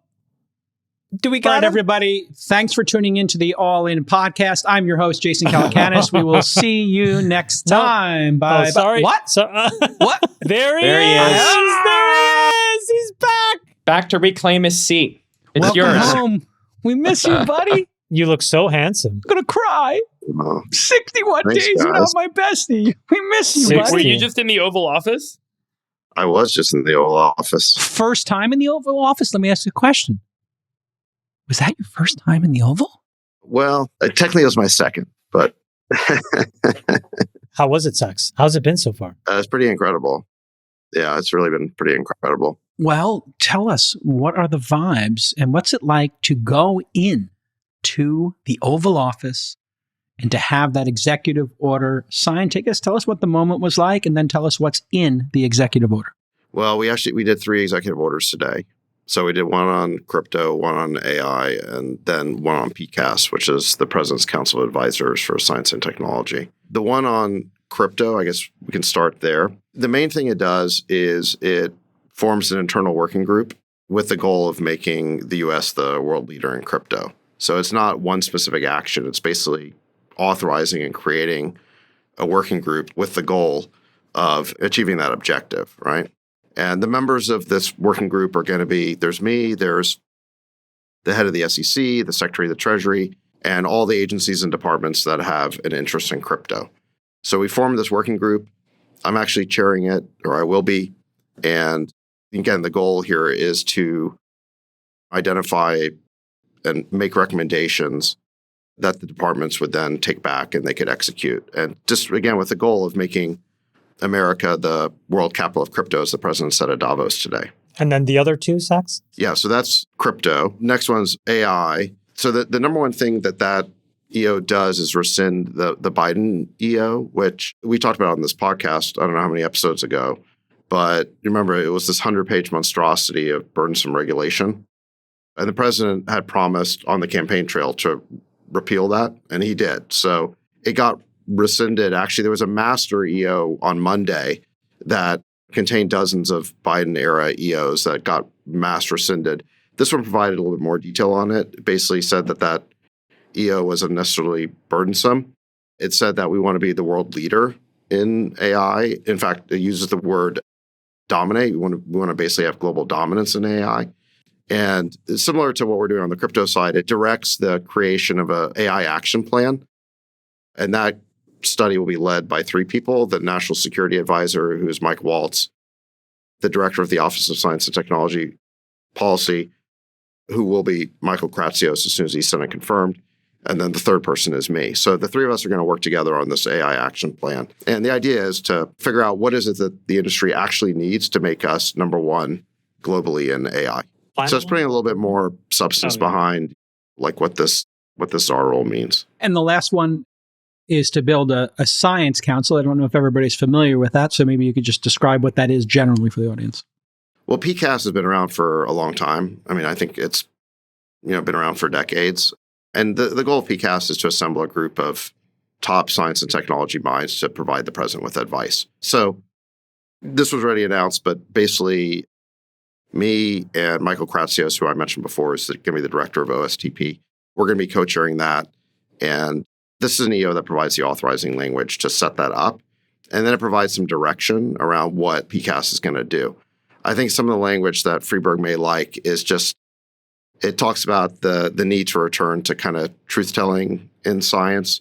do we got him? Everybody? Thanks for tuning into the All In podcast. I'm your host, Jason Calacanis. We will see you next time. Bye. Oh, sorry. What? What? There he is. There he is. He's back. Back to reclaim his seat. It's Welcome yours. home. We miss you, buddy. You look so handsome. I'm going to cry. 61 days without my bestie. We miss you, buddy. Were you just in the Oval Office? I was just in the Oval Office. First time in the Oval Office? Let me ask you a question. Was that your first time in the Oval? Well, technically it was my second, but... How was it, Sacks? How's it been so far? It's pretty incredible. Yeah, it's really been pretty incredible. Well, tell us, what are the vibes and what's it like to go in to the Oval Office and to have that executive order signed? Tell us what the moment was like, and then tell us what's in the executive order. Well, we did 3 executive orders today. So we did one on crypto, one on AI, and then one on PCAS, which is the President's Council of Advisors for Science and Technology. The one on crypto, I guess we can start there. The main thing it does is it forms an internal working group with the goal of making the U.S. the world leader in crypto. So it's not one specific action. It's basically authorizing and creating a working group with the goal of achieving that objective, right? And the members of this working group are going to be, there's me, there's the head of the SEC, the Secretary of the Treasury, and all the agencies and departments that have an interest in crypto. So we formed this working group. I'm actually chairing it, or I will be. And again, the goal here is to identify and make recommendations that the departments would then take back and they could execute. And just, again, with the goal of making America the world capital of crypto, as the president said at Davos today. And then the other 2, Sacks? Yeah, so that's crypto. Next one's AI. So the number one thing that EO does is rescind the Biden EO, which we talked about on this podcast, I don't know how many episodes ago, but remember it was this 100-page monstrosity of burdensome regulation. And the president had promised on the campaign trail to repeal that, and he did. So it got rescinded. Actually, there was a master EO on Monday that contained dozens of Biden-era EOs that got mass rescinded. This one provided a little bit more detail on it. It basically said that EO was unnecessarily burdensome. It said that we want to be the world leader in AI. In fact, it uses the word dominate. We want to basically have global dominance in AI. And similar to what we're doing on the crypto side, it directs the creation of an AI action plan. And that study will be led by 3 people: the National Security Advisor, who is Mike Waltz, the Director of the Office of Science and Technology Policy, who will be Michael Kratsios as soon as he's Senate confirmed, and then the third person is me. So the 3 of us are going to work together on this AI action plan. And the idea is to figure out what is it that the industry actually needs to make us number one globally in AI. So it's putting a little bit more substance behind like what this our role means. And the last one is to build a science council. I don't know if everybody's familiar with that, so maybe you could just describe what that is generally for the audience. Well, PCAS has been around for a long time. I mean, I think it's been around for decades. And the goal of PCAS is to assemble a group of top science and technology minds to provide the president with advice. So this was already announced, but basically me and Michael Kratsios, who I mentioned before, is going to be the director of OSTP. We're going to be co-chairing that. And this is an EO that provides the authorizing language to set that up. And then it provides some direction around what PCAST is going to do. I think some of the language that Freeberg may like is just, it talks about the need to return to kind of truth-telling in science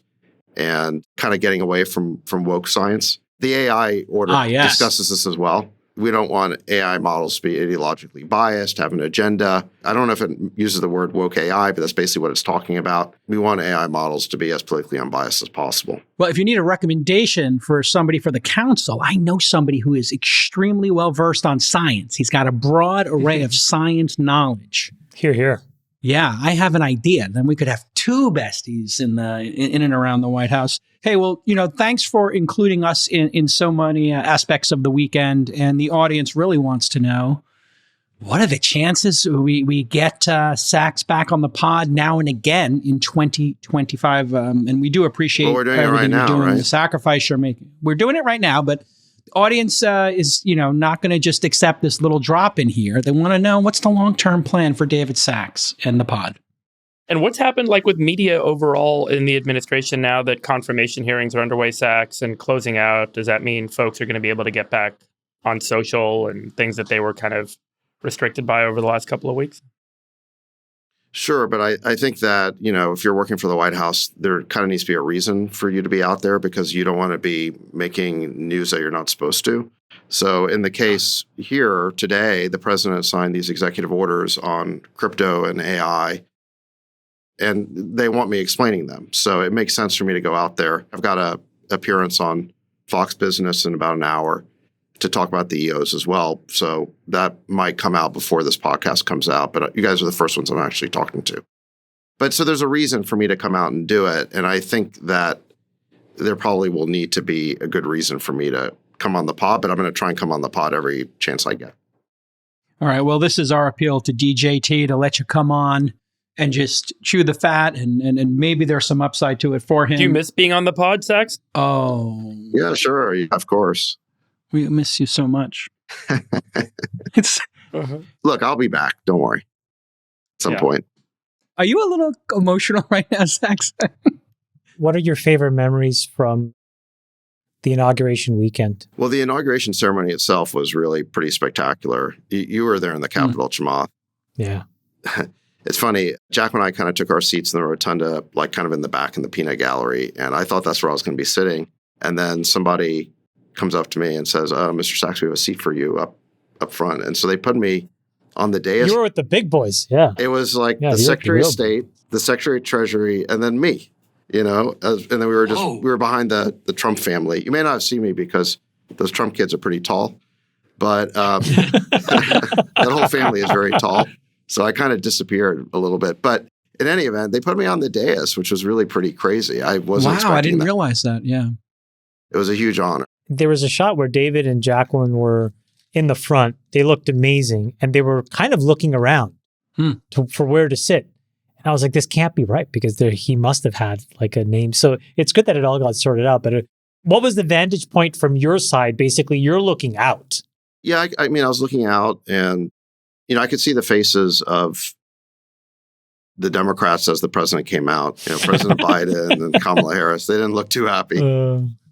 and kind of getting away from woke science. The AI order discusses this as well. We don't want AI models to be ideologically biased, have an agenda. I don't know if it uses the word woke AI, but that's basically what it's talking about. We want AI models to be as politically unbiased as possible. Well, if you need a recommendation for somebody for the council, I know somebody who is extremely well-versed on science. He's got a broad array of science knowledge. Hear, hear. Yeah, I have an idea. Then we could have two besties in and around the White House. Hey, well, thanks for including us in so many aspects of the weekend. And the audience really wants to know, what are the chances we get Sacks back on the pod now and again in 2025? And we do appreciate we're doing it everything right now, you're doing, right? the sacrifice you're making. We're doing it right now, but the audience is, not going to just accept this little drop in here. They want to know, what's the long-term plan for David Sacks and the pod? And what's happened with media overall in the administration now that confirmation hearings are underway, Sacks, and closing out? Does that mean folks are going to be able to get back on social and things that they were kind of restricted by over the last couple of weeks? Sure, but I think that, if you're working for the White House, there kind of needs to be a reason for you to be out there because you don't want to be making news that you're not supposed to. So in the case here today, the president signed these executive orders on crypto and AI, and they want me explaining them. So it makes sense for me to go out there. I've got an appearance on Fox Business in about an hour to talk about the EOs as well. So that might come out before this podcast comes out, but you guys are the first ones I'm actually talking to. But so there's a reason for me to come out and do it. And I think that there probably will need to be a good reason for me to come on the pod, but I'm going to try and come on the pod every chance I get. All right. Well, this is our appeal to DJT to let you come on and just chew the fat, and maybe there's some upside to it for him. Do you miss being on the pod, Sacks? Oh. Yeah, sure. Of course. We miss you so much. Look, I'll be back. Don't worry. At some point. Are you a little emotional right now, Sacks? What are your favorite memories from the inauguration weekend? Well, the inauguration ceremony itself was really pretty spectacular. You were there in the Capitol, Chamath. Yeah. It's funny. Jack and I kind of took our seats in the rotunda, kind of in the back in the peanut gallery. And I thought that's where I was going to be sitting. And then somebody comes up to me and says, Mr. Sacks, we have a seat for you up front. And so they put me on the dais. You were with the big boys. Yeah. It was the Secretary of State, the Secretary of Treasury, and then me, and then we were behind the Trump family. You may not have seen me because those Trump kids are pretty tall, but that whole family is very tall. So I kind of disappeared a little bit. But in any event, they put me on the dais, which was really pretty crazy. I wasn't expecting that. I didn't realize that. Yeah. It was a huge honor. There was a shot where David and Jacqueline were in the front. They looked amazing. And they were kind of looking around for where to sit. And I was like, this can't be right because he must have had a name. So it's good that it all got sorted out. But what was the vantage point from your side? Basically, you're looking out. Yeah, I was looking out and I could see the faces of the Democrats as the president came out. President Biden and Kamala Harris. They didn't look too happy.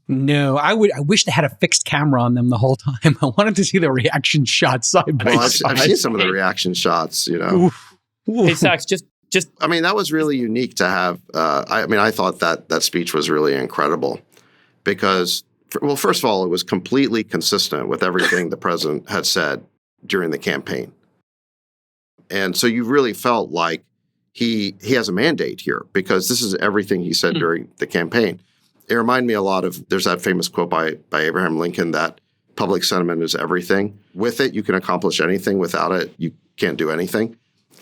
No, I wish they had a fixed camera on them the whole time. I wanted to see the reaction shots side by side. I've seen some of the reaction shots. Oof. Hey, Sacks, just. that was really unique to have. I thought that speech was really incredible because, first of all, it was completely consistent with everything the president had said during the campaign. And so you really felt like he has a mandate here because this is everything he said during the campaign. It reminded me a lot of, there's that famous quote by Abraham Lincoln that public sentiment is everything. With it, you can accomplish anything. Without it, you can't do anything.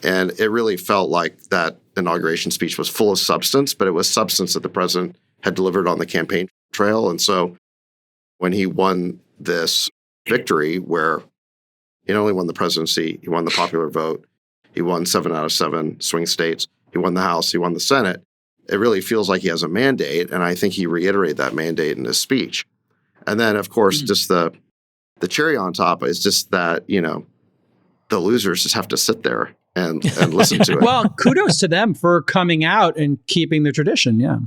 And it really felt like that inauguration speech was full of substance, but it was substance that the president had delivered on the campaign trail. And so when he won this victory where he not only won the presidency, he won the popular vote, he won 7 out of 7 swing states, he won the House, he won the Senate, it really feels like he has a mandate. And I think he reiterated that mandate in his speech. And then, of course, just the The cherry on top is just that, the losers just have to sit there and listen to it. Well, kudos to them for coming out and keeping the tradition. Yeah.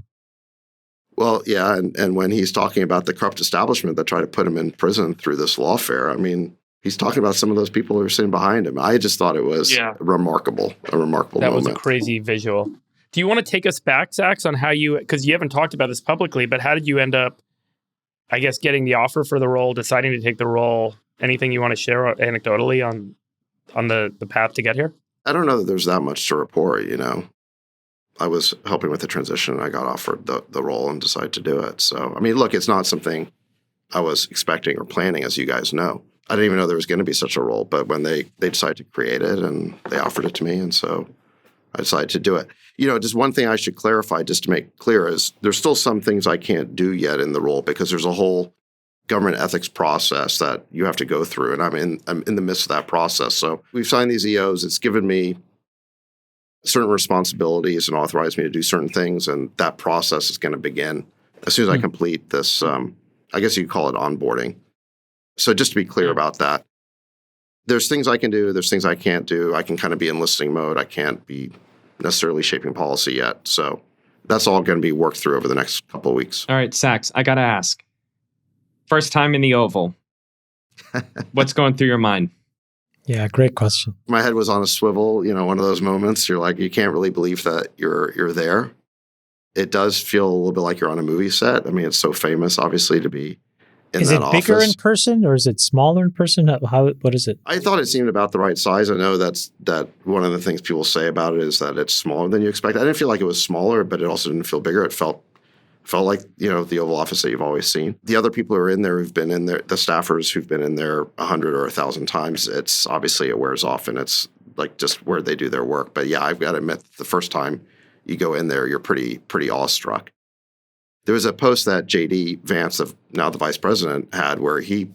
Well, yeah. And when he's talking about the corrupt establishment that tried to put him in prison through this lawfare, I mean, he's talking about some of those people who are sitting behind him. I just thought it was remarkable, a remarkable moment. That was a crazy visual. Do you want to take us back, Sacks, on how because you haven't talked about this publicly, but how did you end up, I guess, getting the offer for the role, deciding to take the role? Anything you want to share anecdotally on the path to get here? I don't know that there's that much to report, I was helping with the transition and I got offered the role and decided to do it. So, I mean, look, it's not something I was expecting or planning, as you guys know. I didn't even know there was going to be such a role, but when they decided to create it and they offered it to me, and so I decided to do it. Just one thing I should clarify, just to make clear, is there's still some things I can't do yet in the role because there's a whole government ethics process that you have to go through, and I'm in the midst of that process. So we've signed these EOs. It's given me certain responsibilities and authorized me to do certain things, and that process is going to begin as soon as I complete this, I guess you'd call it onboarding. So just to be clear about that, there's things I can do, there's things I can't do. I can kind of be in listening mode. I can't be necessarily shaping policy yet. So that's all going to be worked through over the next couple of weeks. All right, Sacks, I got to ask. First time in the Oval. What's going through your mind? Yeah, great question. My head was on a swivel, one of those moments. You're like, you can't really believe that you're there. It does feel a little bit like you're on a movie set. I mean, it's so famous, obviously, to be in that office. Is it bigger in person or is it smaller in person? What is it? I thought it seemed about the right size. I know that one of the things people say about it is that it's smaller than you expect. I didn't feel like it was smaller, but it also didn't feel bigger. It felt like, the Oval Office that you've always seen. The other people who are in there who've been in there, the staffers who've been in there 100 or 1,000 times, it's obviously it wears off and it's like just where they do their work. But yeah, I've got to admit, the first time you go in there, you're pretty awestruck. There was a post that J.D. Vance, now the vice president, had where he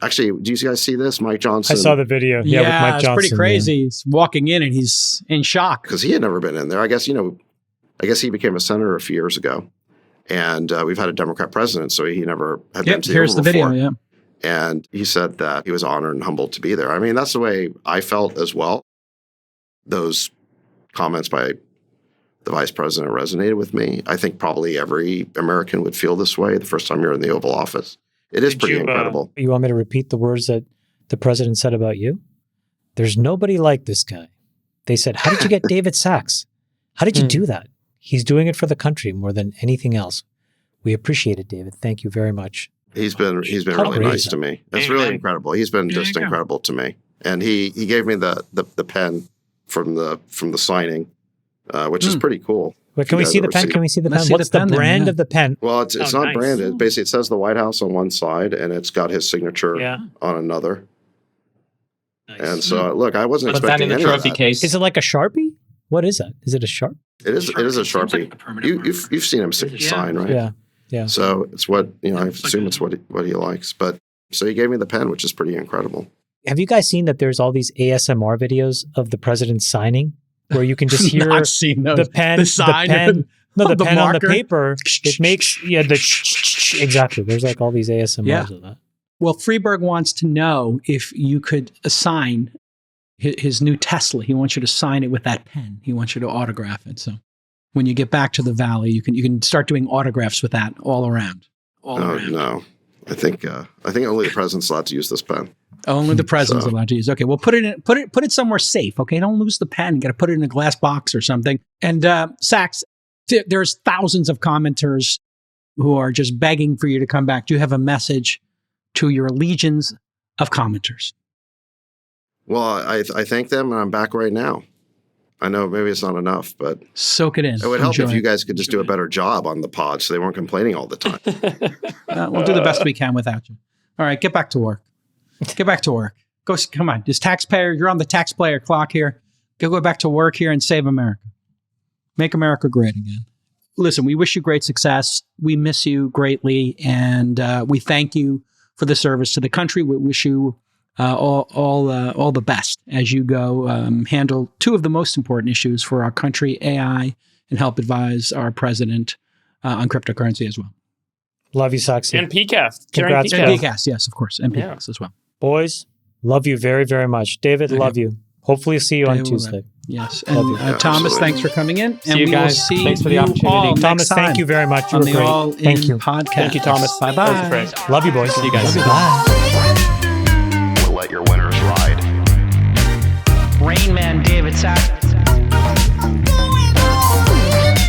actually, do you guys see this? Mike Johnson. I saw the video. Yeah, with Mike Johnson. It's pretty crazy. Yeah. He's walking in and he's in shock. Because he had never been in there. I guess he became a senator a few years ago. And we've had a Democrat president, so he never had been to the Oval before. Video, yeah. And he said that he was honored and humbled to be there. I mean, that's the way I felt as well. Those comments by the vice president resonated with me. I think probably every American would feel this way the first time you're in the Oval Office. It is pretty incredible. You want me to repeat the words that the president said about you? There's nobody like this guy. They said, how did you get David Sacks? How did you do that? He's doing it for the country more than anything else. We appreciate it, David. Thank you very much. He's been really nice to me. It's really incredible. He's been just incredible to me. And he gave me the pen from the signing, which is pretty cool. Wait, can we see the pen? Can we see the pen? What's the brand of the pen? Well, it's not branded. Basically, it says the White House on one side, and it's got his signature on another. Nice. And so, look, I wasn't expecting any of that. Case. Is it like a Sharpie? What is that? Is it a Sharp? It is a Sharpie. Like you've seen him sign, right? Yeah. So it's what I assume it's what he likes. But so he gave me the pen, which is pretty incredible. Have you guys seen that there's all these ASMR videos of the president signing, where you can just hear the pen, the pen on the paper? It makes exactly. There's like all these ASMRs of that. Well, Freeberg wants to know if you could assign his new Tesla. He wants you to sign it with that pen. He wants you to autograph it. So when you get back to the Valley, you can start doing autographs with that all around. No. I think only the president's allowed to use this pen. Only the president's allowed to use. Okay, well, put it somewhere safe. Okay, don't lose the pen. You got to put it in a glass box or something. And Sacks, there's thousands of commenters who are just begging for you to come back. Do you have a message to your legions of commenters? Well, I thank them, and I'm back right now. I know maybe it's not enough, but soak it in. It would help if you guys could just do a better job on the pod so they weren't complaining all the time. We'll do the best we can without you. All right, get back to work. Get back to work. Come on. This taxpayer, you're on the taxpayer clock here. Go back to work here and save America. Make America great again. Listen, we wish you great success. We miss you greatly, and we thank you for the service to the country. We wish you all the best as you go handle two of the most important issues for our country, AI, and help advise our president on cryptocurrency as well. Love you, Saxy. And PCast. Congrats. And PCast, yes, of course. And PCast as well. Boys, love you very, very much. David, love you. Hopefully see you on Tuesday. Yes. And Thomas, thanks for coming in. See you guys. Thanks for the opportunity. Thomas, thank you very much. You on were the great. All Thank In you. Podcast. Thank you, Thomas. Bye-bye. Love you, boys. See you guys. Bye. We'll let your winners ride. Rain Man David Sacks.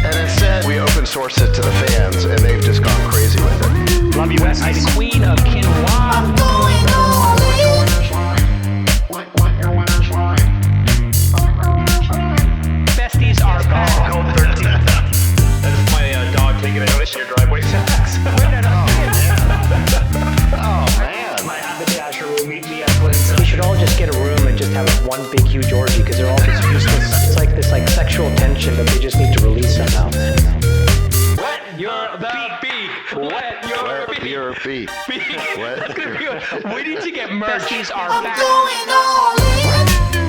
And instead, we open source it to the fans, and they've just gone crazy with it. Love you, Besties. Queen of Quinoa. Besties are back. That is my dog taking a notice in your driveway. We should all just get a room and just have one big huge orgy because they're all just useless. It's like this sexual tension that they just need to release somehow. Wet your beak. Wet your beak. What? We need to get merch. Besties are back. I'm going all in.